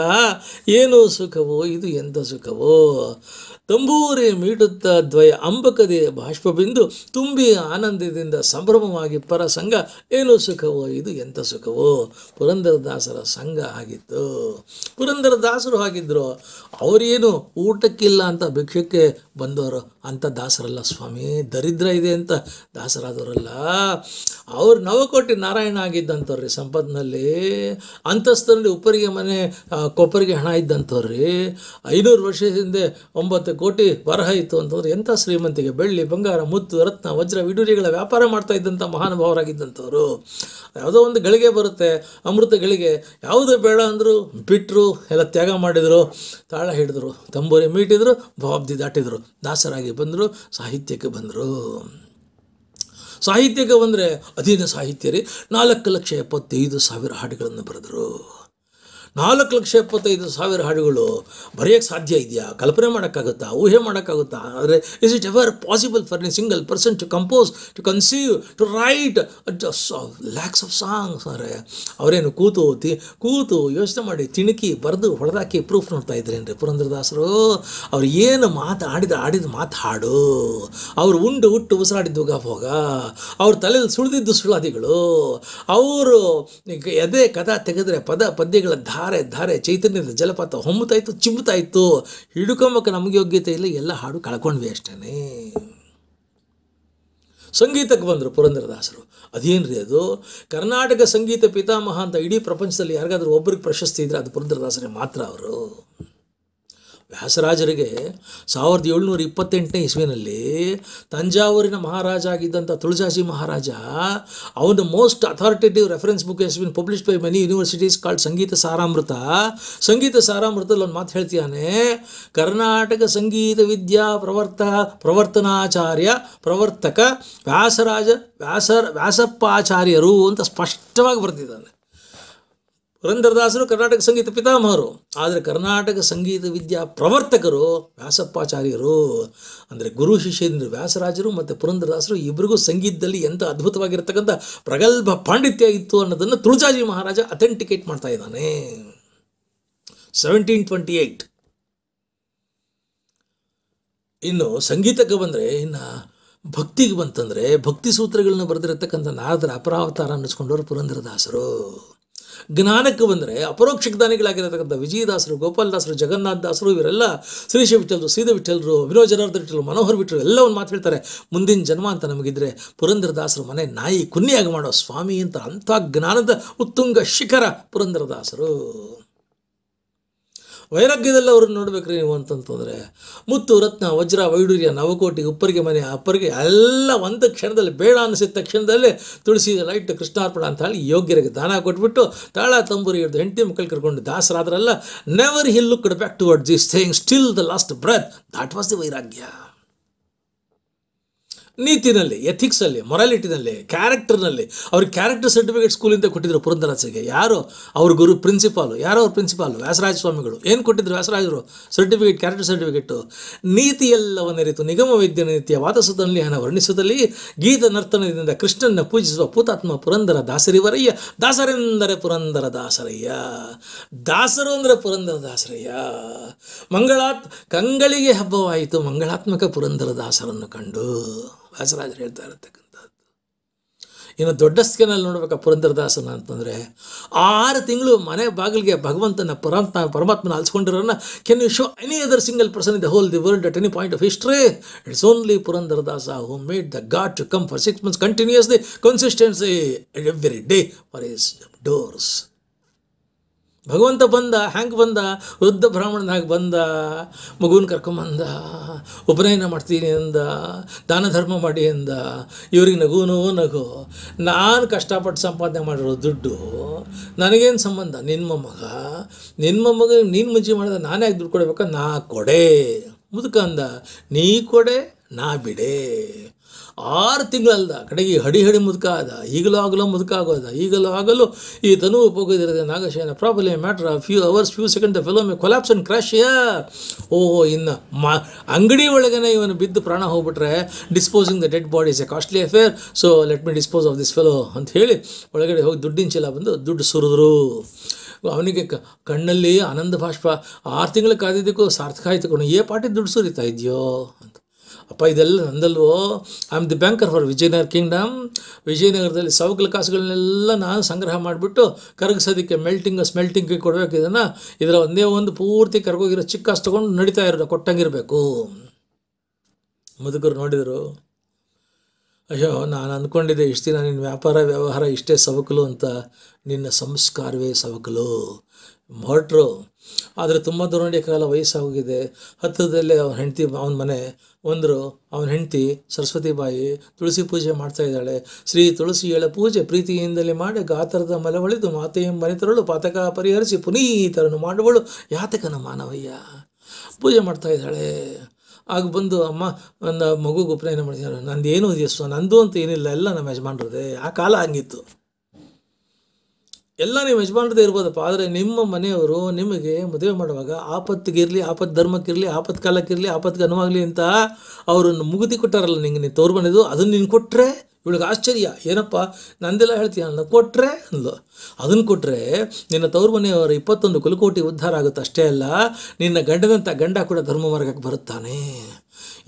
ಏನು ಸುಖವೋ ಇದು, ಎಂಥ ಸುಖವೋ! ತಂಬೂರಿ ಮೀಡುತ್ತ ದ್ವಯ ಅಂಬಕದೆ ಬಾಷ್ಪಬಿಂದು ತುಂಬಿ ಆನಂದದಿಂದ ಸಂಭ್ರಮವಾಗಿ ಪರ ಸಂಘ, ಏನು ಸುಖವೋ ಇದು, ಎಂಥ ಸುಖವೋ! ಪುರಂದರದಾಸರ ಸಂಘ ಆಗಿತ್ತು. ಪುರಂದರದಾಸರು ಆಗಿದ್ದರು. ಅವರೇನು ಊಟಕ್ಕಿಲ್ಲ ಅಂತ ಭಿಕ್ಷಕ್ಕೆ ಬಂದವರು ಅಂಥ ದಾಸರಲ್ಲ ಸ್ವಾಮಿ, ದರಿದ್ರ ಇದೆ ಅಂತ ದಾಸರಾದವರಲ್ಲ. ಅವ್ರು ನವಕೋಟಿ ನಾರಾಯಣ ಆಗಿದ್ದಂಥವ್ರಿ, ಸಂಪತ್ನಲ್ಲಿ ಅಂತಸ್ತರಲ್ಲಿ ಉಪ್ಪರಿಗೆ ಮನೆ ಕೊಪ್ಪರಿಗೆ ಹಣ ಇದ್ದಂಥವ್ರಿ. 500 ವರ್ಷದ ಹಿಂದೆ 9 ಕೋಟಿ ಬರಹ ಇತ್ತು ಅಂತಂದ್ರೆ ಎಂಥ ಶ್ರೀಮಂತಿಗೆ, ಬೆಳ್ಳಿ ಬಂಗಾರ ಮುತ್ತು ರತ್ನ ವಜ್ರ ವಿಡೂರಿಗಳ ವ್ಯಾಪಾರ ಮಾಡ್ತಾ ಇದ್ದಂಥ ಮಹಾನುಭಾವರಾಗಿದ್ದಂಥವ್ರು. ಯಾವುದೋ ಒಂದು ಗಳಿಗೆ ಬರುತ್ತೆ, ಅಮೃತ ಗಳಿಗೆ, ಯಾವುದೇ ಬೇಡ ಅಂದರು ಬಿಟ್ಟರು, ಎಲ್ಲ ತ್ಯಾಗ ಮಾಡಿದರು, ತಾಳ ಹಿಡಿದ್ರು, ತಂಬೂರಿ ಮೀಟಿದ್ರು, ಬಾಬ್ದಿ ದಾಟಿದ್ರು, ದಾಸರಾಗಿ ಬಂದರು, ಸಾಹಿತ್ಯಕ್ಕೆ ಬಂದರು. ಸಾಹಿತ್ಯಕ್ಕೆ ಬಂದರೆ ಅಧೀನ ಸಾಹಿತ್ಯ ರೀ. 4,75,000 ಹಾಡುಗಳನ್ನು ಬರೆದರು. 4,75,000 ಹಾಡುಗಳು ಬರೆಯೋಕ್ಕೆ ಸಾಧ್ಯ ಇದೆಯಾ? ಕಲ್ಪನೆ ಮಾಡೋಕ್ಕಾಗುತ್ತಾ? ಊಹೆ ಮಾಡೋಕ್ಕಾಗುತ್ತಾ? ಆದರೆ is it ever possible for a single person to compose, to conceive, to write lakhs of songs? ಅಂದರೆ ಅವರೇನು ಕೂತು ಯೋಚನೆ ಮಾಡಿ ತಿಣುಕಿ ಬರೆದು ಹೊಡೆದಾಕಿ ಪ್ರೂಫ್ ನೋಡ್ತಾ ಇದ್ರೇನ್ರಿ ಪುರಂದರದಾಸರು? ಅವ್ರು ಏನು ಆಡಿದ ಮಾತು ಹಾಡು, ಅವರು ಹುಟ್ಟು ಉಸಿರಾಡಿದ್ದು ಗಭೋಗ, ಅವ್ರ ತಲೆಯಲ್ಲಿ ಸುಳಿದಿದ್ದು ಸುಳಾದಿಗಳು, ಅವರು ಎದೆ ಕಥಾ ತೆಗೆದರೆ ಪದ್ಯಗಳ ಧಾರೆ ಚೈತನ್ಯದ ಜಲಪಾತ ಹೊಮ್ಮುತ್ತಾಯಿತ್ತು, ಚಿಮ್ಮುತ್ತಾಯಿತ್ತು. ಹಿಡ್ಕೊಂಬಕ್ಕೆ ನಮಗೆ ಯೋಗ್ಯತೆ ಇಲ್ಲ, ಎಲ್ಲ ಹಾಡು ಕಳ್ಕೊಂಡ್ವಿ ಅಷ್ಟೇ. ಸಂಗೀತಕ್ಕೆ ಬಂದರು ಪುರಂದರದಾಸರು. ಅದೇನ್ರಿ ಅದು? ಕರ್ನಾಟಕ ಸಂಗೀತ ಪಿತಾಮಹ ಅಂತ ಇಡೀ ಪ್ರಪಂಚದಲ್ಲಿ ಯಾರಿಗಾದ್ರೂ ಒಬ್ಬರಿಗೆ ಪ್ರಶಸ್ತಿ ಇದ್ದರೆ ಅದು ಪುರಂದರದಾಸರೇ ಮಾತ್ರ. ಅವರು ವ್ಯಾಸರಾಜರಿಗೆ 1728ನೇ ಇಸ್ವಿನಲ್ಲಿ ತಂಜಾವೂರಿನ ಮಹಾರಾಜ ಆಗಿದ್ದಂಥ ತುಳಜಾಜಿ ಮಹಾರಾಜ, ಅವನ most authoritative reference book has been published by many universities called Sangeeta Saramruta. Sangeeta ಸಾರಾಮೃತದಲ್ಲಿ ಒಂದು ಮಾತು ಹೇಳ್ತೀಯಾನೆ, ಕರ್ನಾಟಕ ಸಂಗೀತ ವಿದ್ಯಾ ಪ್ರವರ್ತಕ ವ್ಯಾಸಪ್ಪಾಚಾರ್ಯರು ಅಂತ ಸ್ಪಷ್ಟವಾಗಿ ಬರ್ತಿದ್ದಾನೆ. ಪುರಂದರದಾಸರು ಕರ್ನಾಟಕ ಸಂಗೀತ ಪಿತಾಮಹರು, ಆದರೆ ಕರ್ನಾಟಕ ಸಂಗೀತ ವಿದ್ಯಾ ಪ್ರವರ್ತಕರು ವ್ಯಾಸಪ್ಪಾಚಾರ್ಯರು. ಅಂದರೆ ಗುರು ಶಿಷ್ಯೇಂದ್ರ ವ್ಯಾಸರಾಜರು ಮತ್ತು ಪುರಂದರದಾಸರು ಇಬ್ಬರಿಗೂ ಸಂಗೀತದಲ್ಲಿ ಎಂಥ ಅದ್ಭುತವಾಗಿರ್ತಕ್ಕಂಥ ಪ್ರಗಲ್ಭ ಪಾಂಡಿತ್ಯ ಇತ್ತು ಅನ್ನೋದನ್ನು ತುಳಜಾಜಿ ಮಹಾರಾಜ ಅಥೆಂಟಿಕೇಟ್ ಮಾಡ್ತಾ ಇದ್ದಾನೆ. 1728. ಇನ್ನು ಸಂಗೀತಕ್ಕೆ ಬಂದರೆ, ಇನ್ನು ಭಕ್ತಿಗೆ ಬಂತಂದರೆ, ಭಕ್ತಿ ಸೂತ್ರಗಳನ್ನ ಬರೆದಿರತಕ್ಕಂಥ ನಾರದರ ಅಪರಾವತಾರ ಅನ್ನಿಸ್ಕೊಂಡವರು ಪುರಂದರದಾಸರು. ಜ್ಞಾನಕ್ಕೆ ಬಂದರೆ ಅಪರೋಕ್ಷ ಜ್ಞಾನಿಗಳಾಗಿರತಕ್ಕಂಥ ವಿಜಯದಾಸರು, ಗೋಪಾಲದಾಸರು, ಜಗನ್ನಾಥ ದಾಸರು, ಇವರೆಲ್ಲ ಶ್ರೀಶ ವಿಠಲರು, ಸೀದ ವಿಠಲರು, ವಿನೋದ ಜನಾರ್ದನ ವಿಠಲರು, ಮನೋಹರ್ ವಿಠಲರು ಎಲ್ಲ ಒಂದು ಮಾತು ಹೇಳ್ತಾರೆ, ಮುಂದಿನ ಜನ್ಮ ಅಂತ ನಮಗಿದ್ರೆ ಪುರಂದರದಾಸರು ಮನೆ ನಾಯಿ ಕುನ್ನಿಯಾಗಿ ಮಾಡೋ ಸ್ವಾಮಿ ಅಂತ. ಅಂಥ ಜ್ಞಾನದ ಉತ್ತುಂಗ ಶಿಖರ ಪುರಂದರದಾಸರು. ವೈರಾಗ್ಯದಲ್ಲಿ ಅವ್ರನ್ನ ನೋಡ್ಬೇಕ್ರಿ ನೀವು ಅಂತಂತಂದರೆ, ಮುತ್ತು ರತ್ನ ವಜ್ರ ವೈಡೂರ್ಯ ನವಕೋಟಿ ಉಪ್ಪರಿಗೆ ಮನೆ ಅಪ್ಪರಿಗೆ ಎಲ್ಲ ಒಂದು ಕ್ಷಣದಲ್ಲಿ ಬೇಡ ಅನಿಸಿದ ತಕ್ಷಣದಲ್ಲೇ ತುಳಸಿ ಲೈಟ್ ಕೃಷ್ಣಾರ್ಪಣ ಅಂತ ಹೇಳಿ ಯೋಗ್ಯರಿಗೆ ದಾನ ಕೊಟ್ಬಿಟ್ಟು ತಾಳ ತಂಬೂರಿ ಹಿಡಿದು ಹೆಂಡತಿ ಮಕ್ಕಳು ಕರ್ಕೊಂಡು ದಾಸರಾದ್ರಲ್ಲ. Never he looked back toward this thing still the last breath. That was the vairagya. ನೀತಿನಲ್ಲಿ, ಎಥಿಕ್ಸಲ್ಲಿ, ಮೊರಾಲಿಟಿನಲ್ಲಿ, ಕ್ಯಾರೆಕ್ಟರ್ನಲ್ಲಿ ಅವ್ರಿಗೆ ಕ್ಯಾರೆಕ್ಟರ್ ಸರ್ಟಿಫಿಕೇಟ್ ಸ್ಕೂಲಿಂದ ಕೊಟ್ಟಿದ್ರು ಪುರಂದರದಾಸರಿಗೆ. ಯಾರು ಅವ್ರ ಗುರು? ಪ್ರಿನ್ಸಿಪಾಲು. ಯಾರೋ ಅವ್ರ ಪ್ರಿನ್ಸಿಪಾಲು? ವ್ಯಾಸರಾಜ ಸ್ವಾಮಿಗಳು. ಏನು ಕೊಟ್ಟಿದ್ರು ವ್ಯಾಸರಾಜರು? Certificate, character certificate. ನೀತಿಯೆಲ್ಲವನ್ನೆರಿತು ನಿಗಮ ವೈದ್ಯ ನಿತ್ಯ ವಾದಸುತನಲ್ಲಿ ಹಣ ವರ್ಣಿಸುತ್ತಲ್ಲಿ ಗೀತ ನರ್ತನದಿಂದ ಕೃಷ್ಣನ ಪೂಜಿಸುವ ಪೂತಾತ್ಮ ಪುರಂದರ ದಾಸರಿವರಯ್ಯ. ದಾಸರೆಂದರೆ ಪುರಂದರ ದಾಸರಯ್ಯ, ದಾಸರು ಅಂದರೆ ಪುರಂದರ ದಾಸರಯ್ಯ. ಕಂಗಳಿಗೆ ಹಬ್ಬವಾಯಿತು ಮಂಗಳಾತ್ಮಕ ಪುರಂದರ ದಾಸರನ್ನು ಕಂಡು ವ್ಯಾಸರಾಜರು ಹೇಳ್ತಾ ಇರತಕ್ಕಂಥದ್ದು. ಇನ್ನು ದೊಡ್ಡ ಸ್ಕೇನಲ್ಲಿ ನೋಡ್ಬೇಕಾ ಪುರಂದರದಾಸನ ಅಂತಂದರೆ 6 ತಿಂಗಳು ಮನೆ ಬಾಗಿಲಿಗೆ ಭಗವಂತನ ಪರಮಾತ್ಮನ ಅಲ್ಸ್ಕೊಂಡಿರೋನ್ನ can you show any other single person in the whole the world at any point of history? It's only Purandaradasa who made the God to come for 6 months continuously consistency every day for his doors. ಭಗವಂತ ಬಂದ, ಹ್ಯಾಂಗೆ ಬಂದ? ವೃದ್ಧ ಬ್ರಾಹ್ಮಣನಾಗಿ ಬಂದ, ಮಗುನ ಕರ್ಕೊಂಬಂದ, ಉಪನಯನ ಮಾಡ್ತೀನಿ ಅಂದ, ದಾನ ಧರ್ಮ ಮಾಡಿ ಅಂದ. ಇವ್ರಿಗೆ ನಗು. ನಾನು ಕಷ್ಟಪಟ್ಟು ಸಂಪಾದನೆ ಮಾಡಿರೋ ದುಡ್ಡು ನನಗೇನು ಸಂಬಂಧ? ನಿನ್ನ ಮಗ ನೀನು ಮುಂಚೆ ಮಾಡಿದ ನಾನೇ ಯಾಕೆ ದುಡ್ಡು ಕೊಡಬೇಕಾ? ನಾ ಕೊಡೆ. ಮುದುಕ ಅಂದ, ನೀ ಕೊಡೆ ನಾ ಬಿಡೆ. 6 ತಿಂಗಳಲ್ದ ಕಡೆಗೆ ಹಡಿ ಮುದುಕ ಆದ. ಈಗಲೂ ಮುದುಕ ಆಗೋದ. ಆಗಲು ಈ ತನು ಉಪೋಗದಿರದೆ Nagashayana problem matter of few hours few second the fellow may collapse and crash here. ಇನ್ನು ಅಂಗಡಿ ಒಳಗನೆ ಇವನು ಬಿದ್ದು ಪ್ರಾಣ ಹೋಗ್ಬಿಟ್ರೆ disposing the dead body is a costly affair, so let me dispose of this fellow ಅಂತ ಹೇಳಿ ಒಳಗಡೆ ಹೋಗಿ ದುಡ್ಡಿನ ಚೀಲ ಬಂದು ದುಡ್ಡು ಸುರಿದ್ರು. ಅವನಿಗೆ ಕಣ್ಣಲ್ಲಿ ಆನಂದ ಬಾಷ್ಪ. 6 ತಿಂಗಳು ಕಾದಿದ್ದಕ್ಕೂ ಸಾರ್ಥಕ ಆಯ್ತು ಕಣೋ, ಪಾಟಿ ದುಡ್ಡು ಸುರಿತಾ ಇದೆಯೋ ಅಂತ. ಅಪ್ಪ ಇದೆಲ್ಲ ನಂದಲ್ವೋ? I am the banker for Vijayanagara kingdom. ವಿಜಯನಗರದಲ್ಲಿ ಸವಕಲ ಕಾಸುಗಳನ್ನೆಲ್ಲ ನಾನು ಸಂಗ್ರಹ ಮಾಡಿಬಿಟ್ಟು ಕರಗಿಸೋದಕ್ಕೆ ಸ್ಮೆಲ್ಟಿಂಗ್ಗೆ ಕೊಡಬೇಕು. ಇದರ ಒಂದೇ ಒಂದು ಪೂರ್ತಿ ಕರ್ಗೋಗಿರೋ ಚಿಕ್ಕ ಕಾಸು ತೊಗೊಂಡು ನಡೀತಾ ಇರೋದು, ಕೊಟ್ಟಂಗಿರಬೇಕು. ಮುದುಕರು ನೋಡಿದರು, ಅಯ್ಯೋ ನಾನು ಅಂದ್ಕೊಂಡಿದ್ದೆ ಇಷ್ಟು ದಿನ ನಿನ್ನ ವ್ಯವಹಾರ ಇಷ್ಟೇ ಸವಕಲು ಅಂತ. ನಿನ್ನ ಸಂಸ್ಕಾರವೇ ಸವಕಲು. ಹೊರಟರು. ಆದರೆ ತುಂಬ ದೂರ ನಡೆಯೋಕ್ಕಾಗಲ್ಲ, ವಯಸ್ಸಾಗೋಗಿದೆ. ಹತ್ತಿರದಲ್ಲೇ ಅವನ ಮನೆ ಅವನ ಹೆಂಡತಿ ಸರಸ್ವತಿ ಬಾಯಿ ತುಳಸಿ ಪೂಜೆ ಮಾಡ್ತಾ ಇದ್ದಾಳೆ. ಶ್ರೀ ತುಳಸಿಯಳ ಪೂಜೆ ಪ್ರೀತಿಯಿಂದಲೇ ಮಾಡಿ ಗಾತ್ರದ ಮಲವಳಿದು ಮಾತೆಯ ಮನೆ ತರಳು ಪಾತಕ ಪರಿಹರಿಸಿ ಪುನೀತರನ್ನು ಮಾಡುವಳು ಯಾತಕನ ಮಾನವಯ್ಯ. ಪೂಜೆ ಮಾಡ್ತಾ ಇದ್ದಾಳೆ. ಆಗ ಬಂದು ಅಮ್ಮ ನನ್ನ ಮಗುಗೆ ಉಪನಯನ ಮಾಡ್ತಿದ್ದಾರೆ. ನಂದೇನು ಇದೆಯಸ್ವ, ನಂದು ಅಂತ ಏನಿಲ್ಲ, ಎಲ್ಲ ನಮ್ಮ ಯಜಮಾನ್ರದೇ. ಆ ಕಾಲ ಹಂಗಿತ್ತು. ಎಲ್ಲ ನೀವು ಯಜಮಾನ್ರದೇ ಇರ್ಬೋದಪ್ಪ. ಆದರೆ ನಿಮ್ಮ ಮನೆಯವರು ನಿಮಗೆ ಮದುವೆ ಮಾಡುವಾಗ ಆಪತ್ತಿಗಿರಲಿ, ಆಪತ್ತು ಧರ್ಮಕ್ಕಿರಲಿ, ಆಪತ್ತು ಕಾಲಕ್ಕಿರಲಿ, ಆಪತ್ತಿಗೆ ಅನುವಾಗಲಿ ಅಂತ ಅವರನ್ನು ಮುಗುದಿ ಕೊಟ್ಟಾರಲ್ಲ ನಿಂಗೆ. ನೀನು ತೋರು ಮನೆದು ಅದನ್ನು ನೀನು ಕೊಟ್ಟರೆ ಇವಳಿಗೆ ಆಶ್ಚರ್ಯ. ಏನಪ್ಪ ನಂದೆಲ್ಲ ಹೇಳ್ತೀಯ ಅಲ್ಲ, ಕೊಟ್ಟರೆ ಅಂದ್ಲು. ಅದನ್ನು ಕೊಟ್ಟರೆ ನಿನ್ನ ತವ್ರ ಮನೆಯವರ 21 ಕುಲಕೋಟಿ ಉದ್ಧಾರ ಆಗುತ್ತೆ. ಅಷ್ಟೇ ಅಲ್ಲ, ನಿನ್ನ ಗಂಡನಂಥ ಗಂಡ ಕೂಡ ಧರ್ಮ ಮಾರ್ಗಕ್ಕೆ ಬರುತ್ತಾನೆ.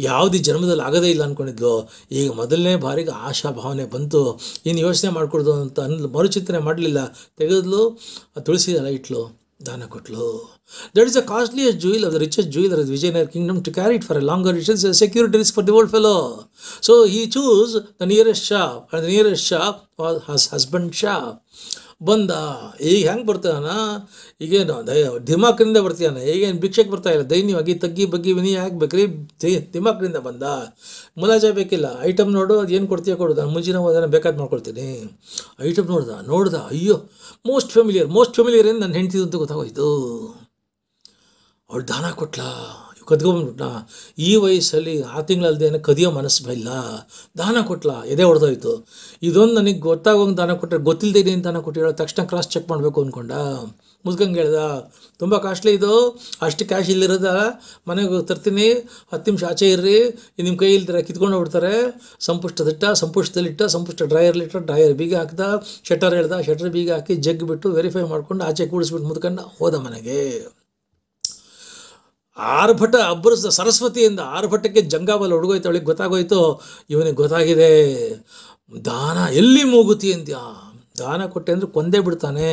ಯಾವುದೇ ಜನ್ಮದಲ್ಲಿ ಆಗದೇ ಇಲ್ಲ ಅಂದ್ಕೊಂಡಿದ್ಲು, ಈಗ ಮೊದಲನೇ ಬಾರಿಗೆ ಆಶಾ ಭಾವನೆ ಬಂತು. ಇನ್ನು ಯೋಚನೆ ಮಾಡಿಕೊಡ್ದು ಅಂತ ಮರುಚಿಂತನೆ ಮಾಡಲಿಲ್ಲ. ತೆಗೆದ್ಲು, ತುಳಸಿ ಎಲ್ಲ ಇಟ್ಲು, ದಾನ ಕೊಟ್ಲು. That is the costliest jewel of the richest jeweler of the Vijayanagara kingdom to carry it for a longer distance, a security risk for the old fellow. So he chose the nearest shop, and the nearest shop was his husband's shop. ಬಂದ. ಈಗ ಹೆಂಗೆ ಬರ್ತಾನ? ಈಗೇನು ದಿಮಾಕ್ರಿಂದ ಬರ್ತೀಯಾನ? ಈಗೇನು ಭಿಕ್ಷೆಗೆ ಬರ್ತಾ ಇಲ್ಲ. ದೈನ್ಯವಾಗಿ ತಗ್ಗಿ ಬಗ್ಗಿ ವಿನಿ ಹಾಕ್ಬೇಕ್ರಿ. ದಿಮಾಕ್ರಿಂದ ಬಂದ. ಮುಲಾಜ ಬೇಕಿಲ್ಲ. ಐಟಮ್ ನೋಡು, ಅದು ಏನು ಕೊಡ್ತೀಯ ಕೊಡು, ನಾನು ಮುಂಚಿನ ಅದನ್ನು ಬೇಕಾದ ಮಾಡ್ಕೊಳ್ತೀನಿ. ಐಟಮ್ ನೋಡ್ದ, ಅಯ್ಯೋ ಮೋಸ್ಟ್ ಫೆಮಿಲಿಯರ್ ಏನು ನನ್ನ ಹೆಂಡ್ತಿದ್ದು ಅಂತ ಗೊತ್ತಾಗೋಯ್ತು. ಅವಳು ದಾನ ಕೊಟ್ಲಾ, ಕದ್ಕೊಂಡ್ಬಿಟ್ನಾ. ಈ ವಯಸ್ಸಲ್ಲಿ 6 ತಿಂಗಳಲ್ದೇನೆ ಕದಿಯೋ ಮನಸ್ಸು ಇಲ್ಲ. ದಾನ ಕೊಟ್ಲಾ, ಎದೆ ಹೊಡೆದೋಯ್ತು. ಇದೊಂದು ನನಗೆ ಗೊತ್ತಾಗೋಂಗೆ ದಾನ ಕೊಟ್ಟರೆ, ಗೊತ್ತಿಲ್ಲದೆ ಏನು ದಾನ ಕೊಟ್ಟಿರೋ ತಕ್ಷಣ ಕ್ರಾಸ್ ಚೆಕ್ ಮಾಡಬೇಕು ಅಂದ್ಕೊಂಡ. ಮುದ್ಕಂಗೆ ಹೇಳ್ದ, ತುಂಬ ಕಾಸ್ಟ್ಲಿ ಇದು, ಅಷ್ಟು ಕ್ಯಾಶ್ ಇಲ್ಲಿರೋದ, ಮನೆಗೆ ತರ್ತೀನಿ, 10 ನಿಮಿಷ ಆಚೆ ಇರ್ರಿ, ನಿಮ್ಮ ಕೈ ಇಲ್ದಿರ ಕಿತ್ಕೊಂಡು ಹೋಗ್ಬಿಡ್ತಾರೆ. ಸಂಪುಷ್ಟದಲ್ಲಿಟ್ಟ, ಸಂಪುಷ್ಟ ಡ್ರೈಯರ್ಲಿಟ್ಟ, ಡ್ರೈಯರ್ ಬೀಗ ಹಾಕ್ದ, ಶಟರ್ ಹೇಳ್ದ, ಶಟರ್ ಬೀಗ ಹಾಕಿ ಜಗ್ ಬಿಟ್ಟು ವೆರಿಫೈ ಮಾಡ್ಕೊಂಡು ಆಚೆ ಕೂಡಿಸ್ಬಿಟ್ಟು ಮುದ್ಕಂಡ ಹೋದ ಮನೆಗೆ. ಆರ್ಭಟ ಅಬ್ಬರಿಸಿದ ಸರಸ್ವತಿಯಿಂದ ಆರ್ಭಟಕ್ಕೆ ಜಂಗಾಬಲ ಹುಡುಗೋಯ್ತು. ಅವಳಿಗೆ ಗೊತ್ತಾಗೋಯ್ತು, ಇವನಿಗೆ ಗೊತ್ತಾಗಿದೆ. ದಾನ ಎಲ್ಲಿ ಮೂಗುತಿ ಅಂತ್ಯ? ದಾನ ಕೊಟ್ಟೆ ಅಂದರೆ ಕೊಂದೇ ಬಿಡ್ತಾನೆ.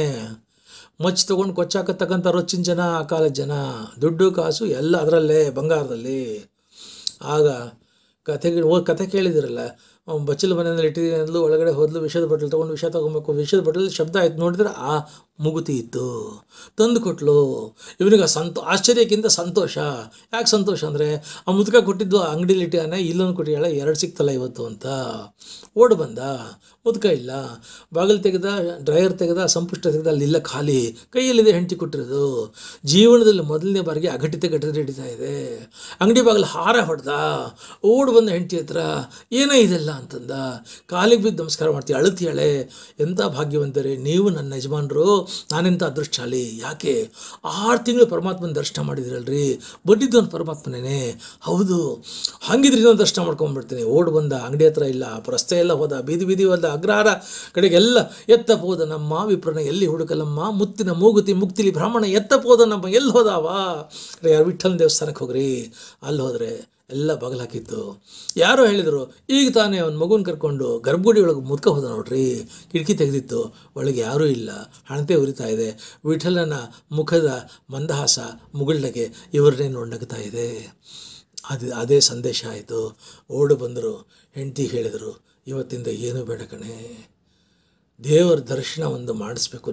ಮಚ್ಚಿ ತೊಗೊಂಡು ಕೊಚ್ಚಾಕತ್ತಕ್ಕಂಥ ರೊಚ್ಚಿನ ಜನ, ಆ ಕಾಲದ ಜನ. ದುಡ್ಡು ಕಾಸು ಎಲ್ಲ ಅದರಲ್ಲೇ, ಬಂಗಾರದಲ್ಲಿ. ಆಗ ಕತೆ ಕೇಳಿದಿರಲ್ಲ, ಬಚ್ಚಲು ಮನೆಯಲ್ಲಿ ಇಟ್ಟಿದ್ದೀನಿ ಅಂದ್ಲು, ಒಳಗಡೆ ಹೋದ್ಲು, ವಿಷದ ಬಟ್ಟಲು ತೊಗೊಂಡು ವಿಷ ತೊಗೊಬೇಕು. ವಿಷದ ಬಟ್ಟಲು ಶಬ್ದ ಆಯ್ತು, ನೋಡಿದ್ರೆ ಆ ಮುಗುತಿ ಇತ್ತು. ತಂದು ಕೊಟ್ಲು. ಇವನಿಗೆ ಆಶ್ಚರ್ಯಕ್ಕಿಂತ ಸಂತೋಷ. ಯಾಕೆ ಸಂತೋಷ ಅಂದರೆ, ಆ ಮುದುಕ ಕೊಟ್ಟಿದ್ದು ಅಂಗಡಿಲಿ ಇಟ್ಟಿಯಾನೆ, ಇಲ್ಲೊಂದು ಕೊಟ್ಟಿಯಾಳೆ, 2 ಸಿಕ್ತಲ್ಲ ಇವತ್ತು ಅಂತ. ಓಡ್ ಬಂದ. ಮುದುಕ ಇಲ್ಲ. ಬಾಗಿಲು ತೆಗೆದ, ಡ್ರೈಯರ್ ತೆಗೆದ, ಸಂಪುಷ್ಟ ತೆಗೆದ, ಅಲ್ಲಿಲ್ಲ ಖಾಲಿ. ಕೈಯಲ್ಲಿದೆ ಹೆಂಡತಿ ಕೊಟ್ಟಿರೋದು. ಜೀವನದಲ್ಲಿ ಮೊದಲನೇ ಬಾರಿಗೆ ಅಘಟಿತ ಹಿಡಿತಾ ಇದೆ. ಅಂಗಡಿ ಬಾಗಿಲು ಹಾರ ಹೊಡೆದ. ಓಡ್ ಬಂದ ಹೆಂಡತಿ ಹತ್ರ, ಏನೇ ಇದೆಲ್ಲ ಅಂತಂದ. ಕಾಲಿಗೆ ಬಿದ್ದು ನಮಸ್ಕಾರ ಮಾಡ್ತೀವಿ. ಅಳುತ್ತೀಯಾಳೆ, ಎಂಥ ಭಾಗ್ಯವಂತರೇ ನೀವು ನನ್ನ ಯಜಮಾನರು, ನಾನೆಂಥ ಅದೃಷ್ಟಶಾಲಿ. ಯಾಕೆ 6 ತಿಂಗಳು ಪರಮಾತ್ಮನ ದರ್ಶನ ಮಾಡಿದಿರಲ್ರಿ, ಬಡ್ಡಿದ್ದವನು ಪರಮಾತ್ಮನೇ. ಹೌದು, ಹಂಗಿದ್ರೆ ಇನ್ನೊಂದು ದರ್ಶನ ಮಾಡ್ಕೊಂಡ್ಬಿಡ್ತೀನಿ. ಓಡ್ ಬಂದ. ಅಂಗಡಿ ಹತ್ರ ಇಲ್ಲ, ರಸ್ತೆ ಎಲ್ಲ ಹೋದ, ಬೀದಿ ಹೋದ, ಅಗ್ರಹಾರ ಕಡೆಗೆಲ್ಲ ಎತ್ತಪೋದ ನಮ್ಮ ವಿಪ್ರನ ಎಲ್ಲಿ ಹುಡುಕಲಮ್ಮ, ಮುತ್ತಿನ ಮೂಗುತಿ ಮುಕ್ತಿಲಿ ಬ್ರಾಹ್ಮಣ ಎತ್ತಪೋದ ನಮ್ಮ ಎಲ್ಲಿ ಹೋದಾವ. ವಿಠ್ಠಲ ದೇವಸ್ಥಾನಕ್ಕೆ ಹೋಗ್ರಿ. ಅಲ್ಲಿ ಹೋದರೆ ಎಲ್ಲ ಬಾಗಿಲು ಹಾಕಿತ್ತು. ಯಾರೋ ಹೇಳಿದರು, ಈಗ ತಾನೇ ಅವ್ನ ಮಗುನ ಕರ್ಕೊಂಡು ಗರ್ಭಗುಡಿ ಒಳಗೆ ಮುದ್ಕ ಹೋದ ನೋಡ್ರಿ, ಕಿಟಕಿ ತೆಗೆದಿತ್ತು, ಒಳಗೆ ಯಾರೂ ಇಲ್ಲ, ಹಣತೆ ಉರಿತಾ ಇದೆ, ವಿಠಲನ ಮುಖದ ಮಂದಹಾಸ ಮುಗುಳ್ನಗೆ ಇವರನ್ನೇ ನಗ್ತಾ ಇದೆ. ಅದೇ ಸಂದೇಶ ಆಯಿತು. ಓಡು ಬಂದರು, ಹೆಂಡತಿ ಹೇಳಿದರು, ಇವತ್ತಿಂದ ಏನೂ ಬೇಡ ಕಣೆ, ದೇವರ ದರ್ಶನ ಒಂದು ಮಾಡಿಸ್ಬೇಕು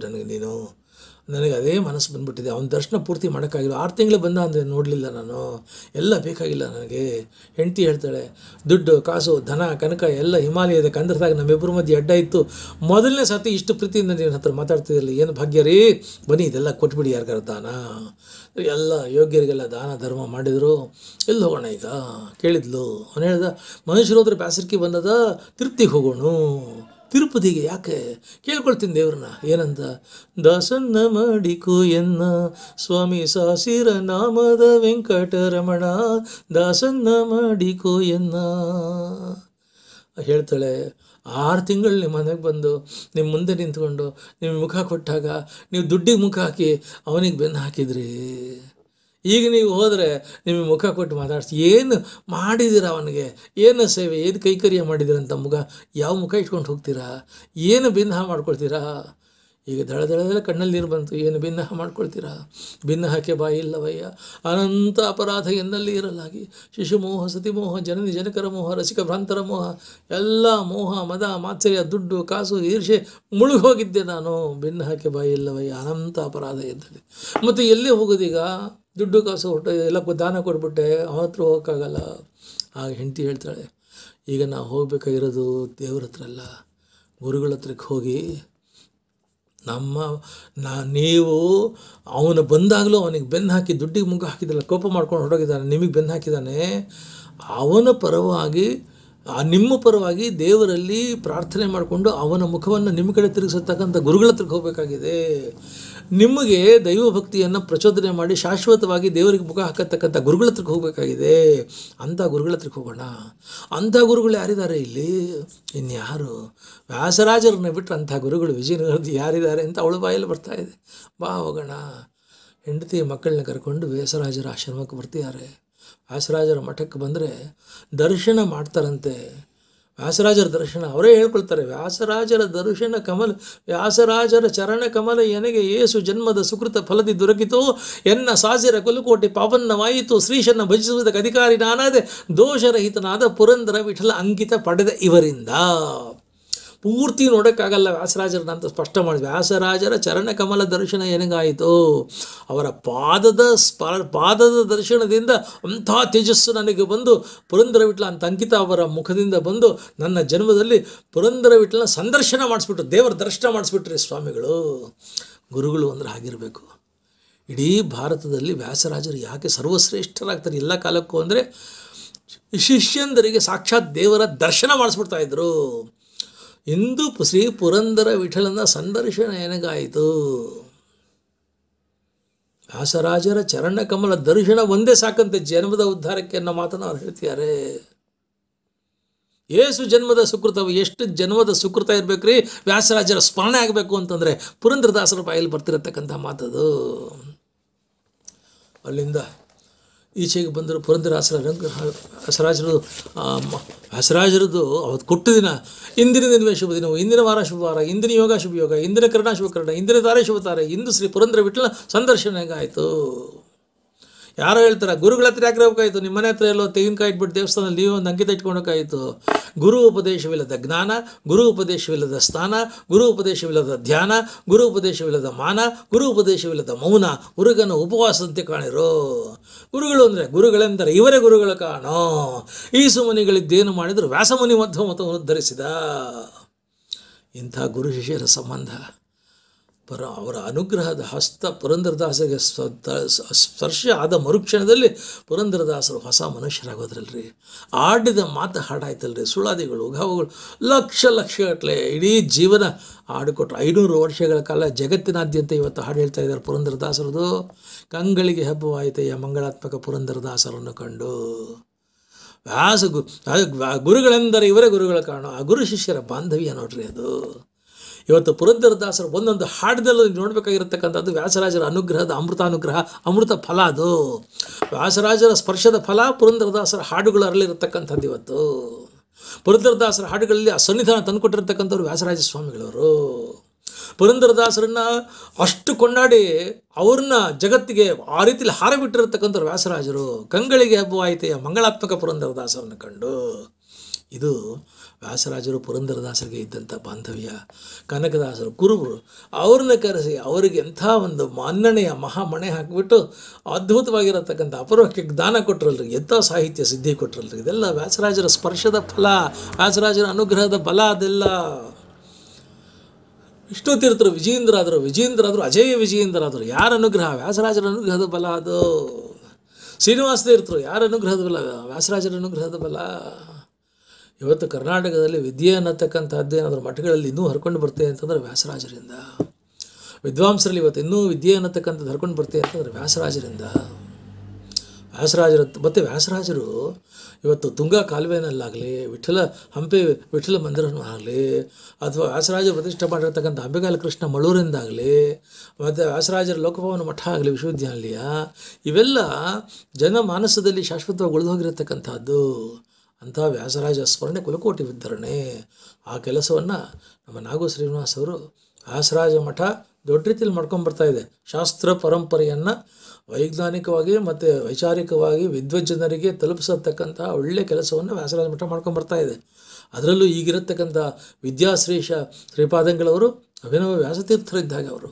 ನನಗೆ ಅದೇ ಮನಸ್ಸು ಬಂದುಬಿಟ್ಟಿದೆ. ಅವನ ದರ್ಶನ ಪೂರ್ತಿ ಮಾಡೋಕ್ಕಾಗಿಲ್ಲ. 6 ತಿಂಗಳು ಬಂದ ಅಂದರೆ ನೋಡಲಿಲ್ಲ ನಾನು, ಎಲ್ಲ ಬೇಕಾಗಿಲ್ಲ ನನಗೆ. ಹೆಂಡತಿ ಹೇಳ್ತಾಳೆ, ದುಡ್ಡು ಕಾಸು ಧನ ಕನಕ ಎಲ್ಲ ಹಿಮಾಲಯದ ಕಂದರದಾಗ ನಮ್ಮಿಬ್ಬರ ಮಧ್ಯೆ ಅಡ್ಡ ಇತ್ತು. ಮೊದಲನೇ ಸರ್ತಿ ಇಷ್ಟು ಪ್ರೀತಿಯಿಂದ ನೀವು ಹತ್ರ ಮಾತಾಡ್ತಿದ್ದಿಲ್ಲ, ಏನು ಭಾಗ್ಯ ರೀ, ಬನ್ನಿ ಇದೆಲ್ಲ ಕೊಟ್ಬಿಡಿ ಯಾರಿಗಾರ ದಾನ. ಎಲ್ಲ ಯೋಗ್ಯರಿಗೆಲ್ಲ ದಾನ ಧರ್ಮ ಮಾಡಿದರು. ಎಲ್ಲಿ ಹೋಗೋಣ ಈಗ ಕೇಳಿದ್ಲು. ಅವನು ಹೇಳ್ದ, ಮನುಷ್ಯರು ಹೋದ್ರೆ ಬ್ಯಾಸರಿಕೆ ಬಂದದ, ತಿರುಪ್ತಿಗೆ ಹೋಗೋಣ. ತಿರುಪತಿಗೆ ಯಾಕೆ ಕೇಳ್ಕೊಳ್ತೀನಿ ದೇವ್ರನ್ನ, ಏನಂತ, ದಾಸನ್ನ ಮಾಡಿಕೋ ಎನ್ನ ಸ್ವಾಮಿ ಸಾಸಿರ ನಾಮದ ವೆಂಕಟರಮಣ, ದಾಸನ್ನ ಮಾಡಿಕೋ ಎನ್ನ ಹೇಳ್ತಾಳೆ. 6 ತಿಂಗಳು ನಿಮ್ಮ ಮನೆಗೆ ಬಂದು ನಿಮ್ಮ ಮುಂದೆ ನಿಂತ್ಕೊಂಡು ನಿಮ್ಮ ಮುಖ ಕೊಟ್ಟಾಗ ನೀವು ದುಡ್ಡಿಗೆ ಮುಖ ಹಾಕಿ ಅವನಿಗೆ ಬೆನ್ನು ಹಾಕಿದ್ರಿ. ಈಗ ನೀವು ಹೋದರೆ ನಿಮಗೆ ಮುಖ ಕೊಟ್ಟು ಮಾತಾಡ್ಸಿ, ಏನು ಮಾಡಿದ್ದೀರ ಅವನಿಗೆ, ಏನು ಸೇವೆ, ಏನು ಕೈಕರ್ಯ ಮಾಡಿದ್ದೀರಂತ ಯಾವ ಮುಖ ಇಟ್ಕೊಂಡು ಹೋಗ್ತೀರಾ, ಏನು ಭಿನ್ನ ಮಾಡ್ಕೊಳ್ತೀರಾ? ಈಗ ದಳ ಕಣ್ಣಲ್ಲಿ ನೀರು ಬಂತು, ಏನು ಭಿನ್ನ ಮಾಡ್ಕೊಳ್ತೀರಾ? ಭಿನ್ನ ಹಾಕಿ ಬಾಯಿ ಇಲ್ಲವಯ್ಯ, ಅನಂತ ಅಪರಾಧ ಎನ್ನಲ್ಲಿ ಇರಲಾಗಿ, ಶಿಶುಮೋಹ ಸತಿಮೋಹ ಜನನಿ ಜನಕರ ಮೋಹ ರಸಿಕ ಭ್ರಾಂತರ ಮೋಹ, ಎಲ್ಲ ಮೋಹ ಮದ ಮಾತ್ಸರ್ಯ ದುಡ್ಡು ಕಾಸು ಈರ್ಷೆ ಮುಳುಗಿ ಹೋಗಿದ್ದೆ ನಾನು. ಭಿನ್ನ ಹಾಕಿ ಬಾಯಿ ಇಲ್ಲವಯ್ಯ, ಅನಂತ ಅಪರಾಧ ಎನ್ನಲ್ಲಿ. ಮತ್ತು ಎಲ್ಲಿ ಹೋಗೋದೀಗ? ದುಡ್ಡು ಕಾಸು ಹೊಟ್ಟು ಎಲ್ಲ ದಾನ ಕೊಟ್ಬಿಟ್ಟೆ, ಅವನ ಹತ್ರ ಹೋಗೋಕ್ಕಾಗಲ್ಲ. ಆಗ ಹೆಂಡತಿ ಹೇಳ್ತಾಳೆ, ಈಗ ನಾವು ಹೋಗಬೇಕಾಗಿರೋದು ದೇವ್ರ ಹತ್ರ ಅಲ್ಲ, ಗುರುಗಳ ಹತ್ರಕ್ಕೆ ಹೋಗಿ ನೀವು ಅವನು ಬಂದಾಗಲೂ ಅವನಿಗೆ ಬೆನ್ನು ಹಾಕಿ ದುಡ್ಡಿಗೆ ಮುಖ ಹಾಕಿದ್ದಲ್ಲ, ಕೋಪ ಮಾಡ್ಕೊಂಡು ಹೊರಟೋಗಿದ್ದಾನೆ, ನಿಮಗೆ ಬೆನ್ನು ಹಾಕಿದ್ದಾನೆ, ಅವನ ಪರವಾಗಿ ನಿಮ್ಮ ಪರವಾಗಿ ದೇವರಲ್ಲಿ ಪ್ರಾರ್ಥನೆ ಮಾಡಿಕೊಂಡು ಅವನ ಮುಖವನ್ನು ನಿಮ್ಮ ಕಡೆ ತಿರುಗಿಸತಕ್ಕಂಥ ಗುರುಗಳ ಹತ್ರಕ್ಕೆ ಹೋಗಬೇಕಾಗಿದೆ. ನಿಮಗೆ ದೈವಭಕ್ತಿಯನ್ನು ಪ್ರಚೋದನೆ ಮಾಡಿ ಶಾಶ್ವತವಾಗಿ ದೇವರಿಗೆ ಮುಖ ಹಾಕತಕ್ಕಂಥ ಗುರುಗಳ ಹತ್ರಕ್ಕೆ ಹೋಗಬೇಕಾಗಿದೆ. ಅಂಥ ಗುರುಗಳ ಹತ್ರಕ್ಕೆ ಹೋಗೋಣ. ಅಂಥ ಗುರುಗಳು ಯಾರಿದ್ದಾರೆ ಇಲ್ಲಿ? ಇನ್ಯಾರು? ವ್ಯಾಸರಾಜರನ್ನ ಬಿಟ್ಟರೆ ಅಂಥ ಗುರುಗಳು ವಿಜಯನಗರದ್ದು ಯಾರಿದ್ದಾರೆ ಅಂತ ಅವಳ ಬಾಯಲ್ಲಿ ಬರ್ತಾಯಿದೆ. ಬಾ ಹೋಗೋಣ. ಹೆಂಡತಿ ಮಕ್ಕಳನ್ನ ಕರ್ಕೊಂಡು ವ್ಯಾಸರಾಜರ ಆಶ್ರಮಕ್ಕೆ ಬರ್ತಿದ್ದಾರೆ. ವ್ಯಾಸರಾಜರ ಮಠಕ್ಕೆ ಬಂದರೆ ದರ್ಶನ ಮಾಡ್ತಾರಂತೆ. ವ್ಯಾಸರಾಜರ ದರ್ಶನ ಅವರೇ ಹೇಳ್ಕೊಳ್ತಾರೆ. ವ್ಯಾಸರಾಜರ ದರ್ಶನ ಕಮಲ, ವ್ಯಾಸರಾಜರ ಚರಣ ಕಮಲ ಎನಗೆ ಏಸು ಜನ್ಮದ ಸುಕೃತ ಫಲದಿ ದೊರಕಿತು, ಎನ್ನ ಸಾಸಿರ ಕೊಲುಕೋಟೆ ಪಾವನ್ನವಾಯಿತು, ಶ್ರೀಶನ್ನ ಭಜಿಸುವುದಕ್ಕೆ ಅಧಿಕಾರಿ ನಾನಾದೆ, ದೋಷರಹಿತನಾದ ಪುರಂದರ ವಿಠಲ ಅಂಕಿತ ಪಡೆದ ಇವರಿಂದ. ಪೂರ್ತಿ ನೋಡೋಕ್ಕಾಗಲ್ಲ ವ್ಯಾಸರಾಜರನ್ನ ಅಂತ ಸ್ಪಷ್ಟ ಮಾಡಿ. ವ್ಯಾಸರಾಜರ ಚರಣ ಕಮಲ ದರ್ಶನ ಏನಾಗಾಯಿತು? ಅವರ ಪಾದದ ದರ್ಶನದಿಂದ ಅಂಥ ತೇಜಸ್ಸು ನನಗೆ ಬಂದು ಪುರಂದರ ವಿಠಲ ಅಂತ ಅಂಕಿತ ಅವರ ಮುಖದಿಂದ ಬಂದು ನನ್ನ ಜನ್ಮದಲ್ಲಿ ಪುರಂದರ ವಿಠಲನ ಸಂದರ್ಶನ ಮಾಡಿಸ್ಬಿಟ್ರು, ದೇವರ ದರ್ಶನ ಮಾಡಿಸ್ಬಿಟ್ರಿ ಸ್ವಾಮಿಗಳು. ಗುರುಗಳು ಅಂದರೆ ಆಗಿರಬೇಕು. ಇಡೀ ಭಾರತದಲ್ಲಿ ವ್ಯಾಸರಾಜರು ಯಾಕೆ ಸರ್ವಶ್ರೇಷ್ಠರಾಗ್ತಾರೆ ಎಲ್ಲ ಕಾಲಕ್ಕೂ ಅಂದರೆ, ಶಿಷ್ಯಂದರಿಗೆ ಸಾಕ್ಷಾತ್ ದೇವರ ದರ್ಶನ ಮಾಡಿಸ್ಬಿಡ್ತಾಯಿದ್ರು. ಇಂದು ಶ್ರೀ ಪುರಂದರ ವಿಠಲನ ಸಂದರ್ಶನ ಏನಾಗಾಯಿತು? ವ್ಯಾಸರಾಜರ ಚರಣ ಕಮಲ ದರ್ಶನ ಒಂದೇ ಸಾಕಂತೆ ಜನ್ಮದ ಉದ್ಧಾರಕ್ಕೆ ಅನ್ನೋ ಮಾತನ್ನು ಅವ್ರು ಹೇಳ್ತಿದ್ದಾರೆ. ಏಸು ಜನ್ಮದ ಸುಕೃತವು, ಎಷ್ಟು ಜನ್ಮದ ಸುಕೃತ ಇರಬೇಕ್ರಿ ವ್ಯಾಸರಾಜರ ಸ್ಮರಣೆ ಆಗಬೇಕು ಅಂತಂದರೆ ಪುರಂದರದಾಸರ ಬಾಯಲ್ಲಿ ಬರ್ತಿರತಕ್ಕಂಥ ಮಾತದು. ಅಲ್ಲಿಂದ ಈಚೆಗೆ ಬಂದರು ವ್ಯಾಸರಾಜರದು ಅವತ್ತು ಕೊಟ್ಟ ದಿನ, ಇಂದಿನ ದಿನವೇ ಶುಭ ದಿನವು, ಇಂದಿನ ವಾರ ಶುಭ ವಾರ, ಇಂದಿನ ಯೋಗ ಶುಭ ಯೋಗ, ಇಂದಿನ ಕರ್ಣ ಶುಭ ಕರ್ಣ, ಇಂದಿನ ತಾರೆ ಶುಭ ತಾರೆ. ಇಂದು ಶ್ರೀ ಪುರಂದರ ವಿಠಲ ಸಂದರ್ಶನ ಆಯಿತು. ಯಾರೋ ಹೇಳ್ತಾರೆ, ಗುರುಗಳ ಹತ್ರ ಯಾಕೆ ಹೋಗ್ಬೇಕಾಯ್ತು? ನಿಮ್ಮ ಮನೆ ಹತ್ರ ಎಲ್ಲೋ ತೆಂಗಿನಕಾಯಿ ಇಟ್ಬಿಟ್ಟು ದೇವಸ್ಥಾನದಲ್ಲಿ ನೀವು ಒಂದು ಅಂಕಿತ ಇಟ್ಕೊಳಕ್ಕಾಯಿತು. ಗುರು ಉಪದೇಶವಿಲ್ಲದ ಜ್ಞಾನ, ಗುರು ಉಪದೇಶವಿಲ್ಲದ ಸ್ಥಾನ, ಗುರು ಉಪದೇಶವಿಲ್ಲದ ಧ್ಯಾನ, ಗುರು ಉಪದೇಶವಿಲ್ಲದ ಮಾನ, ಗುರು ಉಪದೇಶವಿಲ್ಲದ ಮೌನ, ಗುರುಗನ ಉಪವಾಸದಂತೆ ಕಾಣಿರೋ. ಗುರುಗಳು ಅಂದರೆ ಗುರುಗಳೆಂದರೆ ಇವರೇ ಗುರುಗಳು ಕಾಣೋ. ಈ ಸುಮನಿಗಳಿದ್ದೇನು ಮಾಡಿದ್ರು ವ್ಯಾಸಮುನಿ ಮಧ್ವಮತವನ್ನು ಧರಿಸಿದ. ಇಂಥ ಗುರು ಶಿಷ್ಯರ ಸಂಬಂಧ, ಅವರ ಅನುಗ್ರಹದ ಹಸ್ತ ಪುರಂದರದಾಸರಿಗೆ ಸ್ಪರ್ಶ ಆದ ಮರುಕ್ಷಣದಲ್ಲಿ ಪುರಂದರದಾಸರು ಹೊಸ ಮನುಷ್ಯರಾಗೋದ್ರಲ್ರಿ. ಆಡಿದ ಮಾತು ಹಾಡಾಯ್ತಲ್ರಿ. ಸುಳಾದಿಗಳು ಘಾವಗಳು ಲಕ್ಷಗಟ್ಟಲೆ ಇಡೀ ಜೀವನ ಹಾಡುಕೊಟ್ರು. 500 ವರ್ಷಗಳ ಕಾಲ ಜಗತ್ತಿನಾದ್ಯಂತ ಇವತ್ತು ಹಾಡು ಹೇಳ್ತಾ ಇದ್ದಾರೆ ಪುರಂದರದಾಸರದು. ಕಂಗಳಿಗೆ ಹಬ್ಬವಾಯಿತೆಯ ಮಂಗಳಾತ್ಮಕ ಪುರಂದರದಾಸರನ್ನು ಕಂಡು. ಗುರುಗಳೆಂದರೆ ಇವರೇ ಗುರುಗಳ ಕಾರಣ. ಆ ಗುರು ಶಿಷ್ಯರ ಬಾಂಧವ್ಯ ನೋಡ್ರಿ ಅದು. ಇವತ್ತು ಪುರಂದರದಾಸರು ಒಂದೊಂದು ಹಾಡದಲ್ಲೂ ನೋಡಬೇಕಾಗಿರತಕ್ಕಂಥದ್ದು ವ್ಯಾಸರಾಜರ ಅನುಗ್ರಹದ ಅಮೃತಾನುಗ್ರಹ, ಅಮೃತ ಫಲ ಅದು. ವ್ಯಾಸರಾಜರ ಸ್ಪರ್ಶದ ಫಲ ಪುರಂದರದಾಸರ ಹಾಡುಗಳು ಅರಳಿರತಕ್ಕಂಥದ್ದು. ಇವತ್ತು ಪುರಂದರದಾಸರ ಹಾಡುಗಳಲ್ಲಿ ಆ ಸನ್ನಿಧಾನ ತಂದುಕೊಟ್ಟಿರ್ತಕ್ಕಂಥವ್ರು ವ್ಯಾಸರಾಜ ಸ್ವಾಮಿಗಳವರು. ಪುರಂದರದಾಸರನ್ನ ಅಷ್ಟು ಕೊಂಡಾಡಿ ಅವ್ರನ್ನ ಜಗತ್ತಿಗೆ ಆ ರೀತಿಯಲ್ಲಿ ಹಾರಬಿಟ್ಟಿರತಕ್ಕಂಥವ್ರು ವ್ಯಾಸರಾಜರು. ಕಂಗಳಿಗೆ ಹಬ್ಬವಾಯಿತೆಯ ಮಂಗಳಾತ್ಮಕ ಪುರಂದರದಾಸರನ್ನು ಕಂಡು. ಇದು ವ್ಯಾಸರಾಜರು ಪುರಂದರದಾಸರಿಗೆ ಇದ್ದಂಥ ಬಾಂಧವ್ಯ. ಕನಕದಾಸರು ಕುರುಬರು ಅವ್ರನ್ನ ಕರೆಸಿ ಅವರಿಗೆ ಎಂಥ ಒಂದು ಮನ್ನಣೆಯ ಮಹಾಮಣೆ ಹಾಕಿಬಿಟ್ಟು ಅದ್ಭುತವಾಗಿರತಕ್ಕಂಥ ಅಪರೋಕ್ಷ ದಾನ ಕೊಟ್ಟರಲ್ರಿ, ಎಂಥ ಸಾಹಿತ್ಯ ಸಿದ್ಧಿ ಕೊಟ್ಟರಲ್ರಿ. ಇದೆಲ್ಲ ವ್ಯಾಸರಾಜರ ಸ್ಪರ್ಶದ ಫಲ, ವ್ಯಾಸರಾಜರ ಅನುಗ್ರಹದ ಬಲ. ಅದೆಲ್ಲ ವಿಷ್ಣು ತೀರ್ಥರು ವಿಜಯೇಂದ್ರಾದರು ಅಜಯ ವಿಜಯೇಂದ್ರಾದರು. ಯಾರ ಅನುಗ್ರಹ? ವ್ಯಾಸರಾಜರ ಅನುಗ್ರಹದ ಬಲ ಅದು. ಶ್ರೀನಿವಾಸ ತೀರ್ಥರು ಯಾರ ಅನುಗ್ರಹದ ಬಲ? ವ್ಯಾಸರಾಜರ ಅನುಗ್ರಹದ ಬಲ. ಇವತ್ತು ಕರ್ನಾಟಕದಲ್ಲಿ ವಿದ್ಯೆ ಅನ್ನತಕ್ಕಂಥದ್ದು ಏನಾದರೂ ಮಠಗಳಲ್ಲಿ ಇನ್ನೂ ಹರ್ಕೊಂಡು ಬರ್ತೇವೆ ಅಂತಂದರೆ ವ್ಯಾಸರಾಜರಿಂದ. ವಿದ್ವಾಂಸರಲ್ಲಿ ಇವತ್ತು ಇನ್ನೂ ವಿದ್ಯೆ ಅನ್ನತಕ್ಕಂಥದ್ದು ಹರ್ಕೊಂಡು ಬರ್ತೇವೆ ಅಂತಂದರೆ ವ್ಯಾಸರಾಜರಿಂದ. ಮತ್ತು ವ್ಯಾಸರಾಜರು ಇವತ್ತು ತುಂಗಾ ಕಾಲುವೆನಲ್ಲಾಗಲಿ, ಹಂಪಿ ವಿಠ್ಠಲ ಮಂದಿರನಾಗಲಿ, ಅಥವಾ ವ್ಯಾಸರಾಜರು ಪ್ರತಿಷ್ಠೆ ಮಾಡಿರ್ತಕ್ಕಂಥ ಅಂಬೆಗಾಲ ಕೃಷ್ಣ ಮಳೂರಿಂದಾಗಲಿ, ಮತ್ತು ವ್ಯಾಸರಾಜರ ಲೋಕಭವನ ಮಠ ಆಗಲಿ, ವಿಶ್ವವಿದ್ಯಾನಿಲಯ, ಇವೆಲ್ಲ ಜನಮಾನಸದಲ್ಲಿ ಶಾಶ್ವತವಾಗಿ ಉಳಿದೋಗಿರತಕ್ಕಂಥದ್ದು. ಅಂಥ ವ್ಯಾಸರಾಜ ಸ್ಮರಣೆ ಕುಲಕೋಟಿ ಉದ್ಧರಣೆ. ಆ ಕೆಲಸವನ್ನು ನಮ್ಮ ನಾಗು ಶ್ರೀನಿವಾಸ್ ಅವರು ವ್ಯಾಸರಾಜ ಮಠ ದೊಡ್ಡ ರೀತಿಯಲ್ಲಿ ಮಾಡ್ಕೊಂಬರ್ತಾ ಇದೆ. ಶಾಸ್ತ್ರ ಪರಂಪರೆಯನ್ನು ವೈಜ್ಞಾನಿಕವಾಗಿ ಮತ್ತು ವೈಚಾರಿಕವಾಗಿ ವಿದ್ವಜ್ಜನರಿಗೆ ತಲುಪಿಸತಕ್ಕಂಥ ಒಳ್ಳೆಯ ಕೆಲಸವನ್ನು ವ್ಯಾಸರಾಜ ಮಠ ಮಾಡ್ಕೊಂಬರ್ತಾ ಇದೆ. ಅದರಲ್ಲೂ ಈಗಿರತಕ್ಕಂಥ ವಿದ್ಯಾಶ್ರೀಷ ಶ್ರೀಪಾದಂಗಳವರು ಅಭಿನವ ವ್ಯಾಸತೀರ್ಥರಿದ್ದಾಗ ಅವರು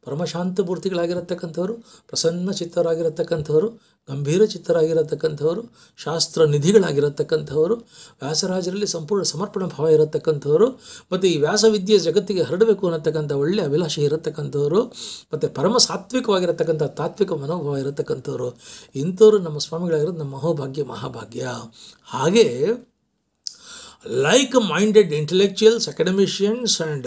ಪರಮಶಾಂತ ಮೂರ್ತಿಗಳಾಗಿರತಕ್ಕಂಥವರು, ಪ್ರಸನ್ನ ಚಿತ್ತರಾಗಿರತಕ್ಕಂಥವರು, ಗಂಭೀರ ಚಿತ್ತರಾಗಿರತಕ್ಕಂಥವರು, ಶಾಸ್ತ್ರ ನಿಧಿಗಳಾಗಿರತಕ್ಕಂಥವರು, ವ್ಯಾಸರಾಜರಲ್ಲಿ ಸಂಪೂರ್ಣ ಸಮರ್ಪಣಾ ಭಾವ ಇರತಕ್ಕಂಥವರು, ಮತ್ತು ಈ ವ್ಯಾಸವಿದ್ಯೆ ಜಗತ್ತಿಗೆ ಹರಡಬೇಕು ಅನ್ನತಕ್ಕಂಥ ಒಳ್ಳೆಯ ಅಭಿಲಾಷೆ ಇರತಕ್ಕಂಥವರು, ಮತ್ತು ಪರಮ ಸಾತ್ವಿಕವಾಗಿರತಕ್ಕಂಥ ತಾತ್ವಿಕ ಮನೋಭಾವ ಇರತಕ್ಕಂಥವರು. ಇಂಥವರು ನಮ್ಮ ಸ್ವಾಮಿಗಳಾಗಿರೋದು ನಮ್ಮ ಮಹಾಭಾಗ್ಯ. ಹಾಗೆ like-minded intellectuals, academicians and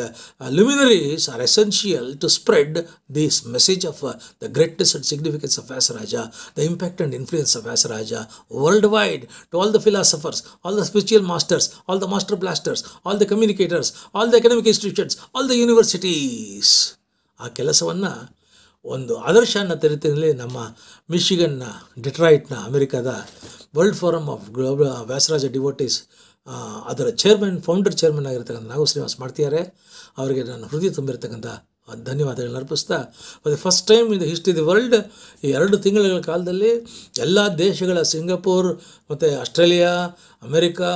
luminaries are essential to spread this message of the greatness and significance of Vyasaraja, the impact and influence of Vyasaraja worldwide, to all the philosophers, all the spiritual masters, all the master blasters, all the communicators, all the academic institutions, all the universities. ಆ ಕೆಲಸವನ್ನು ಒಂದು ಆದರ್ಶನ ತರೀತಿನಲ್ಲಿ ನಮ್ಮ ಮಿಶಿಗನ್ನ, ಡಿಟ್ರಾಯ್ಟ್ನ, ಅಮೆರಿಕದ world forum of global Vyasaraja devotees ಅದರ founder chairman ಆಗಿರ್ತಕ್ಕಂಥ ನಾಗು ಶ್ರೀನಿವಾಸ್ ಮಾಡ್ತಿದ್ದಾರೆ. ಅವರಿಗೆ ನಾನು ಹೃದಯ ತುಂಬಿರ್ತಕ್ಕಂಥ ಧನ್ಯವಾದಗಳನ್ನ ಅರ್ಪಿಸ್ತಾ, for the first time in the history the world ಈ 2 ತಿಂಗಳ ಕಾಲದಲ್ಲಿ ಎಲ್ಲ ದೇಶಗಳ, ಸಿಂಗಪೂರ್ ಮತ್ತು ಆಸ್ಟ್ರೇಲಿಯಾ, ಅಮೆರಿಕಾ,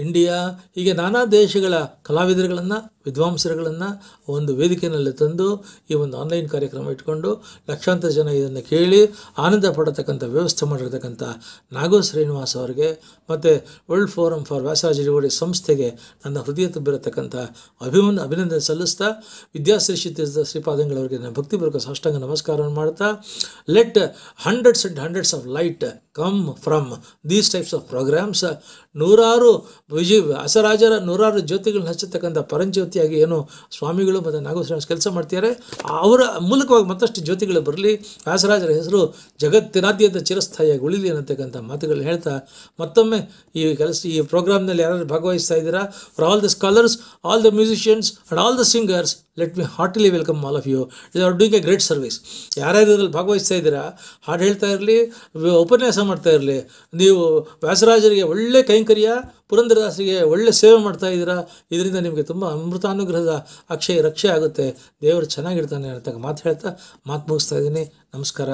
ಇಂಡಿಯಾ, ಹೀಗೆ ನಾನಾ ದೇಶಗಳ ಕಲಾವಿದರುಗಳನ್ನು, ವಿದ್ವಾಂಸರುಗಳನ್ನು ಒಂದು ವೇದಿಕೆಯಲ್ಲಿ ತಂದು ಈ ಒಂದು ಆನ್ಲೈನ್ ಕಾರ್ಯಕ್ರಮ ಇಟ್ಕೊಂಡು ಲಕ್ಷಾಂತರ ಜನ ಇದನ್ನು ಕೇಳಿ ಆನಂದ ಪಡತಕ್ಕಂಥ ವ್ಯವಸ್ಥೆ ಮಾಡಿರ್ತಕ್ಕಂಥ ನಾಗು ಶ್ರೀನಿವಾಸ್ ಅವರಿಗೆ ಮತ್ತು world forum for Vyasaraja devotees ಸಂಸ್ಥೆಗೆ ನನ್ನ ಹೃದಯ ತುಂಬಿರತಕ್ಕಂಥ ಅಭಿನಂದನೆ ಸಲ್ಲಿಸ್ತಾ, ವಿದ್ಯಾಶ್ರೀ ಶ್ರೀಪಾದಂಗಳವರಿಗೆ ನಾನು ಭಕ್ತಿಪೂರ್ವಕ ಸಾಷ್ಟಾಂಗ ನಮಸ್ಕಾರವನ್ನು ಮಾಡ್ತಾ, let hundreds and hundreds of light come from these types of programmes. ನೂರಾರು ವ್ಯಾಸರಾಜರ ನೂರಾರು ಜ್ಯೋತಿಗಳನ್ನ ಹಚ್ಚತಕ್ಕಂಥ ಪರಂಜ್ಯೋತಿಯಾಗಿ ಏನು ಸ್ವಾಮಿಗಳು ಮತ್ತು ನಾಗು ಶ್ರೀನಿವಾಸ್ ಕೆಲಸ ಮಾಡ್ತಿದ್ದಾರೆ, ಅವರ ಮೂಲಕವಾಗಿ ಮತ್ತಷ್ಟು ಜ್ಯೋತಿಗಳು ಬರಲಿ, ವ್ಯಾಸರಾಜರ ಹೆಸರು ಜಗತ್ತಿನಾದ್ಯಂತ ಚಿರಸ್ಥಾಯಿಯಾಗಿ ಉಳಿಲಿ ಅನ್ನತಕ್ಕಂಥ ಮಾತುಗಳು ಹೇಳ್ತಾ, ಮತ್ತೊಮ್ಮೆ ಈ ಪ್ರೋಗ್ರಾಮ್ನಲ್ಲಿ ಯಾರು ಭಾಗವಹಿಸ್ತಾ ಇದ್ದೀರಾ, for all the scholars, all the musicians and all the singers, let me heartily welcome all of you. You are doing a great service. ಯಾರ್ಯಾರು ಇದರಲ್ಲಿ ಭಾಗವಹಿಸ್ತಾ ಇದ್ದೀರಾ, ಹಾಡು ಹೇಳ್ತಾ ಇರಲಿ, ಉಪನ್ಯಾಸ ಮಾಡ್ತಾ ಇರಲಿ, ನೀವು ವ್ಯಾಸರಾಜರಿಗೆ ಒಳ್ಳೆ ಕೈಂಕರ್ಯ, ಪುರಂದರದಾಸರಿಗೆ ಒಳ್ಳೆ ಸೇವೆ ಮಾಡ್ತಾ ಇದ್ದೀರಾ. ಇದರಿಂದ ನಿಮಗೆ ತುಂಬ ಅಮೃತಾನುಗ್ರಹದ ರಕ್ಷೆ ಆಗುತ್ತೆ. ದೇವರು ಚೆನ್ನಾಗಿರ್ತಾನೆ ಅಂತ ಮಾತು ಹೇಳ್ತಾ ಮಾತು ಮುಗಿಸ್ತಾ ಇದ್ದೀನಿ. ನಮಸ್ಕಾರ.